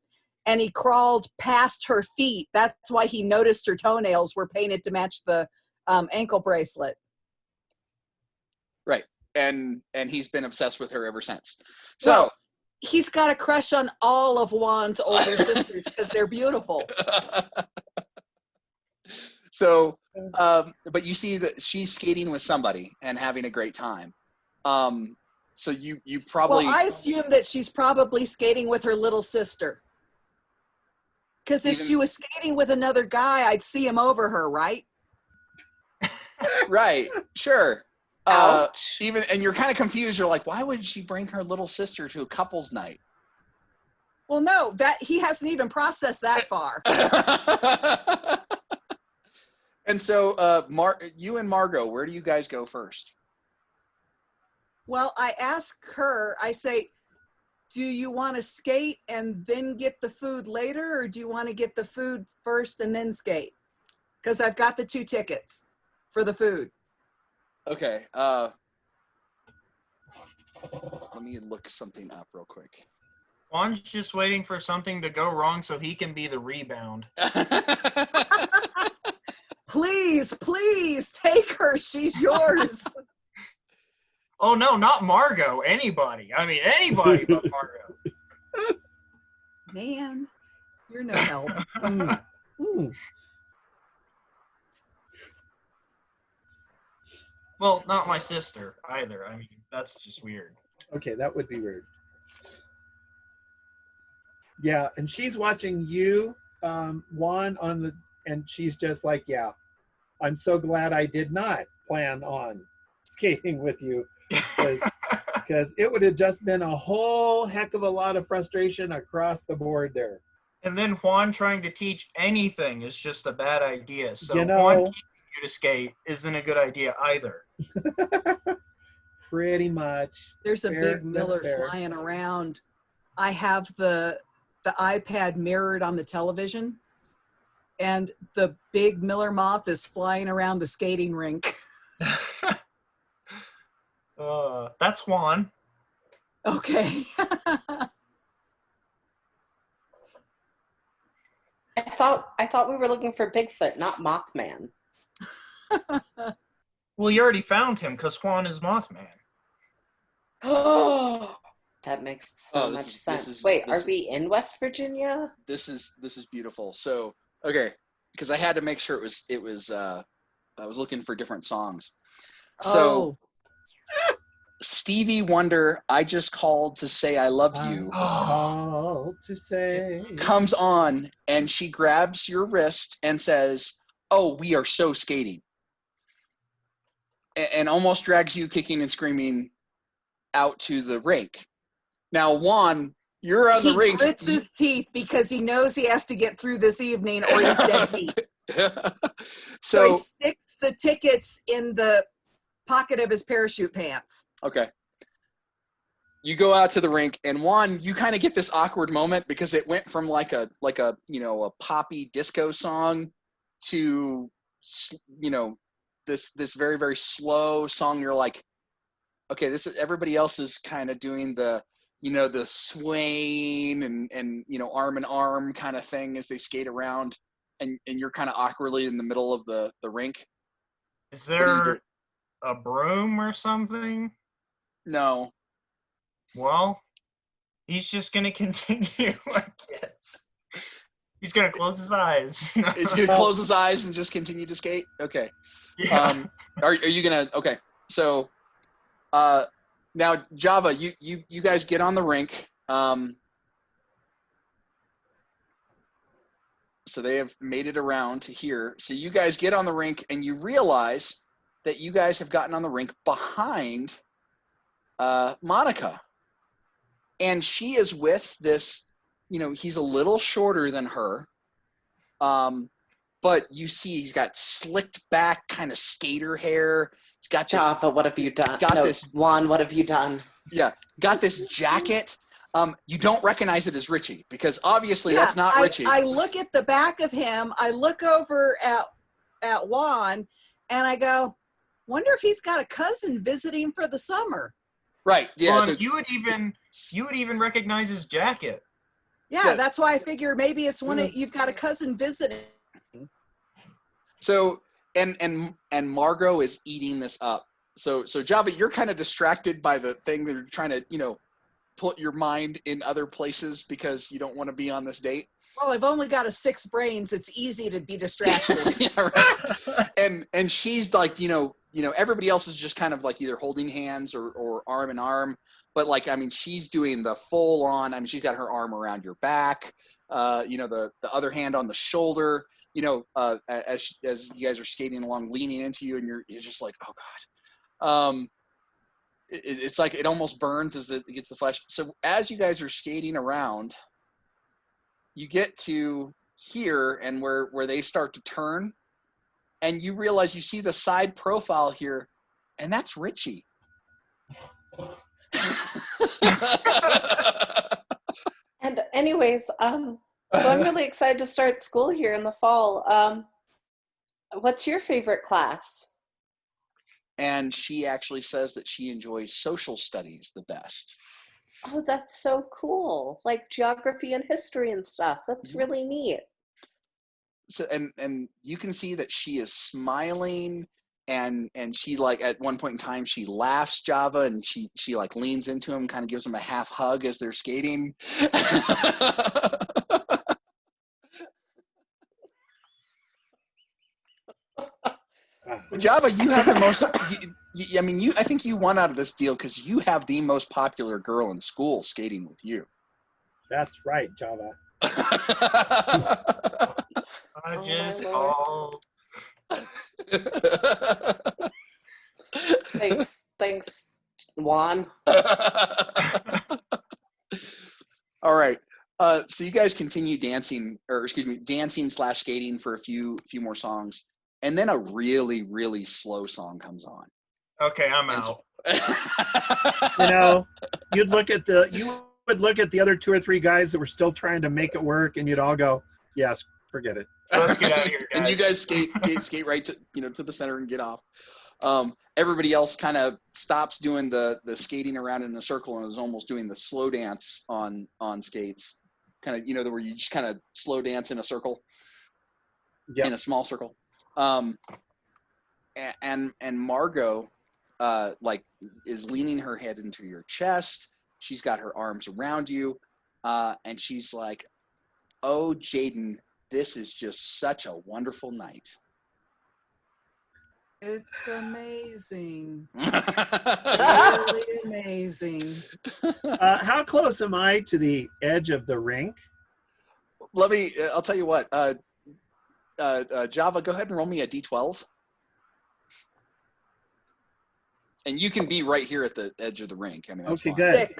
and he crawled past her feet. That's why he noticed her toenails were painted to match the ankle bracelet. Right. And he's been obsessed with her ever since. So He's got a crush on all of Juan's older sisters because they're beautiful. So, but you see that she's skating with somebody and having a great time. So you probably. Well, I assume that she's probably skating with her little sister. Because if she was skating with another guy, I'd see him over her, right? Right. Sure. Ouch. And you're kind of confused. You're like, why would she bring her little sister to a couple's night? Well, no, that he hasn't even processed that far. And so, you and Margot, where do you guys go first? Well, I ask her, I say, do you want to skate and then get the food later, or do you want to get the food first and then skate? Because I've got the 2 tickets for the food. Okay. Let me look something up real quick. Juan's just waiting for something to go wrong so he can be the rebound. Please, please take her. She's yours. Oh, no, not Margot. Anybody. I mean, anybody but Margot. Man, you're no help. Well, not my sister either. I mean, that's just weird. Okay, that would be weird. Yeah, and she's watching you, Juan, and she's just like, yeah, I'm so glad I did not plan on skating with you, because it would have just been a whole heck of a lot of frustration across the board there. And then Juan trying to teach anything is just a bad idea. So You know, Juan teaching you to skate isn't a good idea either. pretty much. There's a Fair, big Miller that's fair. flying around. I have the iPad mirrored on the television, and the big Miller moth is flying around the skating rink. That's Juan. Okay. I thought we were looking for Bigfoot, not Mothman. Well, you already found him because Juan is Mothman. Oh, that makes so much sense. Wait, are we in West Virginia? This is beautiful. So, okay, because I had to make sure it was I was looking for different songs. So, Stevie Wonder, I Just Called to Say I Love You, Called to say, comes on, and she grabs your wrist and says, "Oh, we are so skating," and almost drags you kicking and screaming out to the rink. Now, Juan, you're on the rink. He grits his teeth because he knows he has to get through this evening or he's dead beat. So he sticks the tickets in the pocket of his parachute pants. Okay. You go out to the rink, and Juan, you kind of get this awkward moment because it went from like a a poppy disco song to this very, very slow song. You're like, okay, this is everybody else is kind of doing the the swaying and arm in arm kind of thing as they skate around, and you're kind of awkwardly in the middle of the rink. Is there a broom or something? No. Well, he's just going to continue, I guess. He's going to close his eyes. He's going to close his eyes and just continue to skate? Okay. Yeah. Are you going to – okay. So now, Java, you guys get on the rink. So they have made it around to here. So you guys get on the rink, and you realize that you guys have gotten on the rink behind Monica. And she is with this, he's a little shorter than her. But you see he's got slicked back kind of skater hair. He's got this. Java, what have you done? Juan, what have you done? Yeah, got this jacket. You don't recognize it as Richie because obviously that's not Richie. I look at the back of him. I look over at Juan, and I go, wonder if he's got a cousin visiting for the summer. Right. Yeah. Well, you would even recognize his jacket. Yeah, that's why I figure maybe it's you've got a cousin visiting. So and Margot is eating this up. So Java, you're kind of distracted by the thing that you're trying to put your mind in other places because you don't want to be on this date. Well, I've only got 6 brains. It's easy to be distracted. Yeah, right. And she's like, everybody else is just kind of like either holding hands or arm in arm. But like, I mean, she's doing the full on, I mean, she's got her arm around your back, the other hand on the shoulder, as you guys are skating along, leaning into you, and you're just like, oh God. It's like it almost burns as it gets the flesh. So as you guys are skating around, you get to here and where they start to turn, and you realize you see the side profile here, and that's Richie. And anyways, so I'm really excited to start school here in the fall. What's your favorite class? And she actually says that she enjoys social studies the best. Oh, that's so cool. Like geography and history and stuff. That's really neat. So and you can see that she is smiling, and she, like, at one point in time she laughs Java, and she like leans into him, kind of gives him a half hug as they're skating. Java, you have the most. I think you won out of this deal because you have the most popular girl in school skating with you. That's right, Java. I just called. Thanks, Juan. All right. So you guys continue dancing / skating for a few more songs, and then a really, really slow song comes on. Okay, I'm out. You would look at the other 2 or 3 guys that were still trying to make it work, and you'd all go, "Yes, forget it. Let's get out of here, guys." And you guys skate right to the center and get off. Everybody else kind of stops doing the skating around in a circle and is almost doing the slow dance on skates. Kind of, where you just kind of slow dance in a circle, in a small circle. And Margot, is leaning her head into your chest. She's got her arms around you, and she's like, "Oh, Jaden, this is just such a wonderful night." It's amazing. Really amazing. How close am I to the edge of the rink? I'll tell you what, Java, go ahead and roll me a D12. And you can be right here at the edge of the rink. I mean, that's okay, fine. good.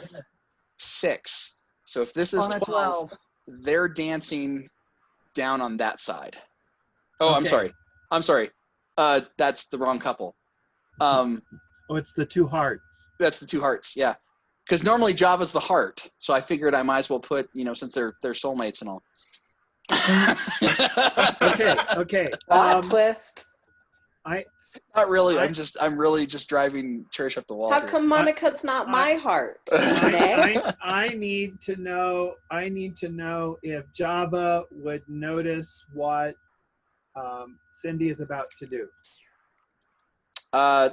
6. So if this is 12, they're dancing down on that side. Oh, okay. I'm sorry. That's the wrong couple. It's the 2 hearts. That's the 2 hearts, yeah. Because normally Java's the heart, so I figured I might as well put, since they're soulmates and all. Okay. Twist. Not really. I'm really just driving Cherish up the wall. How come Monica's not my heart? I need to know if Java would notice what Cindy is about to do.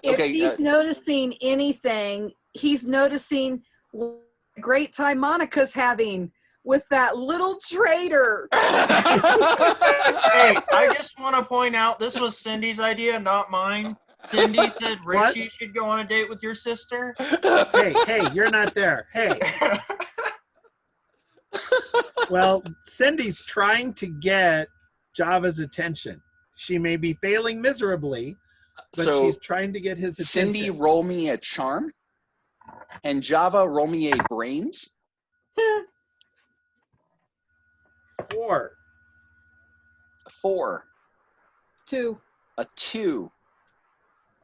If he's noticing anything, he's noticing what a great time Monica's having with that little traitor. Hey, I just want to point out this was Cindy's idea, not mine. Cindy said Richie should go on a date with your sister. Hey, you're not there. Hey. Well, Cindy's trying to get Java's attention. She may be failing miserably, but she's trying to get his attention. Cindy, roll me a charm. And Java, roll me a brains. 4. 2. A 2.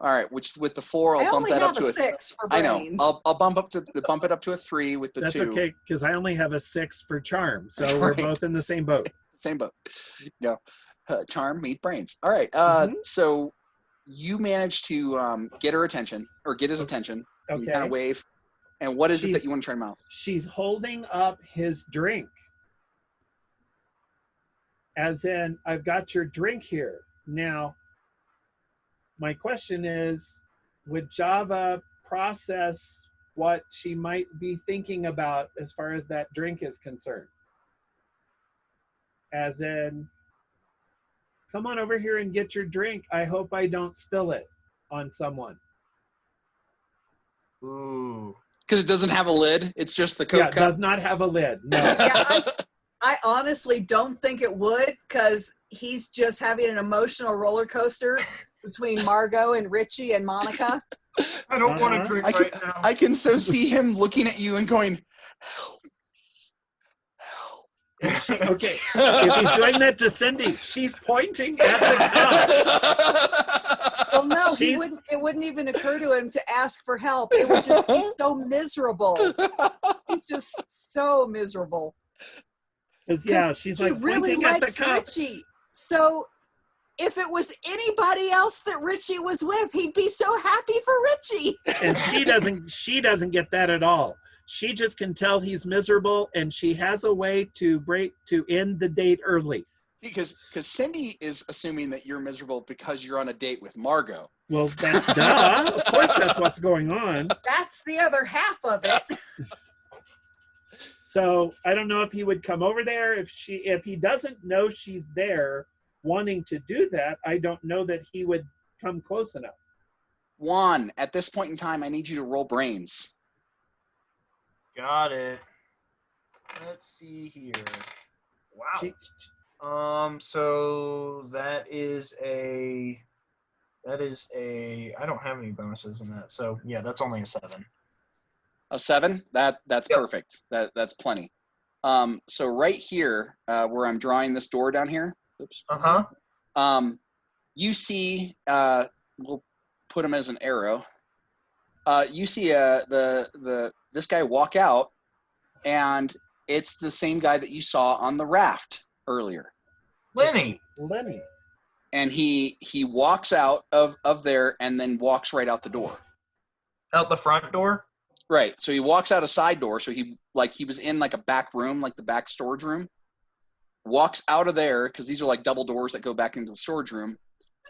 All right, which with the 4, I'll bump that up to a 6 for brains. I know. I'll bump it up to a 3 with the 2. That's okay, because I only have a 6 for charm, so we're both in the same boat. Same boat. No, charm meet brains. All right. So you managed to get her attention, or get his attention. Okay. You kind of wave. And what is it that you want to try to mouth? She's holding up his drink. As in, I've got your drink here. Now, my question is, would Java process what she might be thinking about as far as that drink is concerned. As in, come on over here and get your drink. I hope I don't spill it on someone. Ooh. Because it doesn't have a lid. It's just the Coke Yeah, it cup. does not have a lid. No. Yeah, I honestly don't think it would, because he's just having an emotional roller coaster between Margot and Richie and Monica. I don't want to drink right now. I can so see him looking at you and going, Okay, if he's doing that to Cindy, she's pointing at the cup. Well, no, it wouldn't even occur to him to ask for help. It would just be so miserable. He's just so miserable. Yeah, she's like really pointing at the likes cup. Richie. So if it was anybody else that Richie was with, he'd be so happy for Richie. And she doesn't get that at all. She just can tell he's miserable, and she has a way to end the date early. Because Cindy is assuming that you're miserable because you're on a date with Margot. Well, that's duh. Of course, that's what's going on. That's the other half of it. So I don't know if he would come over there if he doesn't know she's there wanting to do that. I don't know that he would come close enough. Juan, at this point in time, I need you to roll brains. Got it. Let's see here. Wow. So that is a I don't have any bonuses in that. So yeah, that's only a 7. A 7? That's Yep. perfect. That's plenty. So right here, where I'm drawing this door down here. Oops. You see, we'll put him as an arrow. You see this guy walk out, and it's the same guy that you saw on the raft earlier. Lenny. And he walks out of there and then walks right out the door. Out the front door? Right. So he walks out a side door. So he was in like a back room, like the back storage room. Walks out of there, because these are like double doors that go back into the storage room,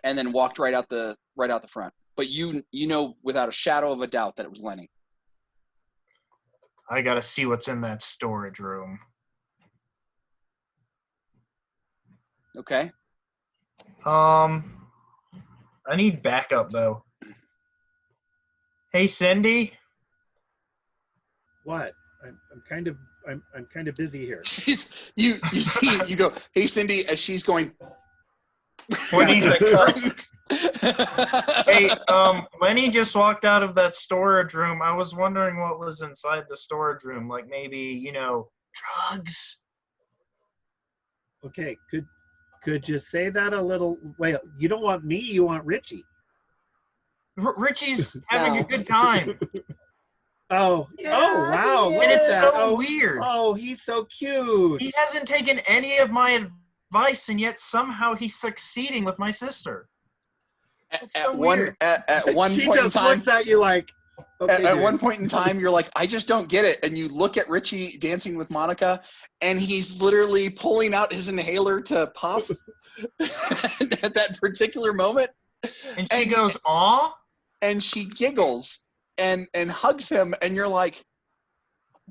and then walked right out the front. But you know without a shadow of a doubt that it was Lenny. I gotta see what's in that storage room. Okay. I need backup though. Hey Cindy. What? I'm kind of busy here. You see you go, hey Cindy, as she's going. Lenny, hey, Lenny just walked out of that storage room. I was wondering what was inside the storage room, like maybe, drugs. Okay, could you say that a little? Wait, you don't want me, you want Richie. Richie's having a good time. Oh, wow. And it's so weird. Oh, he's so cute. He hasn't taken any of my advice, and yet somehow he's succeeding with my sister. At one point she in just time, looks at you like, okay, at one point in time, you're like, I just don't get it. And you look at Richie dancing with Monica, and he's literally pulling out his inhaler to puff at that particular moment. And she goes, aw? And she giggles and hugs him, and you're like,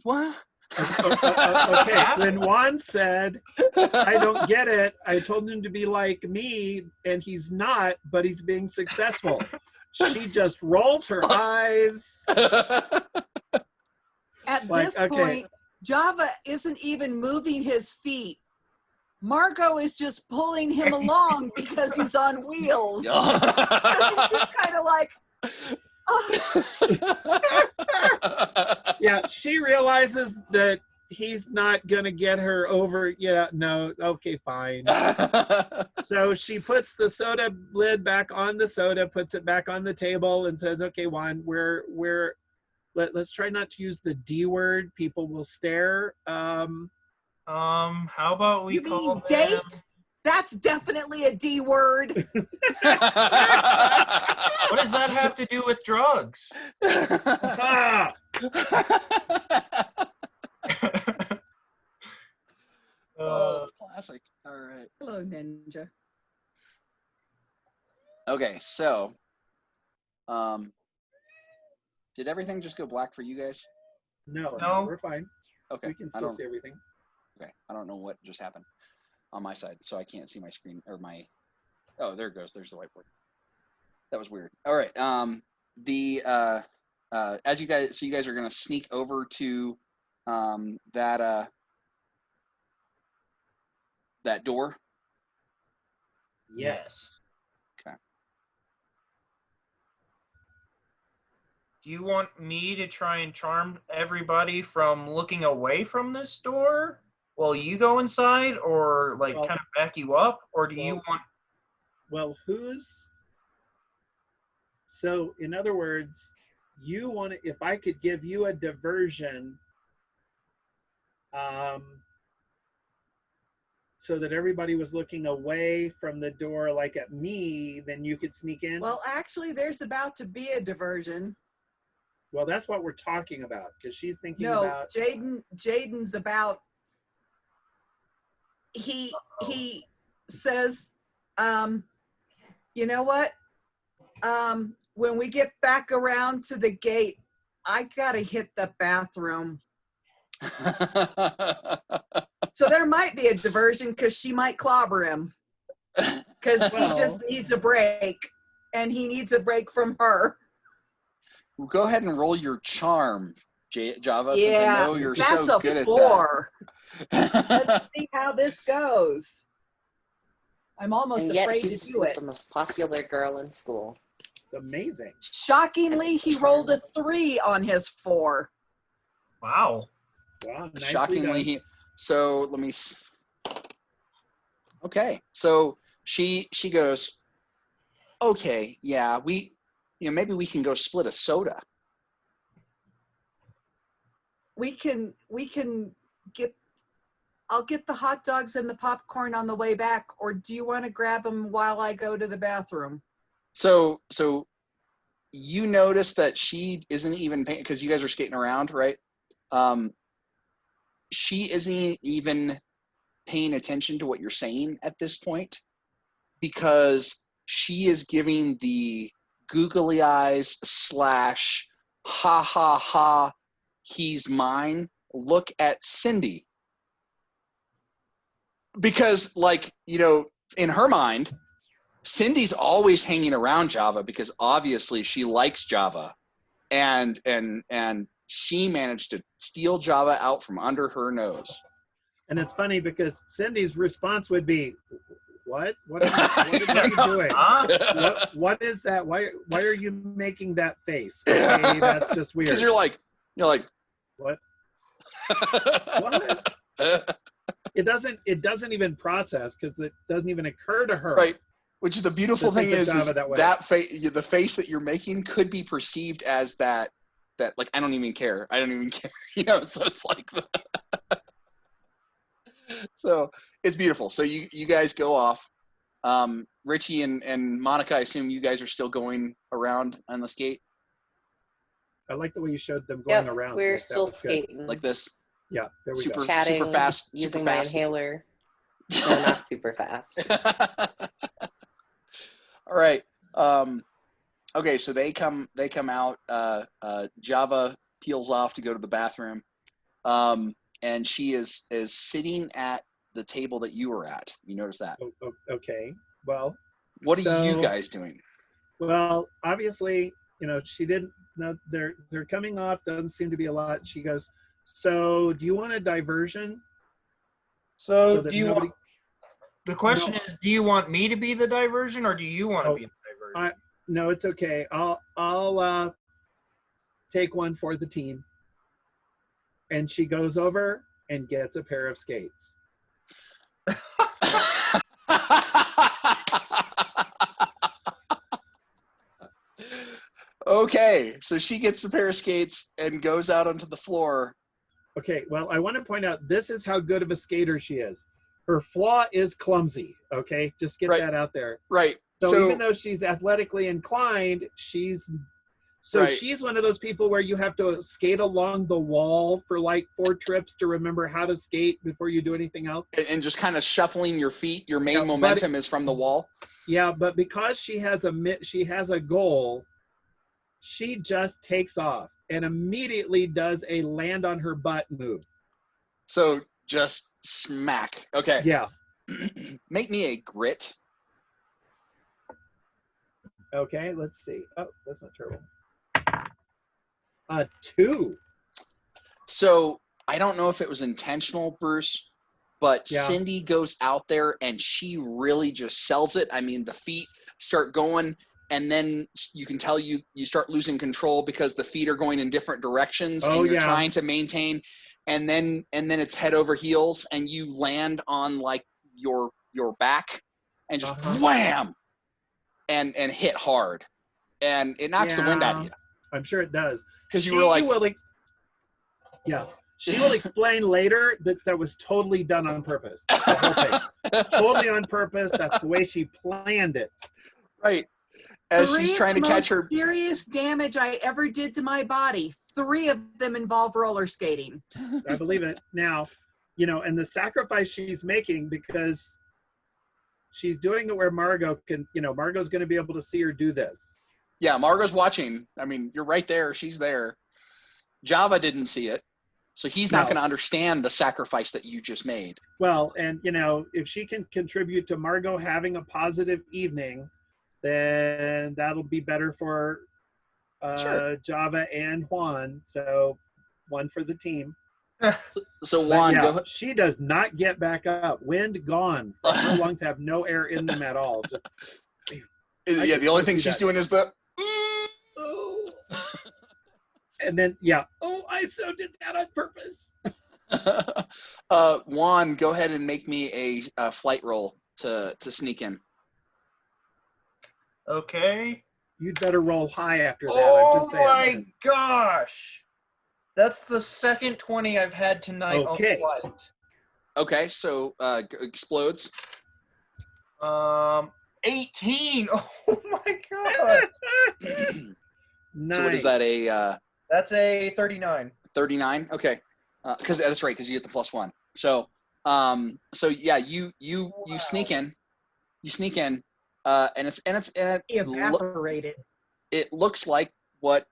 what? Okay, when Juan said, I don't get it, I told him to be like me, and he's not, but he's being successful. She just rolls her eyes. At this point, Java isn't even moving his feet. Margot is just pulling him along because he's on wheels. He's just kind of like, Yeah, she realizes that he's not gonna get her over. Yeah, no, okay, fine. So she puts the soda lid back on the soda, puts it back on the table, and says, okay, Juan, let's try not to use the D word. People will stare. How about we call mean date? That's definitely a D word. What does that have to do with drugs? Oh, it's classic. All right. Hello, Ninja. Okay, so Did everything just go black for you guys? No, No. we're fine. Okay. We can still see everything. Okay. I don't know what just happened on my side, so I can't see my screen or my. Oh, there it goes. There's the whiteboard. That was weird. All right. As you guys are gonna sneak over to that door. Yes. Okay. Do you want me to try and charm everybody from looking away from this door while you go inside, or like kind of back you up, or do you want? Well, so in other words, you want to, if I could give you a diversion, so that everybody was looking away from the door like at me, then you could sneak in? Well, actually, there's about to be a diversion. Well, that's what we're talking about, because she's thinking No, about... Jaden's about... He says, you know what? When we get back around to the gate, I gotta hit the bathroom. So there might be a diversion because she might clobber him. Because he just needs a break, and he needs a break from her. Well, go ahead and roll your charm, Java, Yeah, since I know you're so good at that. that. Let's see how this goes. I'm almost And yet afraid he's to do it. the most popular girl in school. It's amazing. Shockingly, he rolled a 3 on his 4. Wow. Wow, nicely Shockingly, done. so let me. Okay, so she goes, okay, yeah, maybe we can go split a soda. We can get. I'll get the hot dogs and the popcorn on the way back, or do you want to grab them while I go to the bathroom? So you notice that she isn't even paying, because you guys are skating around, right? She isn't even paying attention to what you're saying at this point, because she is giving the googly eyes / ha ha ha, he's mine look at Cindy. Because, like, in her mind, Cindy's always hanging around Java because obviously she likes Java, and she managed to steal Java out from under her nose. And it's funny because Cindy's response would be, what are you doing? What is that? Why are you making that face? Okay, that's just weird. Because you're like what? What? It doesn't even process, because it doesn't even occur to her. Right. Which is the beautiful thing is that the face that you're making could be perceived as that like, I don't even care. So it's like so it's beautiful. So you guys go off. Richie and Monica, I assume you guys are still going around on the skate. I like the way you showed them going around. We're still skating. Like this. Yeah, there we go. Chatting, super fast. Using my inhaler. No, not super fast. All right. Okay, so they come out. Java peels off to go to the bathroom, and she is sitting at the table that you were at. You notice that? Okay. Well, what are you guys doing? Well, obviously, she didn't. No, they're coming off. Doesn't seem to be a lot. She goes, so do you want a diversion? So do you want? The question is, do you want me to be the diversion, or do you want to be the diversion? No, it's okay. I'll take one for the team. And she goes over and gets a pair of skates. Okay, so she gets a pair of skates and goes out onto the floor. Okay, well, I want to point out, this is how good of a skater she is. Her flaw is clumsy, okay? Just get that out there. Right. So even though she's athletically inclined, she's one of those people where you have to skate along the wall for like 4 trips to remember how to skate before you do anything else. And just kind of shuffling your feet. Your main momentum is from the wall. Yeah, but because she has a goal, she just takes off and immediately does a land on her butt move. So just smack. Okay. Yeah. Make me a grit. Okay, let's see. Oh, that's not terrible. 2. So I don't know if it was intentional, Bruce, but Yeah. Cindy goes out there and she really just sells it. I mean, the feet start going, and then you can tell you start losing control because the feet are going in different directions, Oh, and you're yeah. trying to maintain, and then it's head over heels, and you land on like your back and just wham, and hit hard, and it knocks the wind out of you. I'm sure it does. Because you were like, she will explain later that was totally done on purpose. The whole thing. Totally on purpose. That's the way she planned it. Right. As she's trying to catch her. The most serious damage I ever did to my body, 3 of them involve roller skating. I believe it. Now, and the sacrifice she's making, because she's doing it where Margot can, Margot's going to be able to see her do this. Yeah, Margot's watching. I mean, you're right there. She's there. Java didn't see it, so he's not going to understand the sacrifice that you just made. Well, and, if she can contribute to Margot having a positive evening, then that'll be better for Sure. Java and Juan. So 1 for the team. So Juan, go ahead. She does not get back up. Wind gone. Her lungs have no air in them at all. Just, the only thing she's doing is the. Oh. And then, I so did that on purpose. Juan, go ahead and make me a flight roll to sneak in. Okay. You'd better roll high after that. Oh I'm just saying. my gosh. That's the second 20 I've had tonight on flight. Okay, so explodes. 18. Oh my god. Nice. So what is that, That's a 39. 39? Okay. Because that's right, because you get the +1. So yeah, you sneak in. You sneak in, and it's Evaporated. It looks like what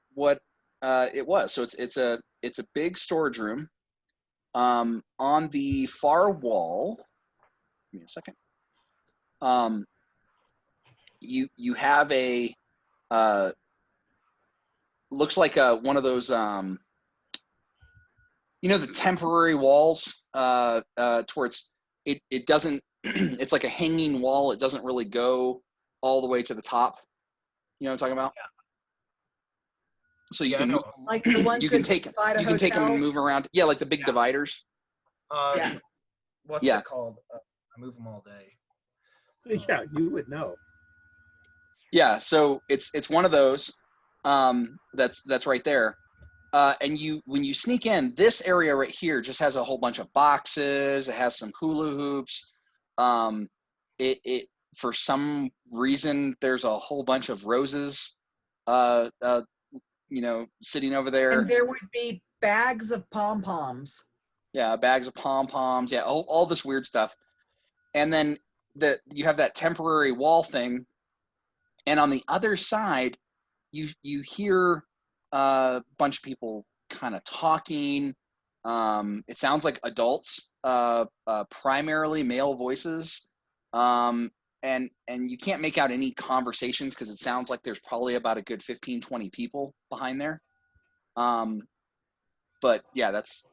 it was. So it's a big storage room. On the far wall. Give me a second. You have a looks like one of those the temporary walls towards it doesn't it's like a hanging wall. It doesn't really go all the way to the top. You know what I'm talking about? Yeah. So you can like the ones you can take them and move around. Yeah, like the big dividers. What's it called? I move them all day. Yeah, you would know. Yeah, so it's one of those that's right there. And when you sneak in, this area right here just has a whole bunch of boxes. It has some hula hoops. It for some reason there's a whole bunch of roses sitting over there. And there would be bags of pom-poms. Yeah, bags of pom-poms. Yeah, all this weird stuff. And then you have that temporary wall thing. And on the other side, you hear a bunch of people kind of talking. It sounds like adults, primarily male voices. And you can't make out any conversations because it sounds like there's probably about a good 15, 20 people behind there. But yeah, that's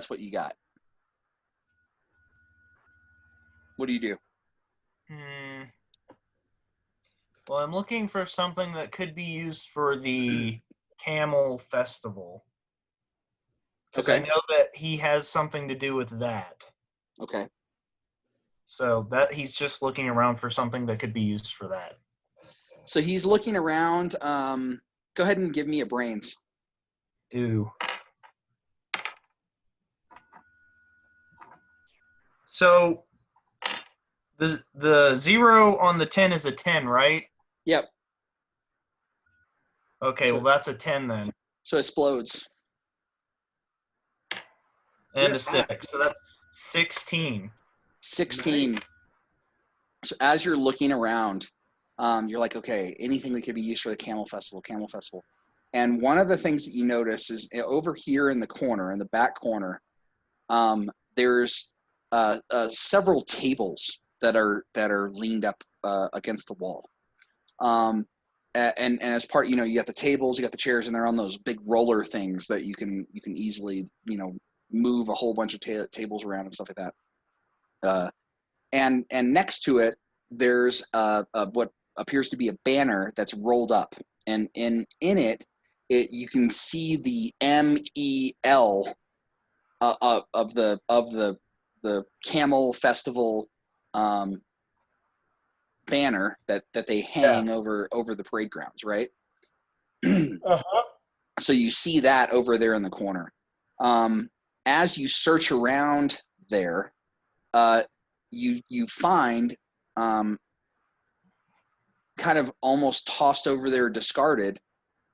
what you got. What do you do? Well, I'm looking for something that could be used for the Camel Festival. Because I know that he has something to do with that. Okay. So that he's just looking around for something that could be used for that. So he's looking around. Go ahead and give me a brains. Do. So the 0 on the 10 is a 10, right? Yep. Okay, well that's a 10 then. So it explodes. And a 6. So that's 16. 16. Nice. So as you're looking around, You're like, okay, anything that could be used for the camel festival. And one of the things that you notice is over here in the corner, in the back corner, there's several tables that are leaned up against the wall. And as part, you got the tables, you got the chairs, and they're on those big roller things that you can easily, move a whole bunch of tables around and stuff like that. And next to it, there's what appears to be a banner that's rolled up, and in it, you can see the MEL of the Camel Festival banner that they hang over the parade grounds, right? So you see that over there in the corner. As you search around there, you find kind of almost tossed over there, discarded,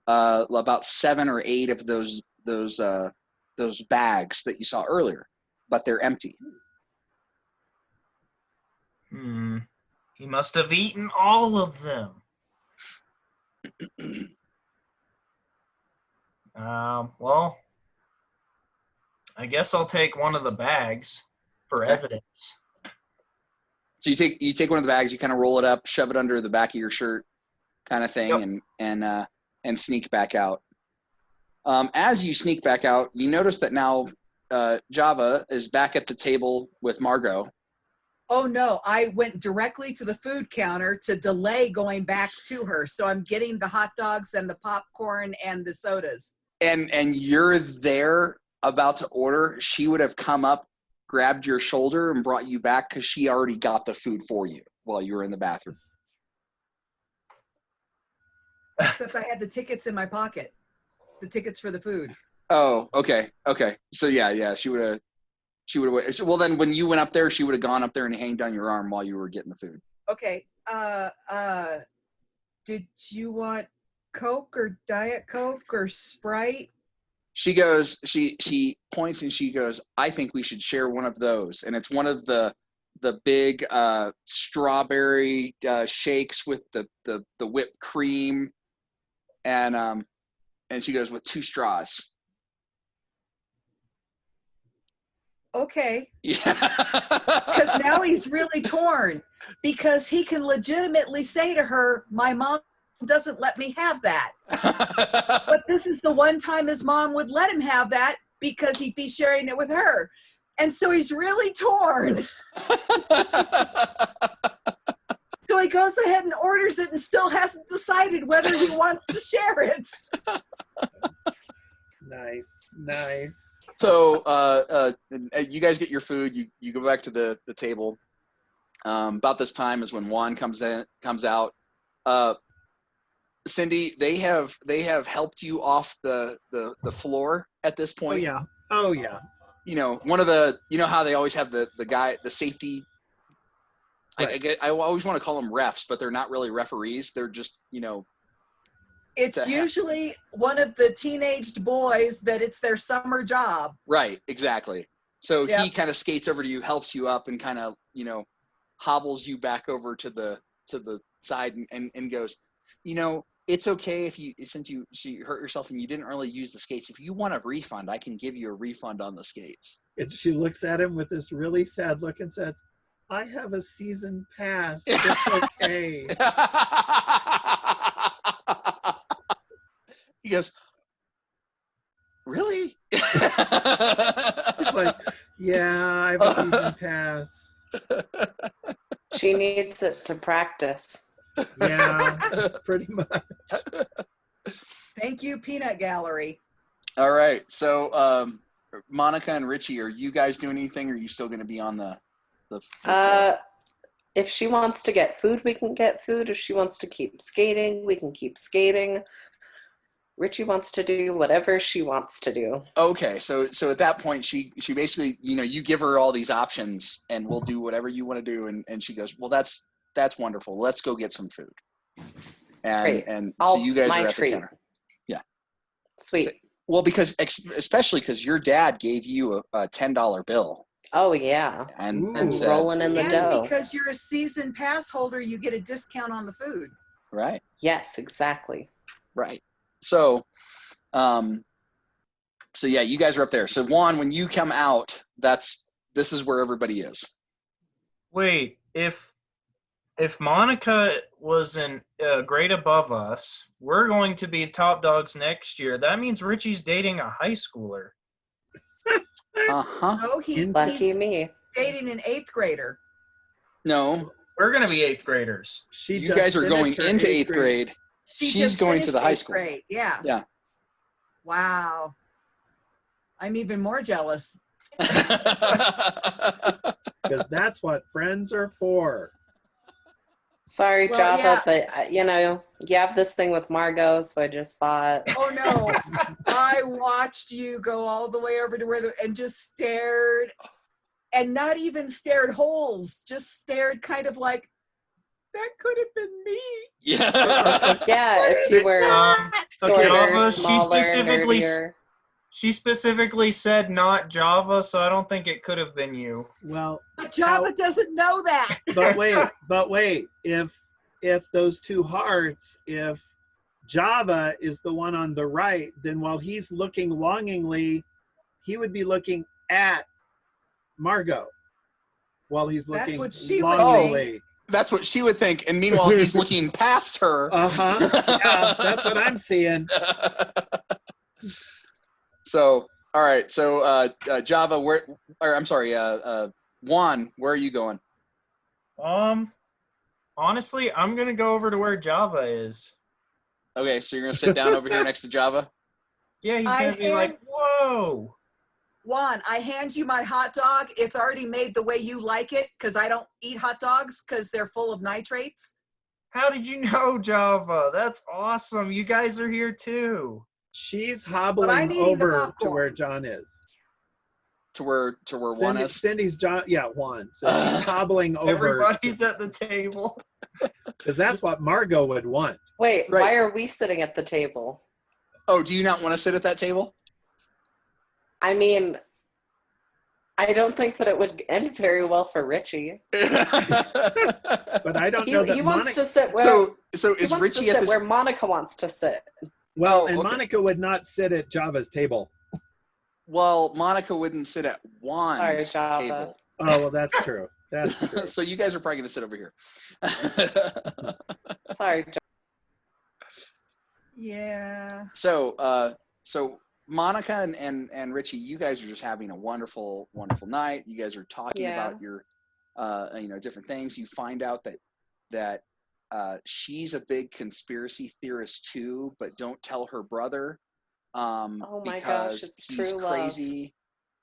about 7 or 8 of those bags that you saw earlier, but they're empty. He must have eaten all of them. Well, I guess I'll take one of the bags for evidence. So you take one of the bags, you kind of roll it up, shove it under the back of your shirt, kind of thing, and sneak back out. As you sneak back out, you notice that now Java is back at the table with Margot. Oh no, I went directly to the food counter to delay going back to her. So I'm getting the hot dogs and the popcorn and the sodas. And you're there about to order. She would have come up, grabbed your shoulder, and brought you back because she already got the food for you while you were in the bathroom. Except I had the tickets in my pocket. The tickets for the food. Oh, okay. So yeah, she would have. Well, then when you went up there, she would have gone up there and hanged on your arm while you were getting the food. Okay. Did you want Coke or Diet Coke or Sprite? She goes, she points and she goes, I think we should share one of those. And it's one of the big strawberry shakes with the whipped cream. And she goes, with 2 straws. Okay. Yeah. Because now he's really torn, because he can legitimately say to her, my mom doesn't let me have that. But this is the one time his mom would let him have that because he'd be sharing it with her. And so he's really torn. So he goes ahead and orders it and still hasn't decided whether he wants to share it. Nice. So you guys get your food. You go back to the table. About this time is when Juan comes out. Cindy, they have helped you off the floor at this point. Oh yeah. One of the, how they always have the guy, the safety. Right. I always want to call them refs, but they're not really referees. They're just It's usually one of the teenaged boys that it's their summer job. Right, exactly. So he kind of skates over to you, helps you up, and kind of, hobbles you back over to the side and goes, it's okay since you hurt yourself and you didn't really use the skates. If you want a refund, I can give you a refund on the skates. And she looks at him with this really sad look and says, I have a season pass. It's okay. He goes, really? He's like, yeah, I have a season pass. She needs it to practice. Yeah, pretty much. Thank you, Peanut Gallery. All right. So, Monica and Richie, are you guys doing anything, or are you still going to be on the floor? If she wants to get food, we can get food. If she wants to keep skating, we can keep skating. Richie wants to do whatever she wants to do. Okay, so at that point, she basically, you give her all these options, and we'll do whatever you want to do, and she goes, well, that's wonderful. Let's go get some food. And so you guys are at the counter. Yeah. Sweet. Well, especially because your dad gave you a $10 bill. Oh yeah. and And said, rolling in the And dough. because you're a season pass holder, you get a discount on the food. right, Yes, exactly. right. So, so yeah, you guys are up there. So Juan, when you come out, this is where everybody is. Wait, if Monica was in grade above us, we're going to be top dogs next year. That means Richie's dating a high schooler. Uh-huh. No, he's Lucky me. dating an 8th grader. No, We're going to be 8th graders. you guys are going into 8th grade. She's just going to finished the high 8th school. grade. Yeah. Yeah. Wow. I'm even more jealous. Because that's what friends are for. Sorry, Well, Java, yeah. but you have this thing with Margot, so I just thought. Oh no. I watched you go all the way over to and just stared, and not even stared holes, just stared kind of like, that could have been me. Yeah. Yeah, if you were shorter, Java, smaller, nerdier. she specifically said not Java, so I don't think it could have been you. Well, Java doesn't know that. but wait. If those two hearts, if Java is the one on the right, then while he's looking longingly, he would be looking at Margot while he's looking what she would longingly. That's what she would think. And meanwhile, he's looking past her. Yeah, that's what I'm seeing. So, all right. So, Java, Juan, where are you going? Honestly, I'm gonna go over to where Java is. Okay, so you're gonna sit down over here next to Java. Yeah, he's gonna be like, whoa. Juan, I hand you my hot dog. It's already made the way you like it, because I don't eat hot dogs because they're full of nitrates. How did you know, Java? That's awesome. You guys are here too. She's I'm hobbling eating the over to popcorn. where John is. To where Juan is. Cindy's John. Yeah, Juan. So she's hobbling over. Everybody's at the table. Because that's what Margot would want. Wait, Right. why are we sitting at the table? Oh, do you not want to sit at that table? I mean, I don't think that it would end very well for Richie. But I don't know that He wants Monica. to sit where So he is wants Richie to at sit this? where Monica wants to sit. Well, Oh, and okay. Monica would not sit at Java's table. Well, Monica wouldn't sit at Juan's Sorry, Java. table. Oh, well, that's true. That's true. So you guys are probably going to sit over here. Sorry, Yeah. So Monica and Richie, you guys are just having a wonderful, wonderful night. You guys are talking Yeah. about your, different things. You find out that she's a big conspiracy theorist too, but don't tell her brother, Oh my because gosh, it's he's true love. crazy,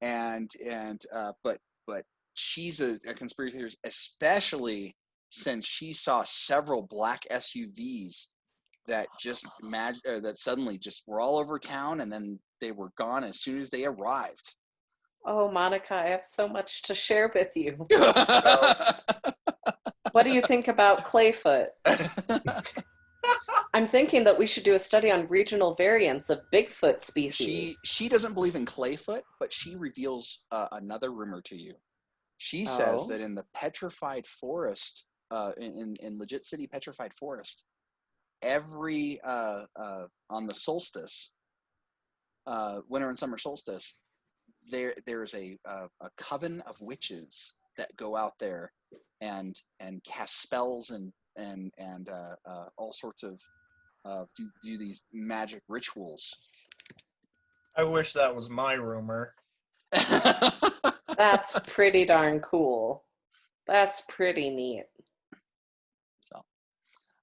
but she's a conspiracy theorist, especially since she saw several black SUVs that that suddenly just were all over town, and then they were gone as soon as they arrived. Oh, Monica, I have so much to share with you. What do you think about Clayfoot? I'm thinking that we should do a study on regional variants of Bigfoot species. She doesn't believe in Clayfoot, but she reveals another rumor to you. She says that in the petrified forest, in Legit City Petrified Forest, every on the solstice, winter and summer solstice, there's a coven of witches that go out there and cast spells and all sorts of do these magic rituals. I wish that was my rumor. That's pretty darn cool. That's pretty neat.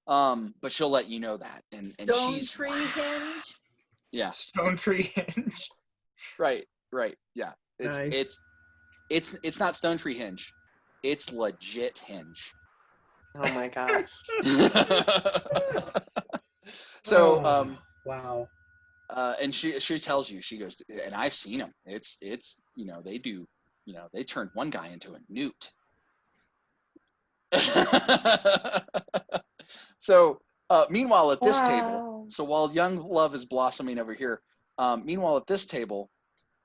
But she'll let you know that, and Stone she's Tree Hinge. yeah, Stone Tree Hinge. right, yeah. Nice. It's not Stone Tree Hinge, it's legit Hinge. Oh my gosh. So wow. and she tells you, she goes, and I've seen them. It's they do, they turned one guy into a newt. So meanwhile at this table, so while young love is blossoming over here, meanwhile at this table,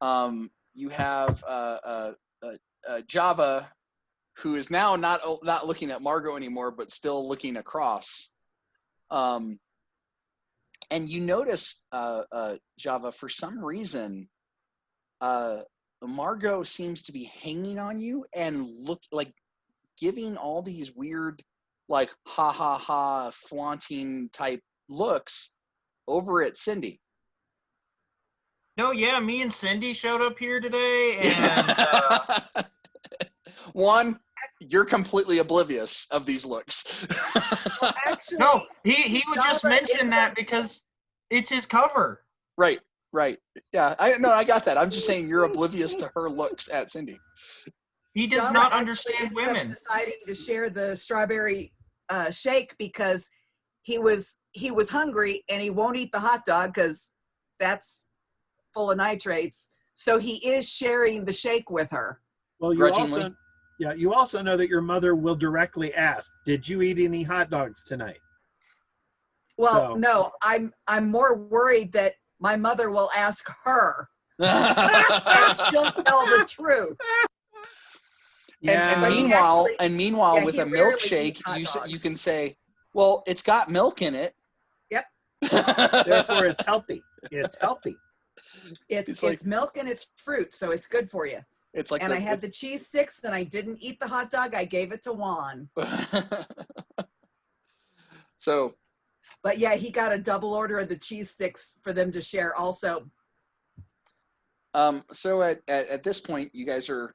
you have Java, who is now not looking at Margot anymore, but still looking across. And you notice, Java, for some reason, Margot seems to be hanging on you and look like giving all these weird, like ha ha ha, flaunting type looks over at Cindy. No, yeah, me and Cindy showed up here today, and One, you're completely oblivious of these looks. Actually, no, he would just Java mention is that because it's his cover. Right. Yeah, I got that. I'm just saying you're oblivious to her looks at Cindy. He does Java not actually understand ended up women. deciding to share the strawberry shake because he was hungry and he won't eat the hot dog because that's full of nitrates. So he is sharing the shake with her. Well, you also know that your mother will directly ask, "Did you eat any hot dogs tonight?" Well, no, I'm more worried that my mother will ask her and she'll tell the truth. And meanwhile, with a milkshake, you can say, "Well, it's got milk in it." Yep. Therefore, it's healthy. It's healthy. It's milk and it's fruit, so it's good for you. It's like, and I had the cheese sticks, and I didn't eat the hot dog. I gave it to Juan. So. But yeah, he got a double order of the cheese sticks for them to share also. So at this point, you guys are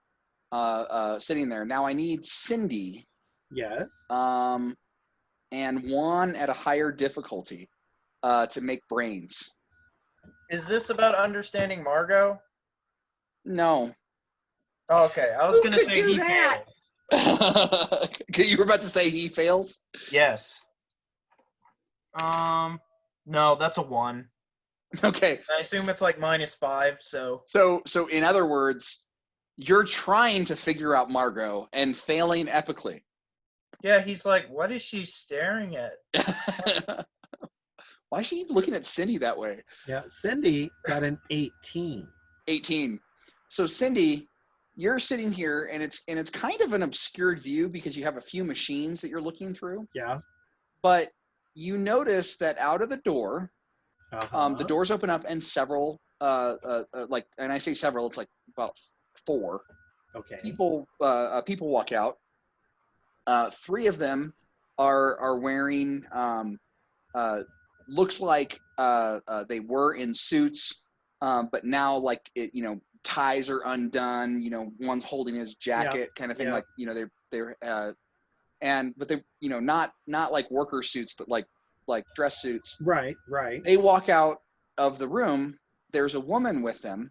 sitting there. Now I need Cindy. Yes. And Juan at a higher difficulty to make brains. Is this about understanding Margot? No. Oh, okay, I was going to say he that? failed. You were about to say he fails? Yes. No, that's a 1. Okay. I assume it's like -5, so. So in other words, you're trying to figure out Margot and failing epically. Yeah, he's like, what is she staring at? Why is she looking at Cindy that way? Yeah, Cindy got an 18. 18. So Cindy, you're sitting here, and it's kind of an obscured view because you have a few machines that you're looking through. Yeah. But you notice that out of the door, the doors open up, and several, and I say several, it's like about 4. Okay. People walk out. 3 of them are wearing looks like they were in suits, but now like ties are undone. One's holding his jacket, kind of thing. Like they're but they not like worker suits, but like dress suits. Right. They walk out of the room. There's a woman with them.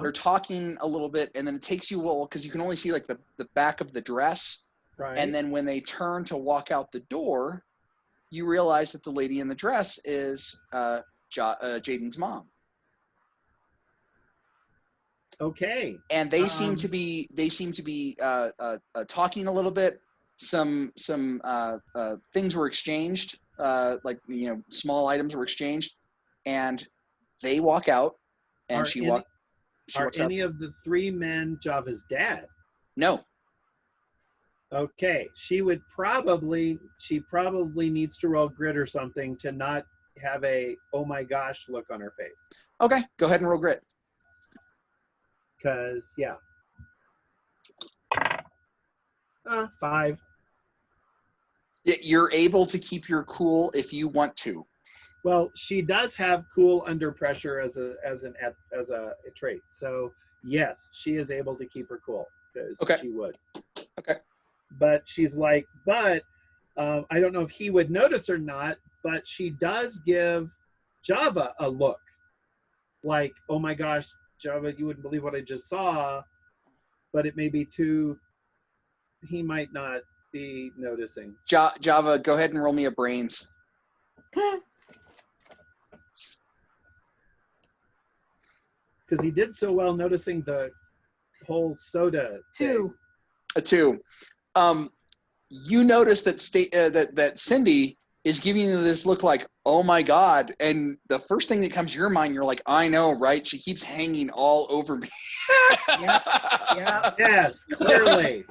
They're talking a little bit, and then it takes you a while because you can only see like the back of the dress. Right. And then when they turn to walk out the door, you realize that the lady in the dress is Jaden's mom. Okay. And they seem to be talking a little bit. Some things were exchanged, like small items were exchanged, and they walk out, and she walks any of the 3 men Java's dad? No. Okay, she probably needs to roll grit or something to not have a oh my gosh look on her face. Okay, go ahead and roll grit. Because 5. You're able to keep your cool if you want to. Well, she does have cool under pressure as a trait. So yes, she is able to keep her cool because she would. Okay. But she's like, I don't know if he would notice or not, but she does give Java a look. Like, oh my gosh, Java, you wouldn't believe what I just saw. But it may be he might not be noticing. Java, go ahead and roll me a brains. Because he did so well noticing the whole soda. 2. A 2. You notice that that Cindy is giving you this look like, oh my God. And the first thing that comes to your mind, you're like, I know, right? She keeps hanging all over me. Yep. Yes, clearly.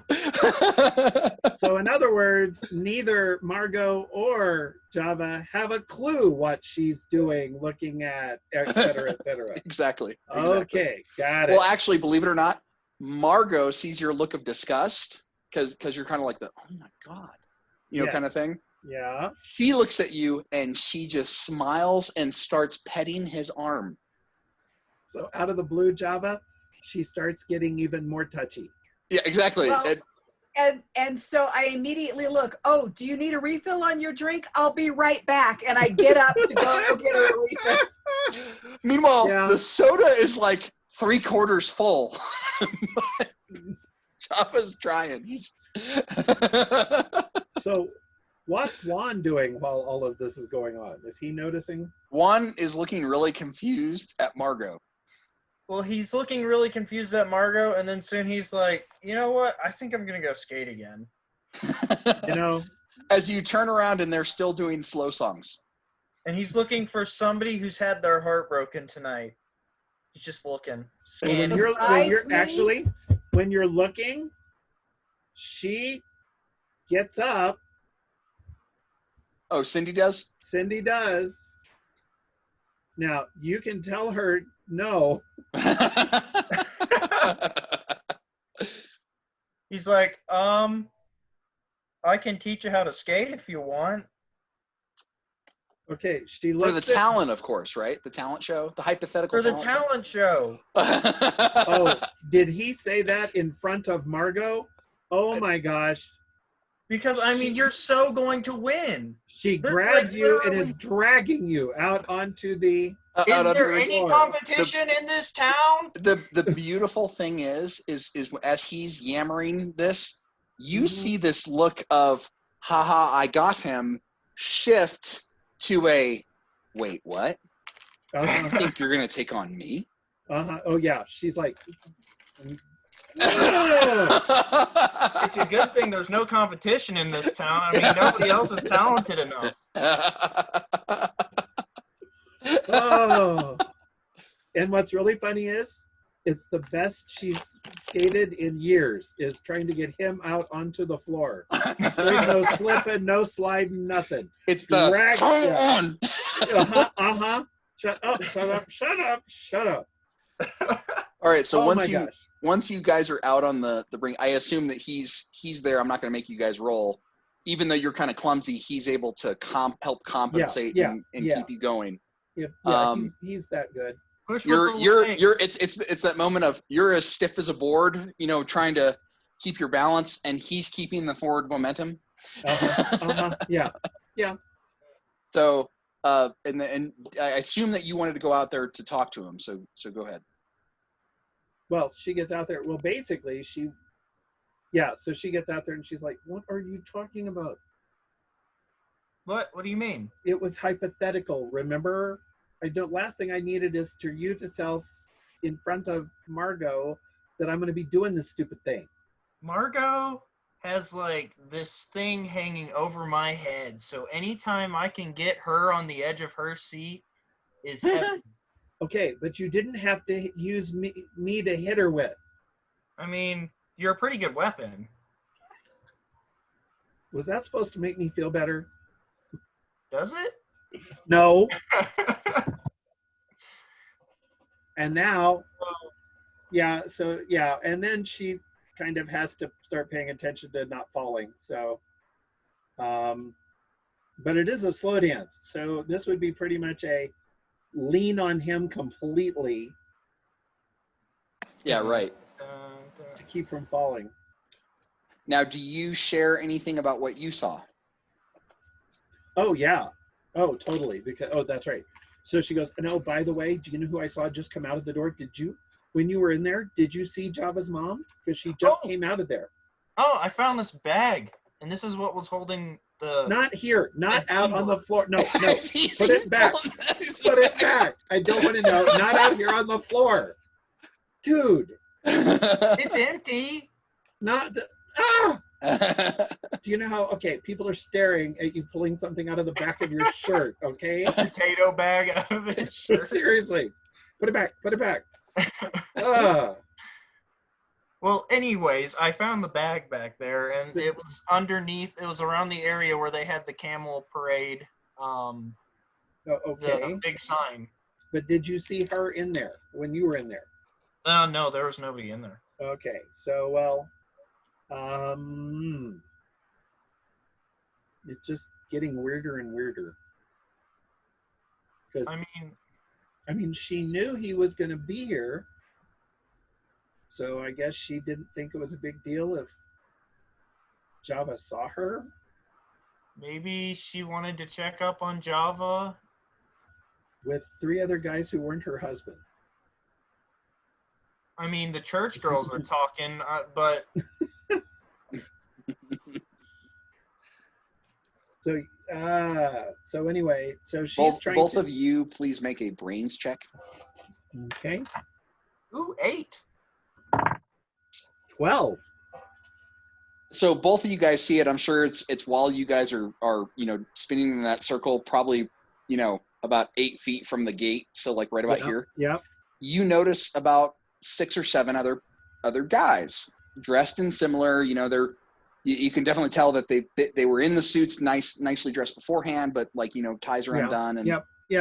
So in other words, neither Margot or Java have a clue what she's doing, looking at, et cetera, et cetera. Exactly. Okay, got it. Well, actually, believe it or not, Margot sees your look of disgust because you're kind of like oh my God, Yes. kind of thing. Yeah. She looks at you and she just smiles and starts petting his arm. So out of the blue, Java, she starts getting even more touchy. Yeah, exactly. Well, and so I immediately look, oh, do you need a refill on your drink? I'll be right back. And I get up to go get her a refill. Meanwhile, Yeah. the soda is like 3/4 full. Java's trying. He's So what's Juan doing while all of this is going on? Is he noticing? Juan is looking really confused at Margot. Well, he's looking really confused at Margot, and then soon he's like, you know what? I think I'm going to go skate again. As you turn around and they're still doing slow songs. And he's looking for somebody who's had their heart broken tonight. He's just looking. When Scanning. when you're looking, she gets up. Oh, Cindy does? Cindy does. Now, you can tell her no. He's like, I can teach you how to skate if you want. Okay, she looks for the talent, of course, right? The talent show, the hypothetical for the talent show. Oh, did he say that in front of Margot? Oh my gosh. Because, I mean, you're so going to win. She grabs you and is dragging you out onto the... Is there any competition in this town? The beautiful thing is as he's yammering this, you see this look of, haha, I got him, shift to a, wait, what? You think you're going to take on me? Oh, yeah. She's like... It's a good thing there's no competition in this town. I mean, nobody else is talented enough. Oh. And what's really funny is, it's the best she's skated in years, is trying to get him out onto the floor. There's no slipping, no sliding, nothing. It's the drag. Come on. Shut up, shut up, shut up, shut up. All right, so gosh. once you guys are out on the brink, I assume that he's there. I'm not going to make you guys roll. Even though you're kind of clumsy, he's able to help compensate and keep you going. Yeah, he's that good. It's that moment of you're as stiff as a board, trying to keep your balance, and he's keeping the forward momentum. Yeah. So and I assume that you wanted to go out there to talk to him. So go ahead. Well, she gets out there. Well, basically, so she gets out there and she's like, "What are you talking about?" What do you mean? It was hypothetical. Remember, last thing I needed is for you to tell in front of Margot that I'm going to be doing this stupid thing. Margot has like this thing hanging over my head, so anytime I can get her on the edge of her seat is heaven. Okay, but you didn't have to use me to hit her with. I mean, you're a pretty good weapon. Was that supposed to make me feel better? Does it? No. And now, and then she kind of has to start paying attention to not falling. So, but it is a slow dance. So this would be pretty much a lean on him completely. Yeah, right. To keep from falling. Now, do you share anything about what you saw? Oh, yeah. Oh, totally. That's right. So she goes, and by the way, do you know who I saw just come out of the door? When you were in there, did you see Java's mom? Because she just came out of there. Oh, I found this bag, and this is what was holding the... Not here. Not out on the floor. No. Put it back. Put it back. I don't want to know. Not out here on the floor. Dude. It's empty. Do you know how? Okay, people are staring at you pulling something out of the back of your shirt. Okay, A potato bag out of his shirt. Seriously, put it back. Put it back. Ugh. Well, anyways, I found the bag back there, and it was underneath. It was around the area where they had the camel parade. Oh, okay. The big sign. But did you see her in there when you were in there? No, there was nobody in there. Okay, so well, it's just getting weirder and weirder. Because I mean, she knew he was going to be here, so I guess she didn't think it was a big deal if Java saw her. Maybe she wanted to check up on Java with 3 other guys who weren't her husband. I mean, the church girls are talking, but... So anyway, so she's trying both of you, please make a brains check. Okay. Ooh, 8. 12. So both of you guys see it. I'm sure it's while you guys are spinning in that circle, probably about 8 feet from the gate. So like right about here. Yeah. You notice about 6 or 7 other guys dressed in similar. You can definitely tell that they were in the suits, nicely dressed beforehand, but like ties are undone and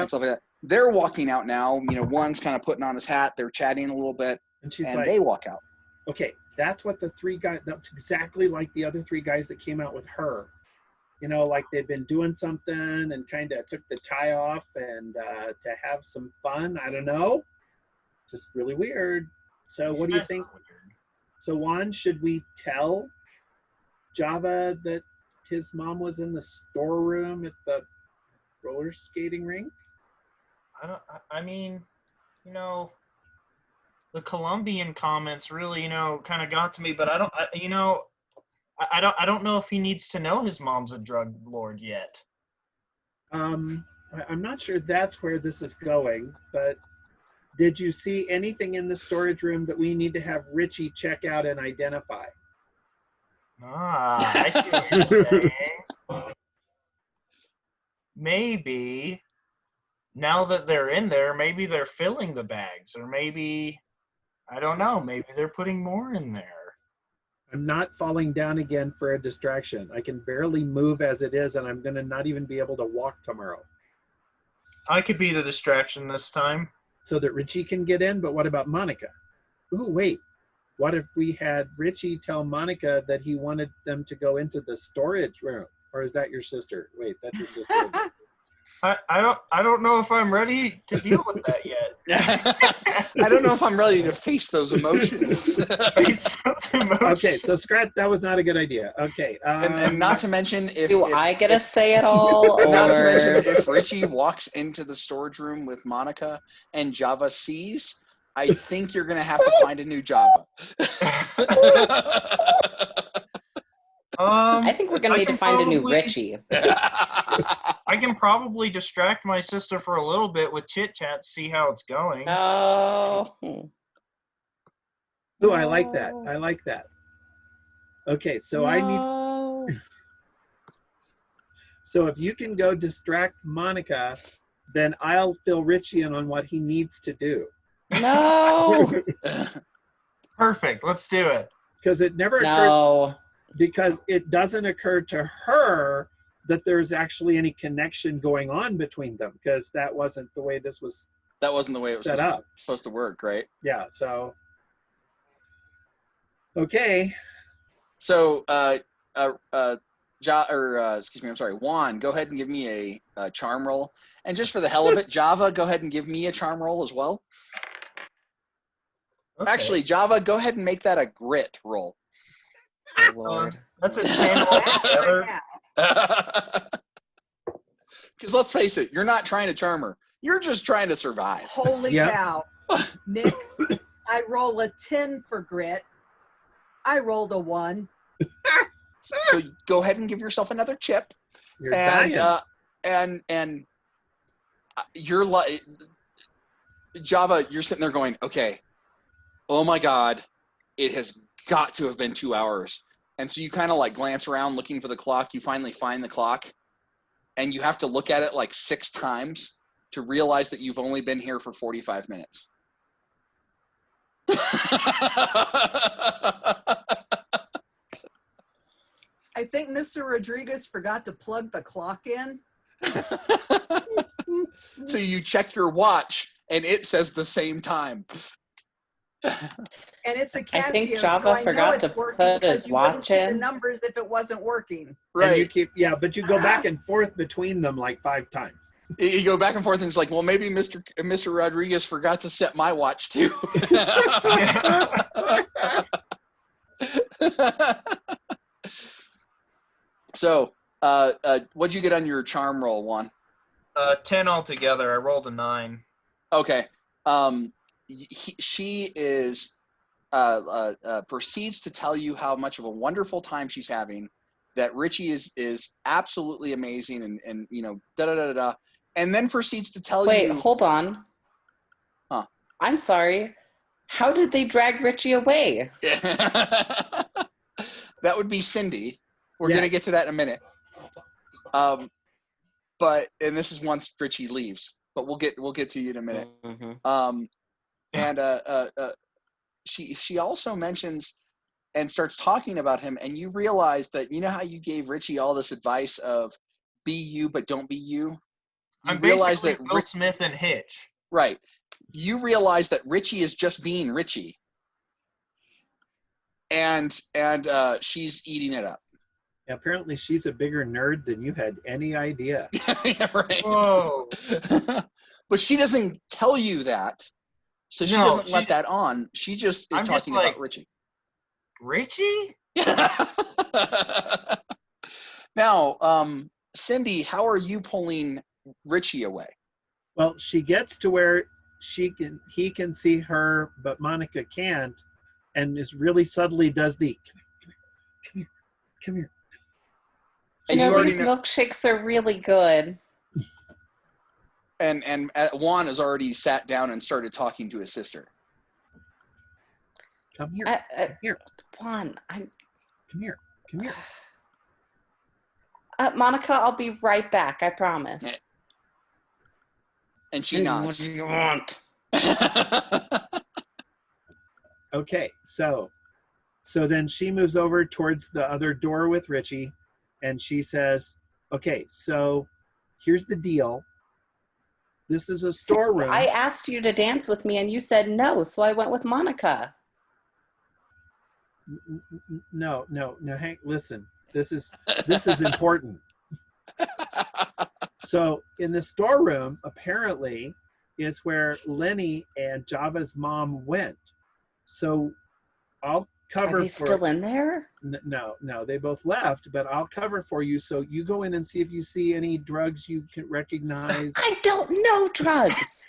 stuff like that. They're walking out now. One's kind of putting on his hat. They're chatting a little bit, and they walk out. Okay, that's what the 3 guys. That's exactly like the other 3 guys that came out with her. Like they'd been doing something and kind of took the tie off and to have some fun. I don't know, just really weird. So what do you think? So Juan, should we tell Java that his mom was in the storeroom at the roller skating rink? I mean, the Colombian comments really, kind of got to me, but I don't know if he needs to know his mom's a drug lord yet. I'm not sure that's where this is going, but did you see anything in the storage room that we need to have Richie check out and identify? I see what you're saying. Maybe now that they're in there, maybe they're filling the bags, or maybe, I don't know, maybe they're putting more in there. I'm not falling down again for a distraction. I can barely move as it is, and I'm going to not even be able to walk tomorrow. I could be the distraction this time. So that Richie can get in, but what about Monica? Ooh, wait. What if we had Richie tell Monica that he wanted them to go into the storage room? Or is that your sister? Wait, that's your sister. I don't know if I'm ready to deal with that yet. I don't know if I'm ready to face those emotions. Okay, so scratch. That was not a good idea. Okay. And not to mention if I get to say it all? Not to mention if Richie walks into the storage room with Monica and Java sees, I think you're going to have to find a new Java. I think we're going to need to find a new Richie. I can probably distract my sister for a little bit with chit-chat to see how it's going. Oh. Ooh, I like that. I like that. Okay, so I need... So if you can go distract Monica, then I'll fill Richie in on what he needs to do. No. Perfect. Let's do it. Because it never occurred. Because it doesn't occur to her that there's actually any connection going on between them, because that wasn't the way this was. That wasn't the way it was set up. Supposed to work, right? Yeah. So. Okay. So, Juan, go ahead and give me a charm roll, and just for the hell of it, Java, go ahead and give me a charm roll as well. Okay. Actually, Java, go ahead and make that a grit roll. Oh, Lord. That's a 10 altogether. Because let's face it, you're not trying to charm her. You're just trying to survive. Holy cow. Nick, I roll a 10 for grit. I rolled a 1. So go ahead and give yourself another chip. You're and you're like, Java, you're sitting there going, okay, oh my God, it has got to have been 2 hours. And so you kind of like glance around looking for the clock. You finally find the clock, and you have to look at it like 6 times to realize that you've only been here for 45 minutes. I think Mr. Rodriguez forgot to plug the clock in. So you check your watch, and it says the same time. And it's a Casio, I think Java so I know forgot it's to working put his because you wouldn't watch see the in. numbers if it wasn't working. And you Right. but you go back and forth between them like 5 times. You go back and forth, and it's like, well, maybe Mr. Rodriguez forgot to set my watch too. So, what'd you get on your charm roll, Juan? 10 altogether. I rolled a 9. Okay. She is proceeds to tell you how much of a wonderful time she's having. That Richie is absolutely amazing, and you know, da da da da. And then proceeds to tell you. Wait, hold on. Huh. I'm sorry. How did they drag Richie away? That would be Cindy. We're Yes. gonna get to that in a minute. But and this is once Richie leaves. But we'll get to you in a minute. Mm-hmm. And she also mentions and starts talking about him, and you realize that, you know how you gave Richie all this advice of be you but don't be you. I'm realize basically that Will Smith and Hitch. Right. You realize that Richie is just being Richie. And she's eating it up. Apparently, she's a bigger nerd than you had any idea. Yeah, right. Whoa. But she doesn't tell you that. So she doesn't let that on. She just is talking about Richie. Richie? Now, Cindy, how are you pulling Richie away? Well, she gets to where he can see her, but Monica can't, and is really subtly does the come here. And You know, already these milkshakes are really good. And Juan has already sat down and started talking to his sister. Come here. Come here. Juan, Come here. Come here. Monica, I'll be right back. I promise. And she Cindy, nods. what do you want? Okay, so then she moves over towards the other door with Richie, and she says, okay, so here's the deal. This is a storeroom. I asked you to dance with me, and you said no, so I went with Monica. No, Hank, listen. This is important. So in the storeroom, apparently, is where Lenny and Java's mom went. So I'll cover. Are they still in there? No, they both left, but I'll cover for you. So you go in and see if you see any drugs you can recognize. I don't know drugs.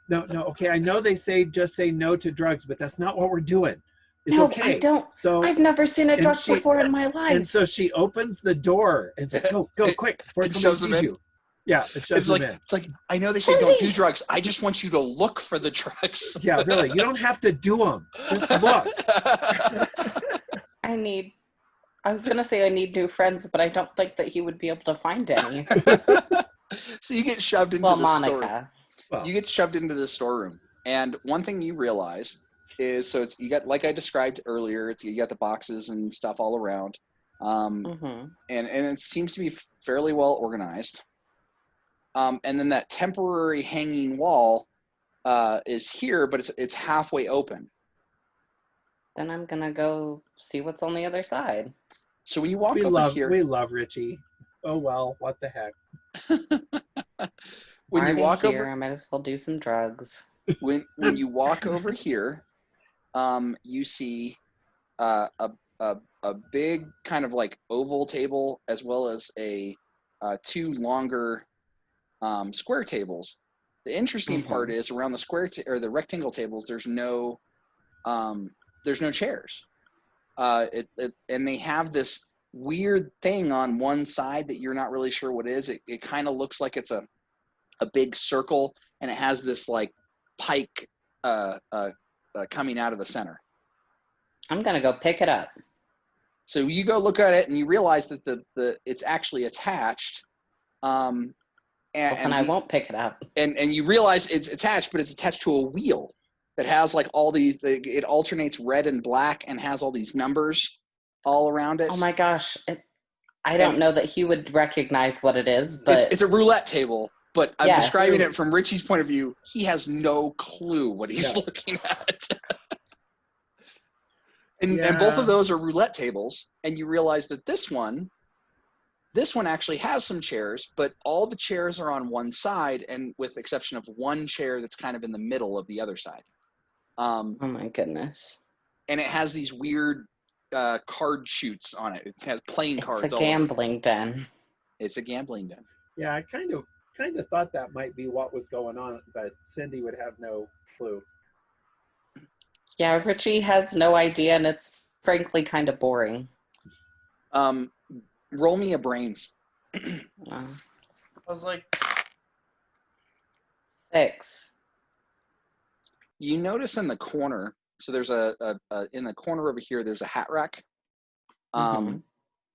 No, okay. I know they just say no to drugs, but that's not what we're doing. It's no, okay. I don't. So I've never seen a drug before in my life. And so she opens the door and says, "Go, quick!" Before somebody sees you. Yeah, it shoves them in. It's like, I know they say don't do drugs. I just want you to look for the drugs. Yeah, really. You don't have to do them. Just look. I was going to say I need new friends, but I don't think that he would be able to find any. So you get shoved into the Monica. You get shoved into the storeroom. And one thing you realize is, so you got, like I described earlier, you got the boxes and stuff all around. And it seems to be fairly well organized. And then that temporary hanging wall is here, but it's halfway open. Then I'm going to go see what's on the other side. So when you walk over here... We love Richie. Oh, well, what the heck. When you walk over... I might as well do some drugs. When you walk over here, you see a big kind of like oval table, as well as two longer square tables. The interesting part is around the or the rectangle tables, there's no chairs. And they have this weird thing on one side that you're not really sure what is. It kind of looks like it's a big circle, and it has this like pike coming out of the center. I'm gonna go pick it up. So you go look at it and you realize that it's actually attached. And I won't pick it up. And you realize it's attached, but it's attached to a wheel that has like all these. It alternates red and black and has all these numbers all around it. Oh my gosh! I don't know that he would recognize what it is, but it's a roulette table. But I'm describing it from Richie's point of view. He has no clue what he's looking at. And both of those are roulette tables, and you realize that this one actually has some chairs, but all the chairs are on one side, and with the exception of one chair that's kind of in the middle of the other side. Oh my goodness! And it has these weird card chutes on it. It has playing cards. It's a gambling den. It's a gambling den. Yeah, I kind of thought that might be what was going on, but Cindy would have no clue. Yeah, Richie has no idea, and it's frankly kind of boring. Roll me a brains. I was like 6. You notice in the corner, so there's a in the corner over here, there's a hat rack. And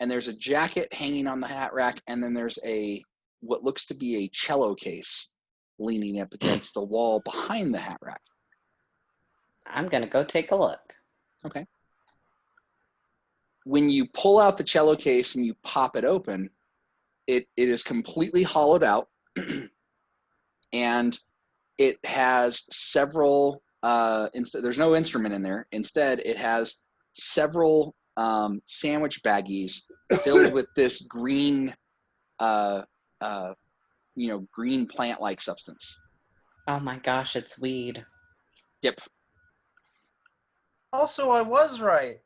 there's a jacket hanging on the hat rack, and then there's what looks to be a cello case leaning up against the wall behind the hat rack. I'm going to go take a look. Okay. When you pull out the cello case and you pop it open, it is completely hollowed out, and it has several, there's no instrument in there. Instead, it has several sandwich baggies filled with this green, green plant-like substance. Oh my gosh, it's weed. Dip. Also, I was right.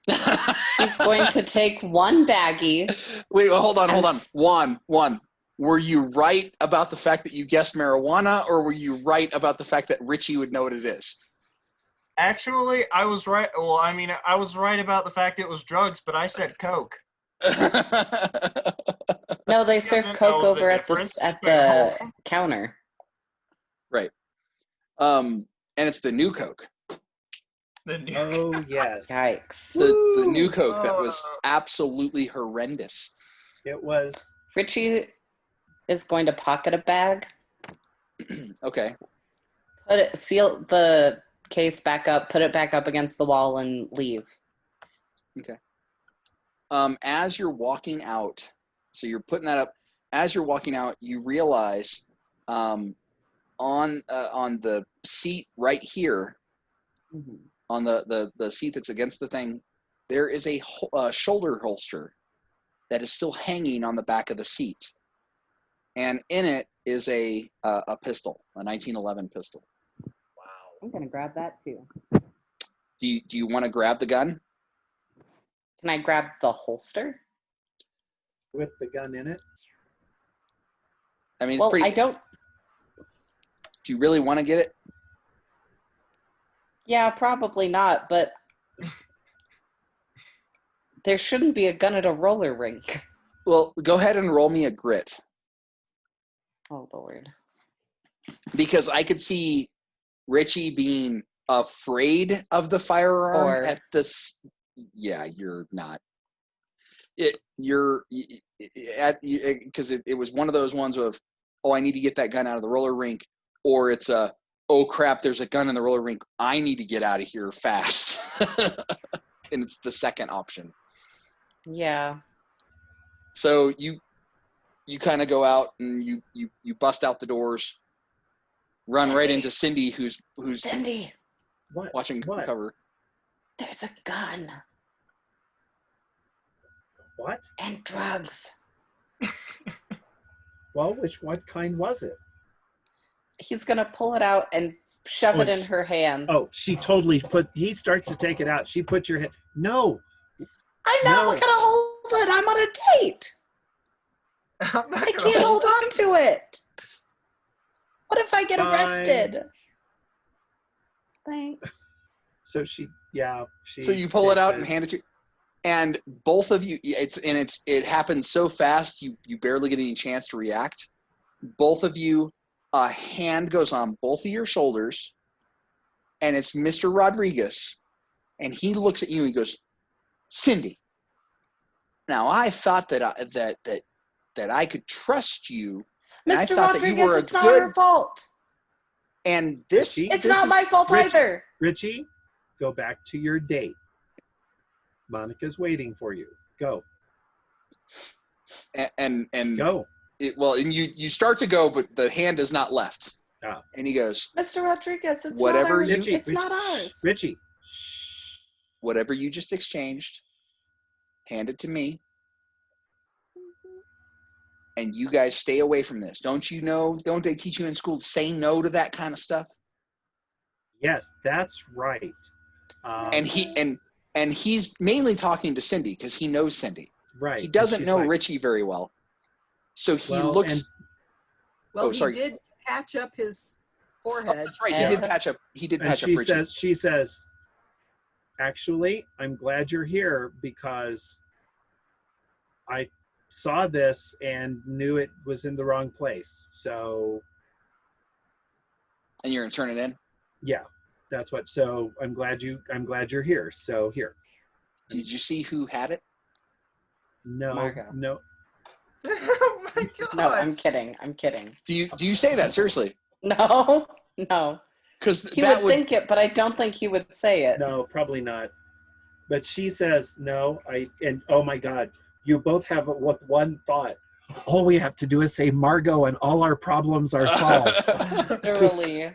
He's going to take one baggie. Wait, well, hold on. One. Were you right about the fact that you guessed marijuana, or were you right about the fact that Richie would know what it is? Actually, I was right. Well, I mean, I was right about the fact it was drugs, but I said coke. No, they serve coke over at the counter. Right. And it's the new coke. Oh, yes. Yikes. The new coke that was absolutely horrendous. It was. Richie is going to pocket a bag. Okay. Seal the case back up, put it back up against the wall, and leave. Okay. As you're walking out, so you're putting that up. As you're walking out, you realize on the seat right here, on the seat that's against the thing, there is a shoulder holster that is still hanging on the back of the seat, and in it is a pistol, a 1911 pistol. Wow! I'm gonna grab that too. Do you want to grab the gun? Can I grab the holster with the gun in it? I mean, it's pretty. I don't. Do you really want to get it? Yeah, probably not, but there shouldn't be a gun at a roller rink. Well, go ahead and roll me a grit. Oh, Lord. Because I could see Richie being afraid of the firearm at this. Yeah, you're not. Because it was one of those ones of, oh, I need to get that gun out of the roller rink, or it's oh crap, there's a gun in the roller rink, I need to get out of here fast. And it's the second option. Yeah. So you kind of go out and you bust out the doors, run right into Cindy, who's Cindy, watching cover. There's a gun. What? And drugs. Well, what kind was it? He's gonna pull it out and shove it in her hands. Oh, she totally he starts to take it out. She puts your hand. No. I'm not gonna hold it. I'm on a date. I can't hold on to it. What if I get arrested? Thanks. So So you pull it out and hand it to you. And both of you, it happens so fast you barely get any chance to react. Both of you, a hand goes on both of your shoulders, and it's Mr. Rodriguez, and he looks at you and he goes, Cindy, Now I thought that I could trust you. And I Mr. thought that you Rodriguez, were it's not her fault. And this, Richie? It's this not is, my fault either. Richie, go back to your date. Monica's waiting for you. Go. And Go. And you start to go, but the hand is not left. Oh. And he goes, Mr. Rodriguez, it's Whatever not ours. you- It's not ours. Richie. whatever you just exchanged, hand it to me. And you guys stay away from this. Don't they teach you in school to say no to that kind of stuff? Yes, that's right. And he's mainly talking to Cindy because he knows Cindy. Right. He doesn't know like, Richie very well. So he Well, looks. Well, sorry. he did patch up his forehead. That's right. Yeah. He did patch up. She says, actually, I'm glad you're here because I saw this and knew it was in the wrong place. So. And you're gonna turn it in. Yeah, that's what. So I'm glad you're here. So here. Did you see who had it? No. Margot. No. Oh my god. No, I'm kidding. Do you say that seriously? No. Because He would think it, but I don't think he would say it. No, probably not. But she says, no, and oh my God, you both have with one thought. All we have to do is say Margot and all our problems are solved. Literally.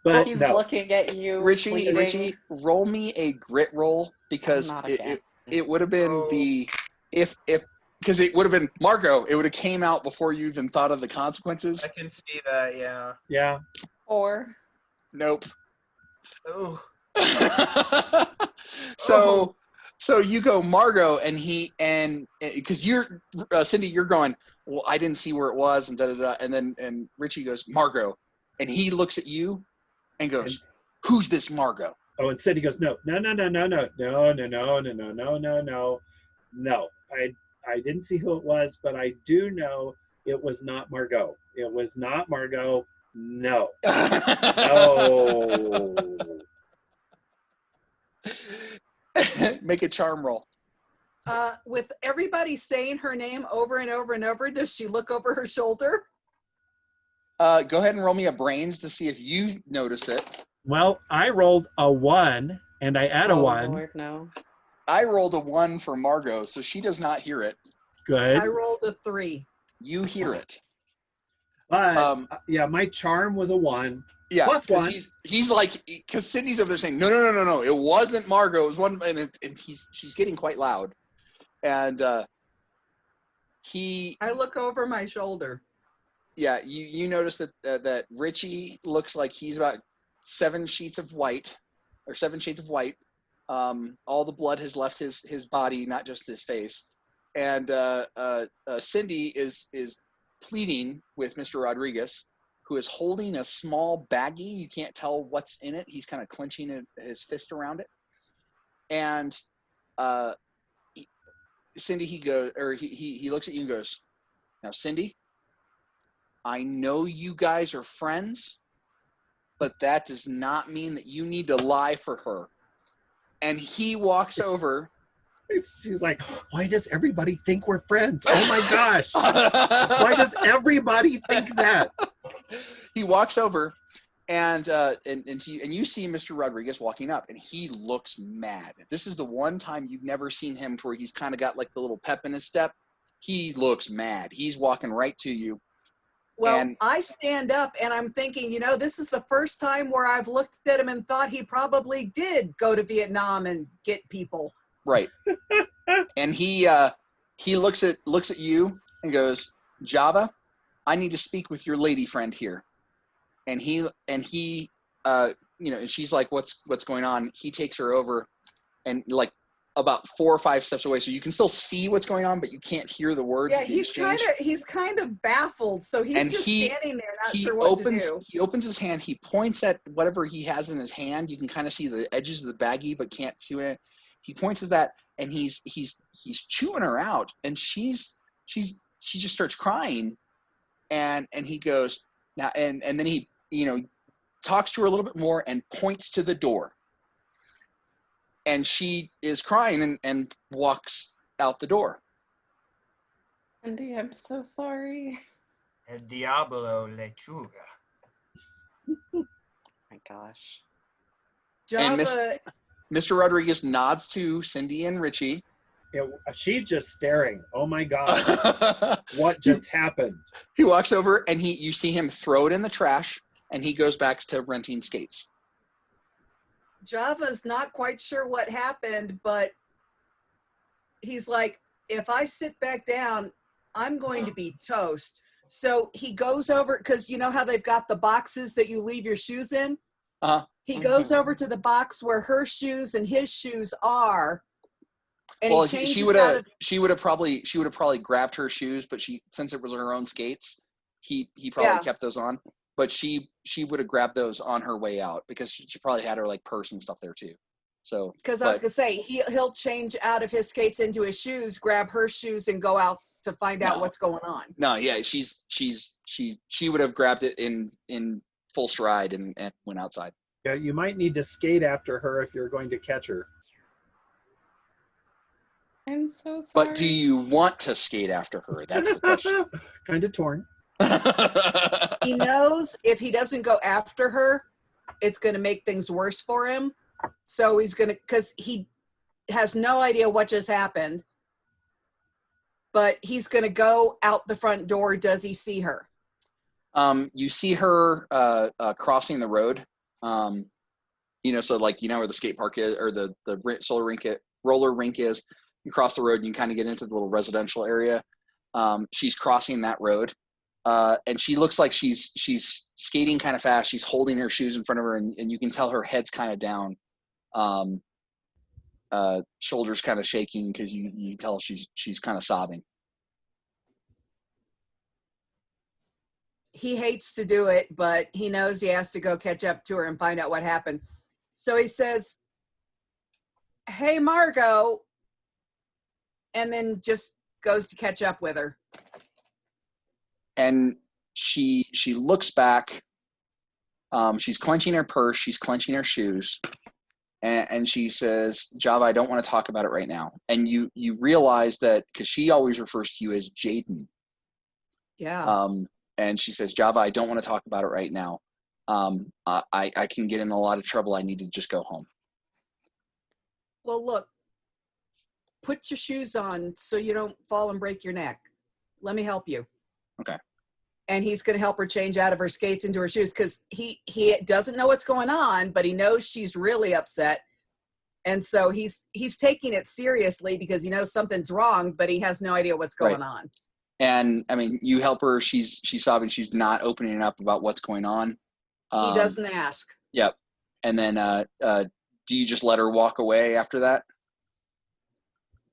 But He's no. looking at you. Richie, pleading. roll me a grit roll because Not again. it would have been because it would have been Margot. It would have came out before you even thought of the consequences. I can see that, yeah. Yeah. Or Nope. Oh. So you go Margot and because you're Cindy, you're going, well, I didn't see where it was and and Richie goes Margot, and he looks at you and goes, who's this Margot? Oh, and Cindy goes, no. I didn't see who it was, but I do know it was not Margot. It was not Margot. No. No. Make a charm roll. With everybody saying her name over and over and over, does she look over her shoulder? Go ahead and roll me a brains to see if you notice it. Well, I rolled a 1, and I add a 1. Lord, no. I rolled a 1 for Margot, so she does not hear it. Good. I rolled a 3. You hear it. But yeah, my charm was a 1. Yeah, Plus 1. He's like, because Sydney's over there saying, no, it wasn't Margot. It was one, and she's getting quite loud, and I look over my shoulder. Yeah, you notice that Richie looks like he's about 7 shades of white. All the blood has left his body, not just his face, and Cindy is pleading with Mr. Rodriguez, who is holding a small baggie. You can't tell what's in it. He's kind of clenching his fist around it. And Cindy, he looks at you and goes, now, Cindy, I know you guys are friends, but that does not mean that you need to lie for her. And he walks over. She's like, why does everybody think we're friends? Oh my gosh. Why does everybody think that? He walks over and you see Mr. Rodriguez walking up, and he looks mad. This is the one time you've never seen him to where he's kind of got like the little pep in his step. He looks mad. He's walking right to you. Well, I stand up and I'm thinking, this is the first time where I've looked at him and thought he probably did go to Vietnam and get people. Right. And he looks at you and goes, Java, I need to speak with your lady friend here. And and she's like, what's going on? He takes her over and like about 4 or 5 steps away, so you can still see what's going on, but you can't hear the words. Yeah, he's kind of baffled, so he's standing there, not sure what to do. He opens his hand. He points at whatever he has in his hand. You can kind of see the edges of the baggie, but can't see it. He points at that, and he's chewing her out, and she just starts crying, and he goes now, and then he talks to her a little bit more and points to the door. And she is crying and walks out the door. Cindy, I'm so sorry. El Diablo Lechuga. My gosh. And Java, Mr. Rodriguez nods to Cindy and Richie. She's just staring. Oh my God. What just happened? He walks over and you see him throw it in the trash, and he goes back to renting skates. Java's not quite sure what happened, but he's like, if I sit back down, I'm going to be toast. So he goes over, because you know how they've got the boxes that you leave your shoes in? Uh-huh. He goes over to the box where her shoes and his shoes are. And Well, he changes she would have probably grabbed her shoes, but since it was her own skates, he probably kept those on. But she would have grabbed those on her way out, because she probably had her like purse and stuff there too. So because I was gonna say he'll change out of his skates into his shoes, grab her shoes, and go out to find out what's going on. No, yeah, she would have grabbed it in full stride and went outside. Yeah, you might need to skate after her if you're going to catch her. I'm so sorry. But do you want to skate after her? That's the question. Kind of torn. He knows if he doesn't go after her, it's going to make things worse for him. So he's going to, because he has no idea what just happened, but he's going to go out the front door. Does he see her? You see her crossing the road. So like, where the skate park is, or the roller rink is. You cross the road and you kind of get into the little residential area. She's crossing that road, and she looks like she's skating kind of fast. She's holding her shoes in front of her, and you can tell her head's kind of down, shoulders kind of shaking, because you tell she's kind of sobbing. He hates to do it, but he knows he has to go catch up to her and find out what happened. So he says, "Hey, Margot," and then just goes to catch up with her. And she looks back. She's clenching her purse. She's clenching her shoes. And she says, "Java, I don't want to talk about it right now." And you realize that, because she always refers to you as Jaden. Yeah. And she says, "Java, I don't want to talk about it right now. I can get in a lot of trouble. I need to just go home." Well, look, put your shoes on so you don't fall and break your neck. Let me help you. Okay. And he's going to help her change out of her skates into her shoes, because he doesn't know what's going on, but he knows she's really upset. And so he's taking it seriously, because he knows something's wrong, but he has no idea what's going on. And I mean, you help her. She's sobbing. She's not opening up about what's going on. He doesn't ask. Yep. And then do you just let her walk away after that?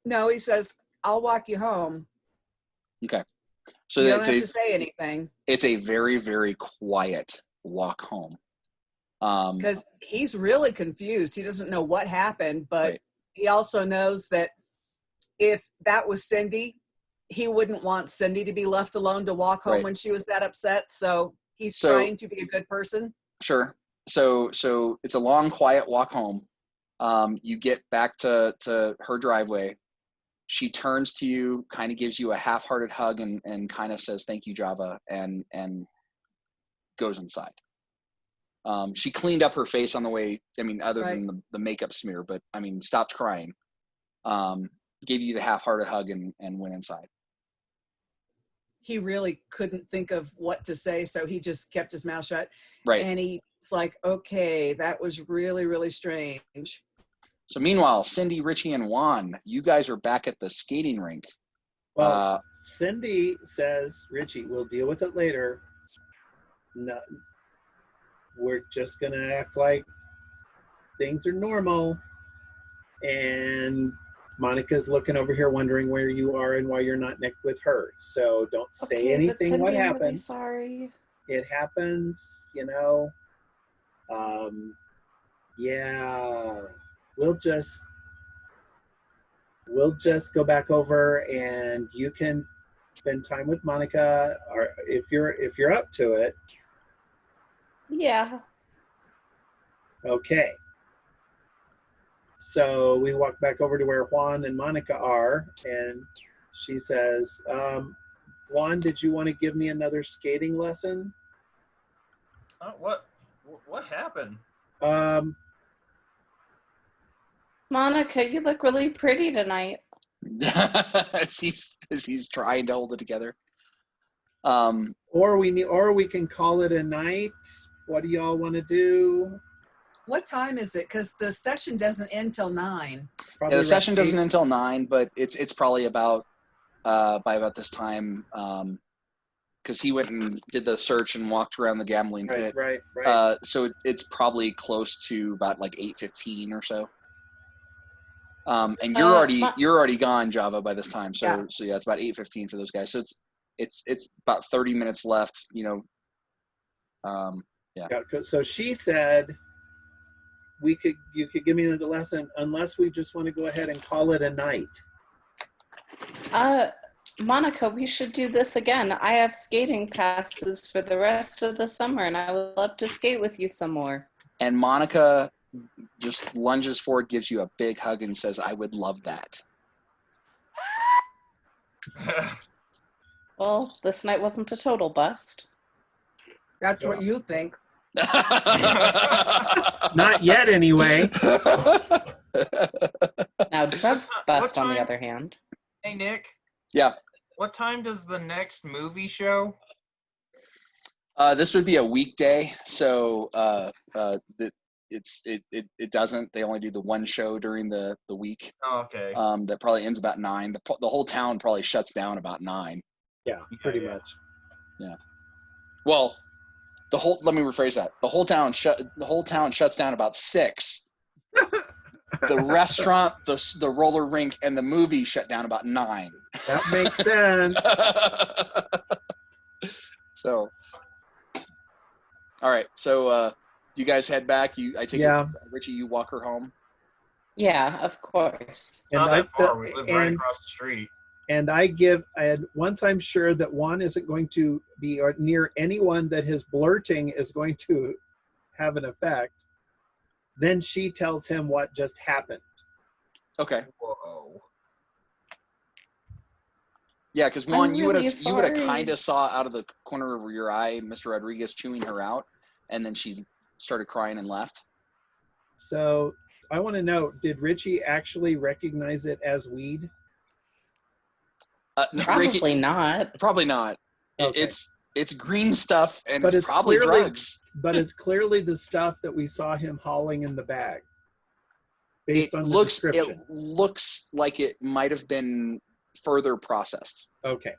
No, he says, "I'll walk you home." Okay. So you don't have to say anything. It's a very, very quiet walk home. Because he's really confused. He doesn't know what happened, but he also knows that if that was Cindy, he wouldn't want Cindy to be left alone to walk home when she was that upset. So he's trying to be a good person. Sure. So it's a long, quiet walk home. You get back to her driveway. She turns to you, kind of gives you a half-hearted hug, and kind of says, "Thank you, Java," and goes inside. She cleaned up her face on the way. I mean, other than the makeup smear, but I mean, stopped crying. Gave you the half-hearted hug and went inside. He really couldn't think of what to say, so he just kept his mouth shut. Right. And he's like, "Okay, that was really, really strange." So meanwhile, Cindy, Richie, and Juan, you guys are back at the skating rink. Well, Cindy says, "Richie, we'll deal with it later. No, we're just going to act like things are normal." And Monica's looking over here wondering where you are and why you're not next with her. So don't say anything. Cindy, what I'm happened. really sorry. It happens, yeah. We'll just go back over, and you can spend time with Monica, or if you're up to it. Yeah. Okay. So we walk back over to where Juan and Monica are, and She says, Juan, did you want to give me another skating lesson? What happened? Monica, you look really pretty tonight. as he's trying to hold it together. Or we can call it a night. What do y'all want to do? What time is it? Because the session doesn't end till 9. Probably Yeah, the session 8. doesn't end until 9, but it's probably about by about this time, because he went and did the search and walked around the gambling pit. Right. So it's probably close to about like 8:15 or so. And you're already gone, Java, by this time. So yeah, it's about 8:15 for those guys. So it's about 30 minutes left. Yeah. So she said, you could give me the lesson unless we just want to go ahead and call it a night. Monica, we should do this again. I have skating passes for the rest of the summer, and I would love to skate with you some more. And Monica just lunges forward, gives you a big hug, and says, "I would love that." Well, this night wasn't a total bust. That's what you think. Not yet, anyway. Now, drugs bust, on the other hand. Hey, Nick. Yeah. What time does the next movie show? This would be a weekday, so it doesn't. They only do the one show during the week. Oh, okay. That probably ends about 9. The whole town probably shuts down about 9. Yeah, pretty much. Yeah. Well, let me rephrase that. The whole town shuts down about 6. The restaurant, the roller rink, and the movie shut down about 9. That makes sense. So, all right. So, you guys head back. I take it, Richie, you walk her home. Yeah, of course. Not that far. We live right across the street. And once I'm sure that Juan isn't going to be near anyone that his blurting is going to have an effect, then she tells him what just happened. Okay. Whoa. Yeah, because Juan, you would have sorry. kind of saw out of the corner of your eye Mr. Rodriguez chewing her out, and then she started crying and left. So I want to know, did Richie actually recognize it as weed? Probably Ricky, not. Probably not. Okay. It's green stuff, and But it's probably drugs. But it's clearly the stuff that we saw him hauling in the bag. Based on the description. It looks like it might have been further processed. Okay.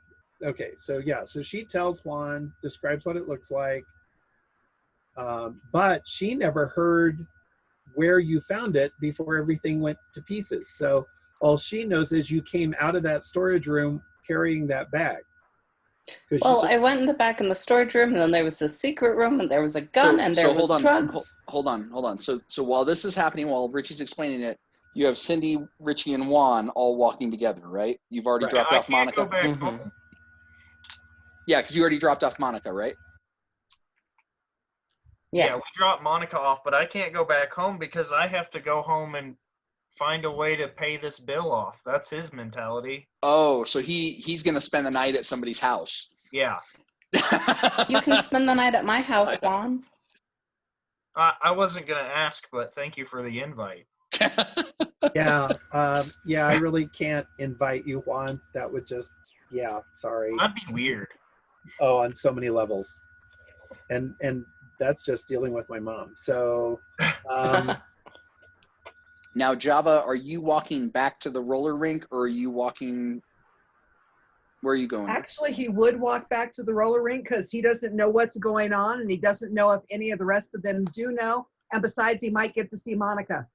So she tells Juan, describes what it looks like, but she never heard where you found it before everything went to pieces. So all she knows is you came out of that storage room carrying that bag. Well, I went in the back in the storage room, and then there was a secret room, and there was a gun, and there was drugs. Hold on. So while this is happening, while Richie's explaining it, you have Cindy, Richie, and Juan all walking together, right? You've already dropped off Monica. Go back home. Yeah, because you already dropped off Monica, right? Yeah, we dropped Monica off, but I can't go back home because I have to go home and find a way to pay this bill off. That's his mentality. Oh, so he's going to spend the night at somebody's house. Yeah. You can spend the night at my house, Juan. I wasn't going to ask, but thank you for the invite. I really can't invite you, Juan. That would just, sorry. That'd be weird. Oh, on so many levels. And that's just dealing with my mom. So, now, Java, are you walking back to the roller rink, or are you walking? Where are you going? Actually, he would walk back to the roller rink because he doesn't know what's going on, and he doesn't know if any of the rest of them do know. And besides, he might get to see Monica.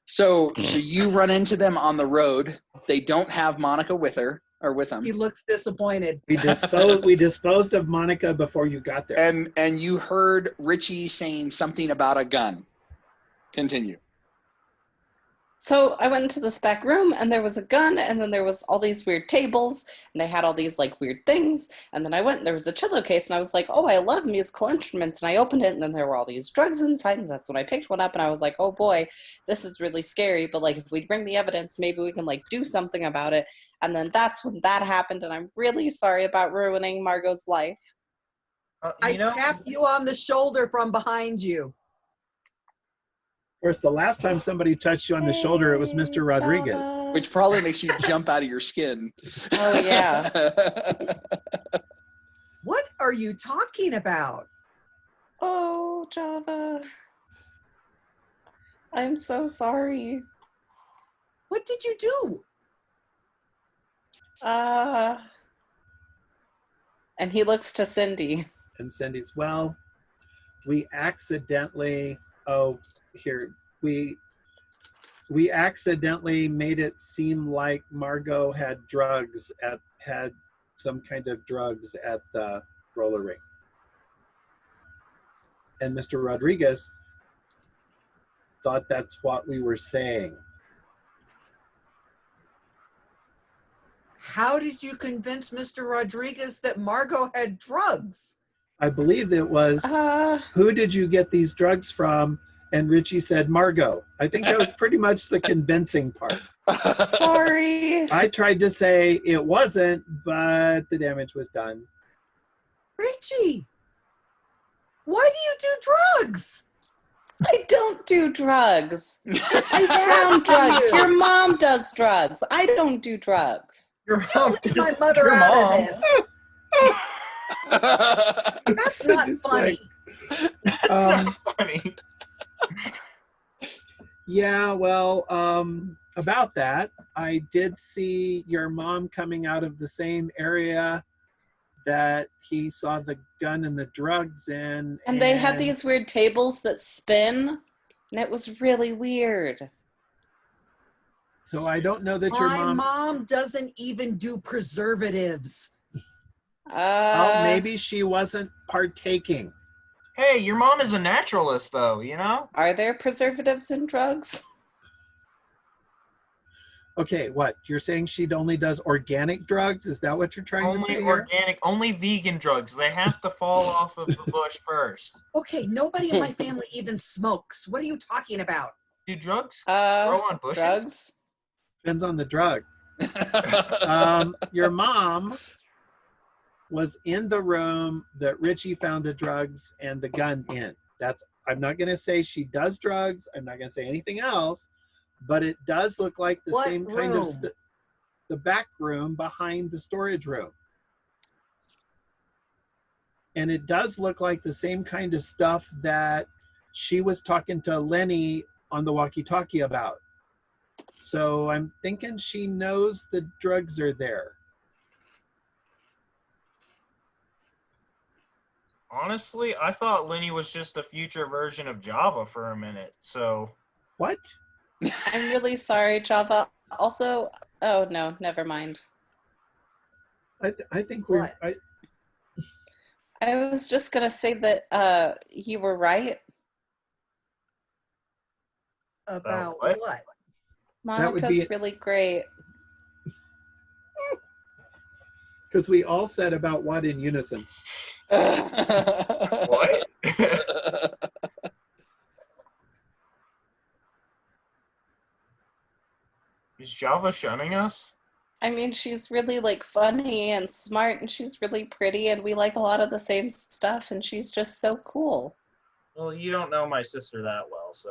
So you run into them on the road. They don't have Monica with her or with them. He looks disappointed. We disposed of Monica before you got there. And you heard Richie saying something about a gun. Continue. So I went into this back room and there was a gun and then there was all these weird tables and they had all these like weird things. And then I went and there was a cello case and I was like, oh, I love musical instruments. And I opened it and then there were all these drugs inside. And that's when I picked one up and I was like, oh boy, this is really scary. But like, if we bring the evidence, maybe we can like do something about it. And then that's when that happened. And I'm really sorry about ruining Margot's life. I tapped you on the shoulder from behind you. Of course, the last time somebody touched you on the shoulder, it was Mr. Rodriguez. Which probably makes you jump out of your skin. Oh, yeah. What are you talking about? Oh, Java. I'm so sorry. What did you do? And he looks to Cindy. And Cindy's, well, we accidentally, we accidentally made it seem like Margot had some kind of drugs at the roller rink. And Mr. Rodriguez thought that's what we were saying. How did you convince Mr. Rodriguez that Margot had drugs? I believe it was, who did you get these drugs from? And Richie said, Margot. I think that was pretty much the convincing part. Sorry. I tried to say it wasn't, but the damage was done. Richie, why do you do drugs? I don't do drugs. I found drugs. Your mom does drugs. I don't do drugs. Your mom. Get my mother Your out mom. of this. That's not funny. That's not funny. Yeah, well, about that, I did see your mom coming out of the same area that he saw the gun and the drugs in. And they had these weird tables that spin, and it was really weird. So I don't know that your My mom... mom doesn't even do preservatives. Oh, maybe she wasn't partaking. Hey, your mom is a naturalist, though, you know? Are there preservatives in drugs? Okay, what? You're saying she only does organic drugs? Is that what you're trying to say Only here? organic, only vegan drugs. They have to fall off of the bush first. Okay, nobody in my family even smokes. What are you talking about? Do drugs grow on bushes? Drugs? Depends on the drug. Your mom was in the room that Richie found the drugs and the gun in. I'm not going to say she does drugs. I'm not going to say anything else, but it does look like the What same kind of room? the back room behind the storage room. And it does look like the same kind of stuff that she was talking to Lenny on the walkie-talkie about. So I'm thinking she knows the drugs are there. Honestly, I thought Lenny was just a future version of Java for a minute, so... What? I'm really sorry, Java. Also, oh no, never mind. I think we're... What? I was just going to say that you were right. About what? what? That would Monica's be- really great. Because we all said about what in unison? What? Is Java shunning us? I mean, she's really like funny and smart and she's really pretty and we like a lot of the same stuff and she's just so cool. Well, you don't know my sister that well, so...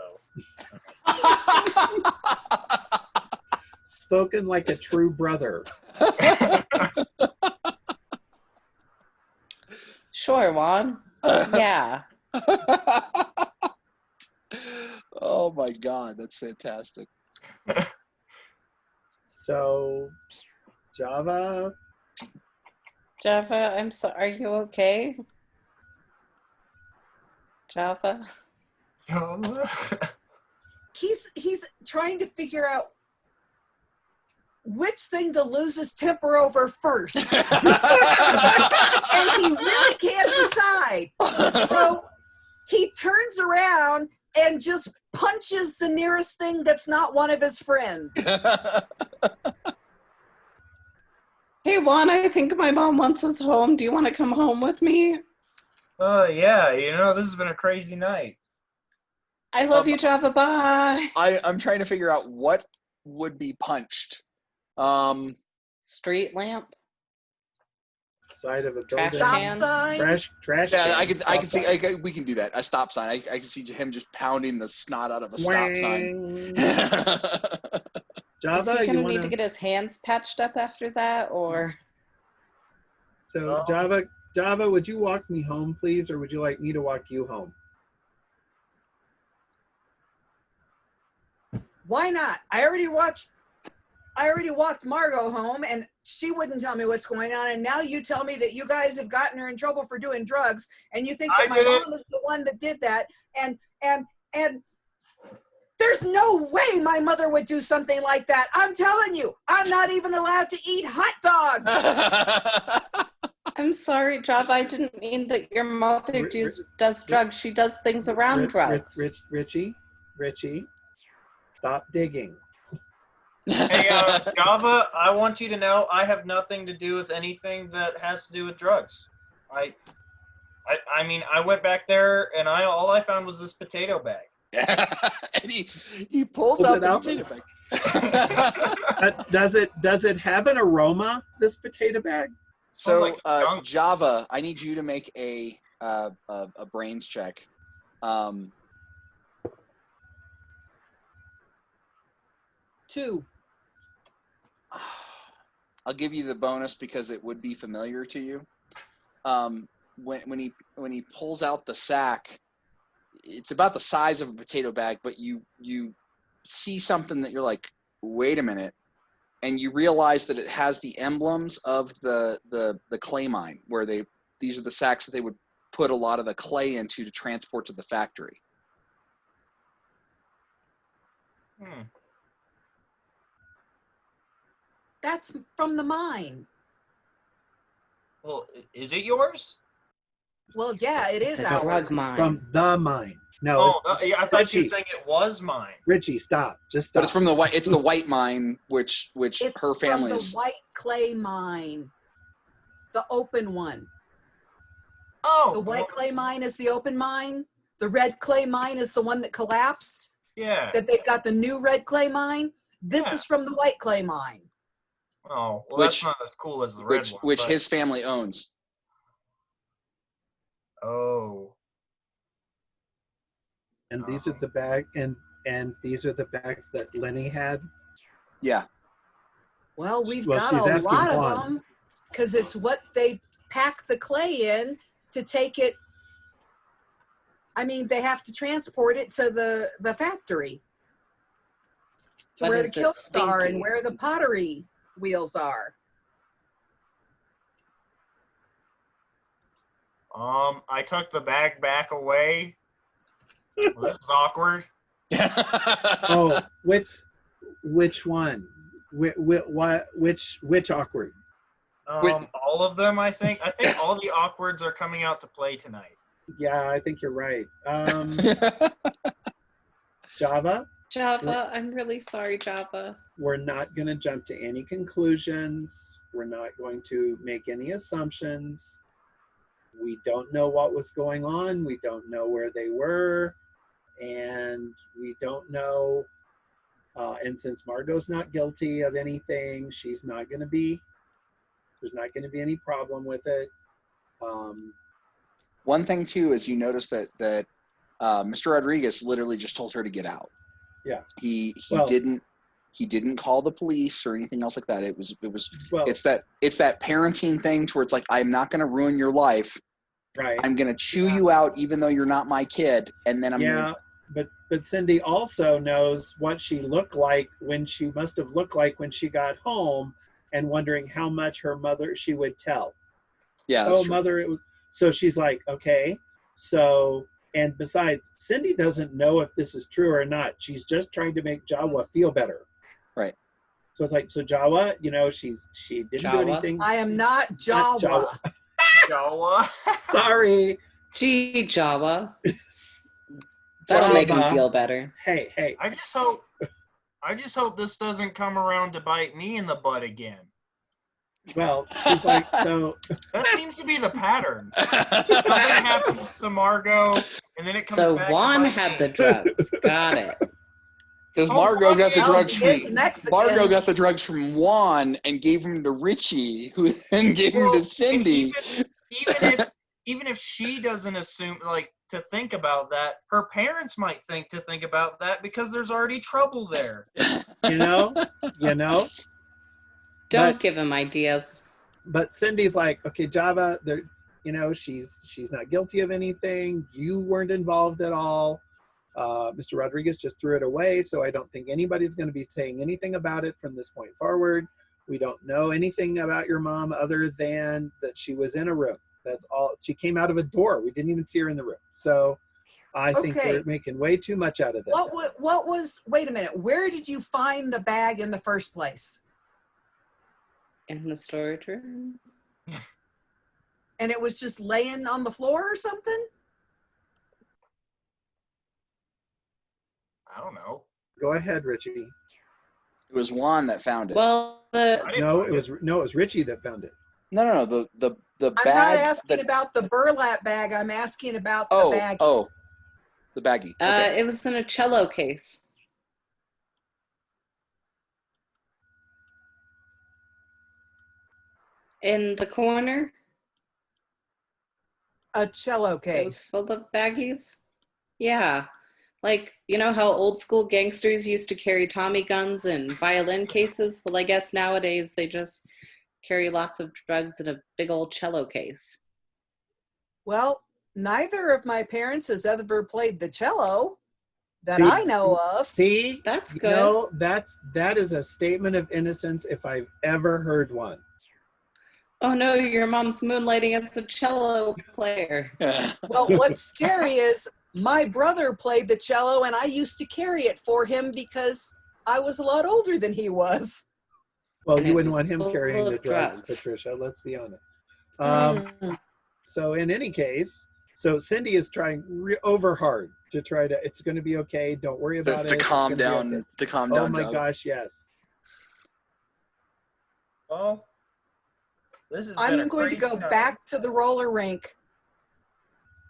Spoken like a true brother. Sure, Juan. Yeah. Oh my God, that's fantastic. So, Java, Java, I'm so. Are you okay? Java? Java? He's trying to figure out which thing to lose his temper over first. And he really can't decide. So he turns around and just punches the nearest thing that's not one of his friends. Hey, Juan, I think my mom wants us home. Do you want to come home with me? Yeah, this has been a crazy night. I love you, Java. Bye. I'm trying to figure out what would be punched. Street lamp. Side of a Trash building. Stop can. sign. Trash. Yeah, can. I can Stop see. sign. We can do that. A stop sign. I can see him just pounding the snot out of a stop sign. Wang. Is Java, he you gonna want need to get his hands patched up after that, or? So Java, would you walk me home, please, or would you like me to walk you home? Why not? I already walked Margot home, and she wouldn't tell me what's going on. And now you tell me that you guys have gotten her in trouble for doing drugs, and you think that my mom is the one that did that. And there's no way my mother would do something like that. I'm telling you, I'm not even allowed to eat hot dogs. I'm sorry, Java. I didn't mean that your mother does drugs. She does things around drugs. Richie, stop digging. Hey, Java, I want you to know I have nothing to do with anything that has to do with drugs. I mean, I went back there and all I found was this potato bag. And he pulls out the potato bag. Does it have an aroma, this potato bag? So, like Java, I need you to make a brains check. 2. I'll give you the bonus because it would be familiar to you. When he pulls out the sack, it's about the size of a potato bag, but you see something that you're like, wait a minute, and you realize that it has the emblems of the clay mine, where these are the sacks that they would put a lot of the clay into to transport to the factory. That's from the mine. Well, is it yours? Well, yeah, it is The ours. drug mine. From the mine. No. Yeah, I thought you were saying it was mine. Richie, stop. Just stop. But it's from the white. It's the white mine, which It's her family from is. the white clay mine, the open one. Oh, The white clay mine is the open mine. The red clay mine is the one that collapsed. yeah. That they've got the new red clay mine. This is from the white clay mine. Oh, well, Which- that's not as cool as the red one. Which but- his family owns. Oh. And these are the bag and these are the bags that Lenny had. Yeah. Well, we've Well, got she's a asking lot Juan. of them because it's what they pack the clay in to take it. I mean, they have to transport it to the factory, to But where the is it kilns are and stinky? where the pottery wheels are. I took the bag back away. Well, this is awkward. Oh, which one? Which awkward? All of them, I think. I think all the awkwards are coming out to play tonight. Yeah, I think you're right. Java, Java, I'm really sorry, Java. we're not going to jump to any conclusions. We're not going to make any assumptions. We don't know what was going on. We don't know where they were. And we don't know. And since Margot's not guilty of anything, there's not going to be any problem with it. One thing too is you notice that Mr. Rodriguez literally just told her to get out. Yeah. He Well- didn't call the police or anything else like that. It was Well, it's that parenting thing to where it's like, I'm not going to ruin your life. right. I'm going to chew you out even though you're not my kid, and then I'm Yeah, but Cindy also knows what she looked like when she must have looked like when she got home, and wondering how much her mother she would tell. yeah. Oh, mother, it was. So she's like, okay. So, and besides, Cindy doesn't know if this is true or not. She's just trying to make Jawa feel better. Right. So it's like, so Jawa, she didn't do Jawa? anything. I am not Not Jawa. Jawa. Sorry. Gee, Java. That'll make him Java. feel better. Hey. I just hope this doesn't come around to bite me in the butt again. Well, she's like, so. That seems to be the pattern. Something happens to Margot, and then it comes So back. Juan to had bite the me. drugs. Got it. Because Oh, Margot got the yeah. drugs He from is Mexican. Margot got the drugs from Juan and gave them to Richie, who then gave them Well, to and Cindy. even if she doesn't assume like to think about that, her parents might think about that because there's already trouble there. You know. Don't give him ideas. But Cindy's like, okay, Java, there, she's not guilty of anything. You weren't involved at all. Mr. Rodriguez just threw it away, so I don't think anybody's going to be saying anything about it from this point forward. We don't know anything about your mom other than that she was in a room. That's all. She came out of a door. We didn't even see her in the room. So I think Okay. we're making way too much out of this. What was, wait a minute, where did you find the bag in the first place? In the storage room. And it was just laying on the floor or something? I don't know. Go ahead, Richie. It was Juan that found it. Well, I didn't No, find it was Richie that found it. No. The I'm bag. not asking about the burlap bag. I'm asking about the bag. The baggie. Okay. it was in a cello case. In the corner. A cello It was case. full of baggies. Yeah. Like, you know how old school gangsters used to carry Tommy guns and violin cases? Well, I guess nowadays they just carry lots of drugs in a big old cello case. Well, neither of my parents has ever played the cello that See- I know of. See, That's you good. know, that is a statement of innocence if I've ever heard one. Oh no, your mom's moonlighting as a cello player. Well, what's scary is my brother played the cello and I used to carry it for him because I was a lot older than he was. Well, And you it wouldn't was want him full carrying the of drugs, drugs. Patricia. Let's be honest. Mm. So in any case, so Cindy is trying over hard to try to. It's going to be okay. Don't worry about to it. It's calm gonna be down. okay. To calm Oh down. my Java. gosh, yes. Well, this has been a I'm going to crazy go night. back to the roller rink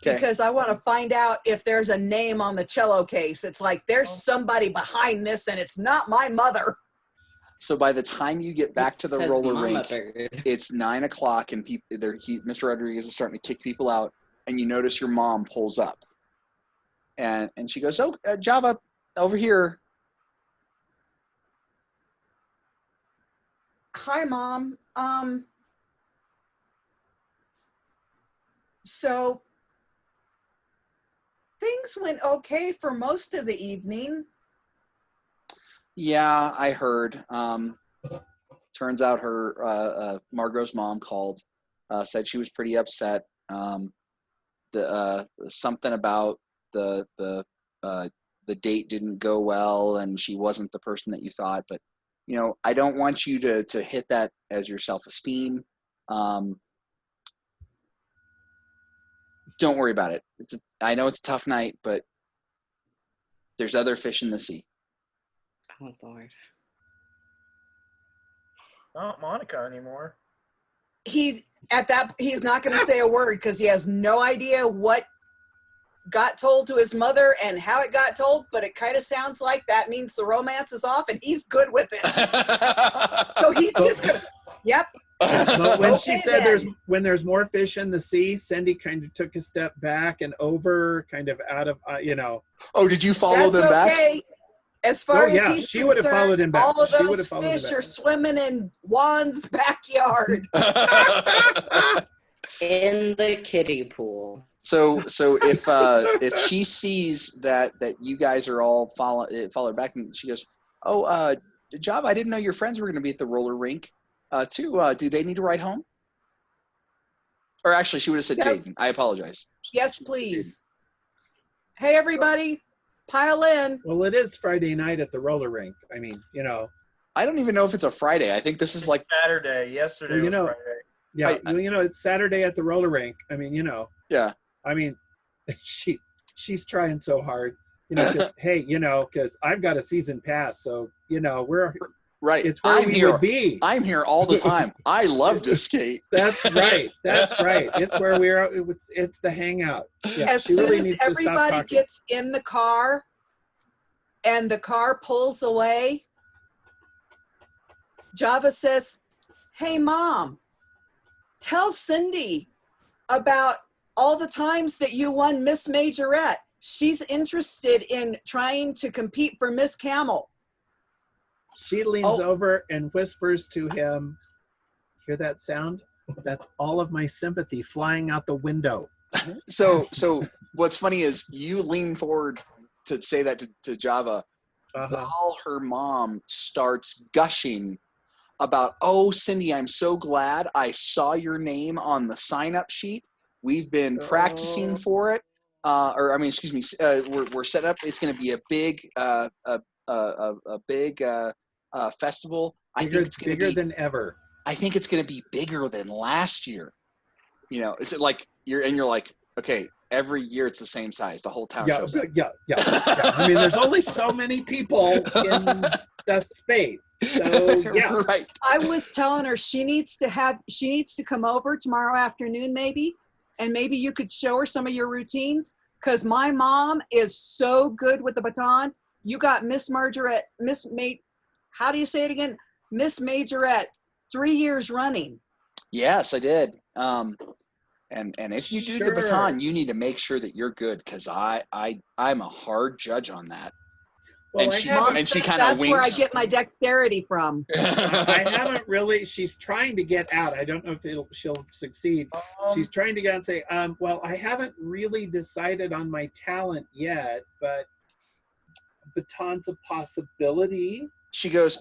Okay. because I want to find out if there's a name on the cello case. It's like there's somebody behind this and it's not my mother. So by the time you get back to the Says roller Mama rink, Bird. it's 9:00 and Mr. Rodriguez is starting to kick people out, and you notice your mom pulls up, and she goes, "Oh, Java, over here." Hi, Mom. So things went okay for most of the evening. Yeah, I heard. Turns out her Margot's mom called, said she was pretty upset. Something about the date didn't go well, and she wasn't the person that you thought. But I don't want you to hit that as your self-esteem. Don't worry about it. I know it's a tough night, but there's other fish in the sea. Oh Lord. Not Monica anymore. He's not going to say a word because he has no idea what got told to his mother and how it got told, but it kind of sounds like that means the romance is off and he's good with it. So he's just going to, yep. But when she Okay, said then. when there's more fish in the sea, Cindy kind of took a step back and over, kind of out of, Oh, did you follow That's them back? okay. As far Oh, yeah, as he's she would have concerned, followed him back. all of She would those have followed him fish back. are swimming in Juan's backyard. In the kiddie pool. So if she sees that you guys are all follow back, and she goes, "Oh, Java, I didn't know your friends were going to be at the roller rink too. Do they need to ride home?" Or actually, she would have said, Yes. "Jaden." I apologize. Yes, please. Hey, everybody, pile in. Well, it is Friday night at the roller rink. I mean, I don't even know if it's a Friday. I think this is like Saturday. Yesterday Well, was Friday. yeah, it's Saturday at the roller rink. I mean, yeah. I mean, she's trying so hard. Hey, because I've got a season pass, so we're right. It's where we would be. I'm here all the time. I love to skate. That's right. It's where it's the hangout. Yeah, as soon as everybody gets in the car and the car pulls away, Java says, "Hey, Mom, tell Cindy about all the times that you won Miss Majorette. She's interested in trying to compete for Miss Camel." She leans over and whispers to him, "Hear that sound? That's all of my sympathy flying out the window." So what's funny is you lean forward to say that to Java while her mom starts gushing about, "Oh, Cindy, I'm so glad I saw your name on the sign-up sheet. We've been practicing for it. We're set up. It's going to be a big festival. I think it's going to be bigger than ever. I think it's going to be bigger than last year." Is it like you're like, okay, every year it's the same size. The whole town shows up. Yeah. I mean, there's only so many people in the space. So yeah. Right. I was telling her she needs to come over tomorrow afternoon maybe, and maybe you could show her some of your routines, because my mom is so good with the baton. You got Miss Margaret, how do you say it again? Miss Majorette, 3 years running. Yes, I did. And if you do the baton, you need to make sure that you're good, because I'm a hard judge on that. Well, she kind of winks. That's where I get my dexterity from. I haven't really. She's trying to get out. I don't know if she'll succeed. She's trying to get out and say, "Well, I haven't really decided on my talent yet, but baton's a possibility." She goes.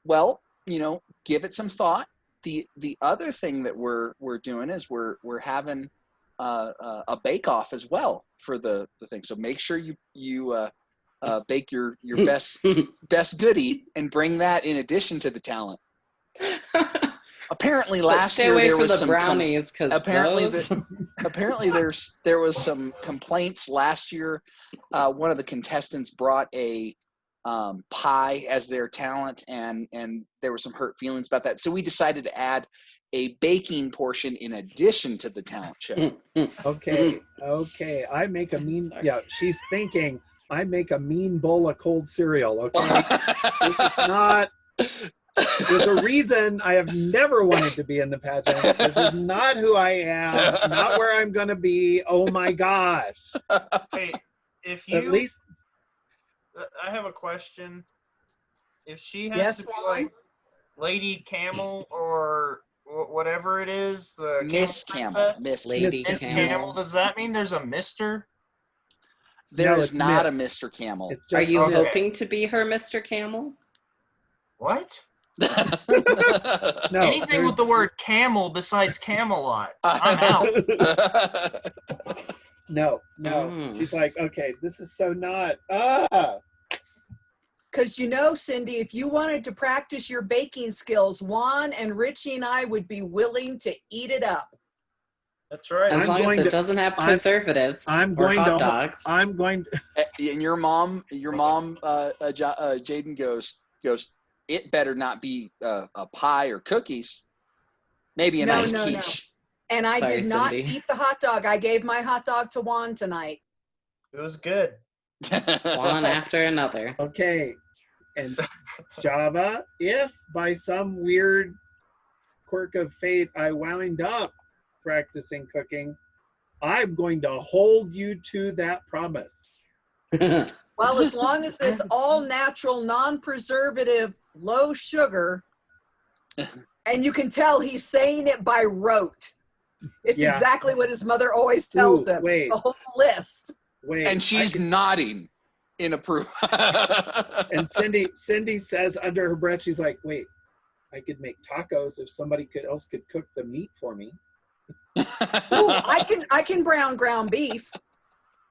Well, give it some thought. The other thing that we're doing is we're having a bake off as well for the thing. So make sure you bake your best goodie and bring that in addition to the talent. Apparently last year there was some brownies, apparently there was some complaints last year. One of the contestants brought a pie as their talent, and there were some hurt feelings about that. So we decided to add a baking portion in addition to the talent show. Okay. I make a mean. Yeah, she's thinking I make a mean bowl of cold cereal. Okay, it's not. There's a reason I have never wanted to be in the pageant. This is not who I am. Not where I'm going to be. Oh my gosh. Hey, if you at least. I have a question. If she has to be like Lady Camel or whatever it is, the Miss Camel, Miss Camel, does that mean there's a Mr.? There is not a Mr. Camel. Are you hoping to be her Mr. Camel? What? No, anything with the word camel besides Camelot, I'm out. No. She's like, okay, this is so not. Because Cindy, if you wanted to practice your baking skills, Juan and Richie and I would be willing to eat it up. That's right. As long as it doesn't have preservatives or hot dogs. I'm going to. And your mom, Jaden goes, it better not be a pie or cookies. Maybe a nice quiche. No. And I did not eat the hot dog. I gave my hot dog to Juan tonight. It was good. One after another. Okay. And Java, if by some weird quirk of fate I wound up practicing cooking, I'm going to hold you to that promise. Well, as long as it's all natural, non-preservative, low sugar, and you can tell he's saying it by rote. It's exactly what his mother always tells him. Wait. The whole list. Wait. And she's nodding in approval. And Cindy says under her breath, she's like, wait, I could make tacos if somebody else could cook the meat for me. Ooh, I can brown ground beef.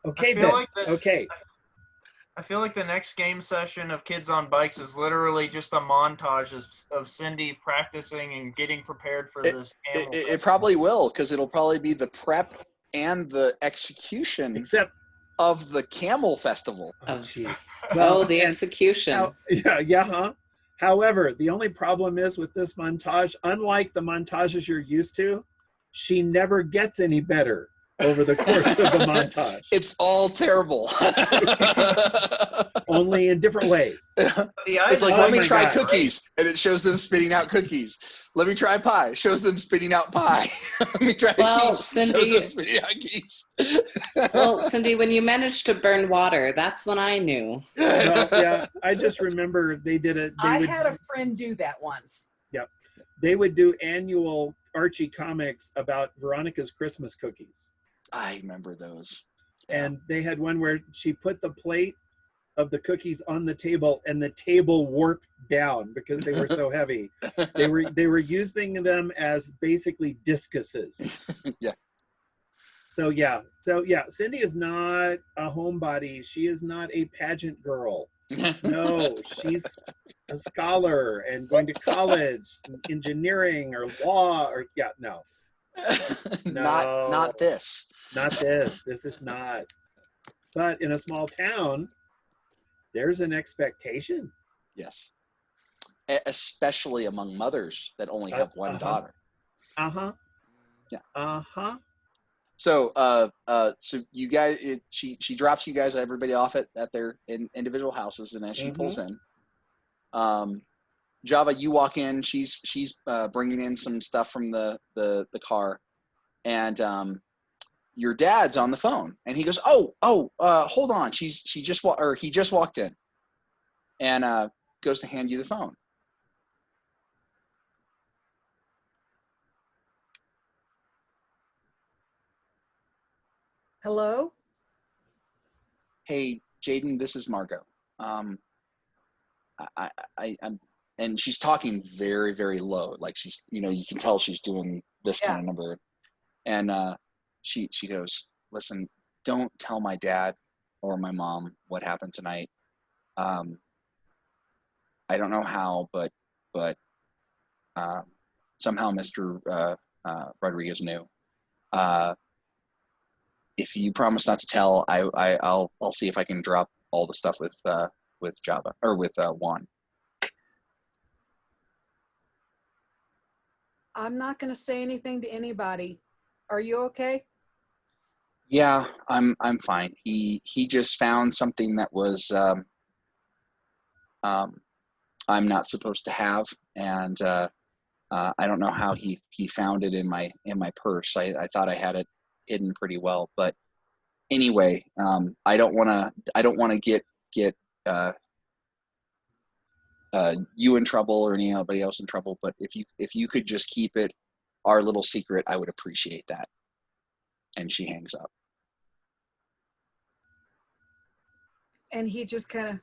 Okay, then. Okay. I feel like the next game session of Kids on Bikes is literally just a montage of Cindy practicing and getting prepared for this. It probably will, because it'll probably be the prep and the execution. Except of the Camel Festival. Oh, jeez. The execution. However, the only problem is with this montage, unlike the montages you're used to, she never gets any better over the course of the montage. It's all terrible. Only in different ways. It's like, let me try cookies, and it shows them spitting out cookies. Let me try pie, shows them spitting out pie. Let me try quiche, shows them spitting out quiche. Well, Cindy, when you managed to burn water, that's when I knew. Well, yeah, I just remember they did it. I had a friend do that once. Yep. They would do annual Archie comics about Veronica's Christmas cookies. I remember those. And they had one where she put the plate of the cookies on the table and the table warped down because they were so heavy. They were using them as basically discuses. Yeah. So Cindy is not a homebody. She is not a pageant girl. No, she's a scholar and going to college, engineering or law or no. Not this. Not this. This is not. But in a small town, there's an expectation. Yes. Especially among mothers that only have one daughter. Uh-huh. Yeah. Uh-huh. So so you guys, she drops you guys, everybody off at their individual houses, and as she pulls in, Java, you walk in. She's bringing in some stuff from the car, and your dad's on the phone, and he goes, hold on, he just walked in, and goes to hand you the phone. Hello? Hey, Jaden, this is Margot. I'm, and she's talking very, very low. Like she's, you can tell she's doing this kind of number. And she goes, listen, don't tell my dad or my mom what happened tonight. I don't know how, but somehow Mr. Rodriguez knew. If you promise not to tell, I'll see if I can drop all the stuff with Java or with Juan. I'm not going to say anything to anybody. Are you okay? Yeah, I'm fine. He just found something that was I'm not supposed to have, and I don't know how he found it in my purse. I thought I had it hidden pretty well, but anyway, I don't want to get you in trouble or anybody else in trouble, but if you could just keep it our little secret, I would appreciate that. And she hangs up. And he just kind of,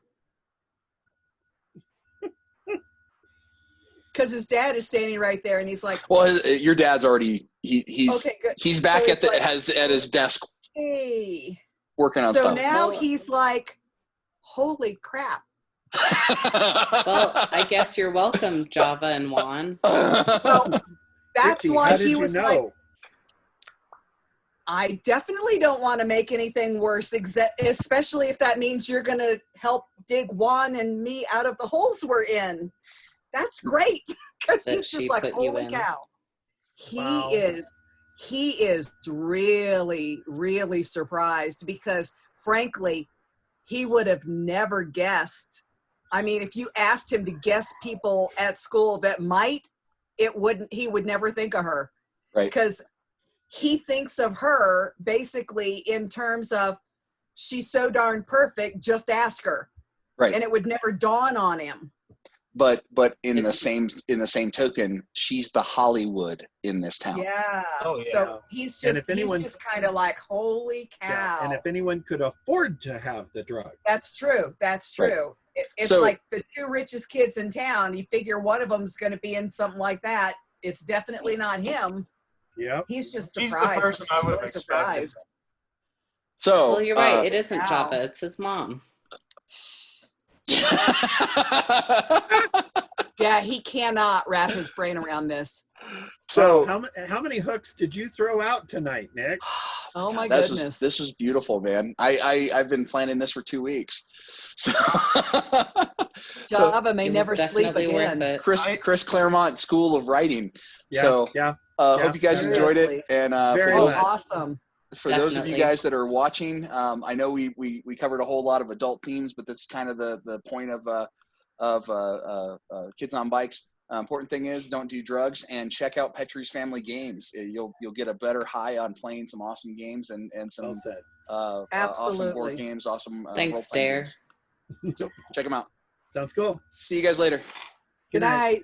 because his dad is standing right there, and he's like, well, your dad's already he's okay, good. He's back so at his desk, hey, working on so stuff. So now he's like, holy crap. Well, I guess you're welcome, Java and Juan. Well, that's why he was like, I definitely don't want to make anything worse, especially if that means you're going to help dig Juan and me out of the holes we're in. That's great, because he's just like, holy cow. He is really, really surprised, because frankly, he would have never guessed. I mean, if you asked him to guess people at school that might, he would never think of her. Right. Because he thinks of her basically in terms of, she's so darn perfect, just ask her. Right. And it would never dawn on him. But in the same token, she's the Hollywood in this town. Yeah. Oh, yeah. So he's just kind of like, holy cow. Yeah. And if anyone could afford to have the drug. That's true. That's true. Right. It's like the two richest kids in town. You figure one of them's going to be in something like that. It's definitely not him. Yeah. He's just surprised. He's the person I would have surprised. So, well, you're right. It isn't Java. It's his mom. Yeah, he cannot wrap his brain around this. So how many hooks did you throw out tonight, Nick? Oh my this goodness. this was beautiful, man. I've been planning this for 2 weeks. So Java may It was never sleep definitely worth again. it. Chris Claremont School of Writing. Yeah, So yeah. hope you guys enjoyed it. Seriously. And Very for those much. Awesome. for those of you Definitely. guys that are watching, I know we covered a whole lot of adult themes, but that's kind of the point of Kids on Bikes. Important thing is don't do drugs and check out Petrie's Family Games. You'll get a better high on playing some awesome games and some Well said. awesome board Absolutely. games, awesome Thanks, role-playing Dare. games. So check them out. Sounds cool. See you guys later. Good night.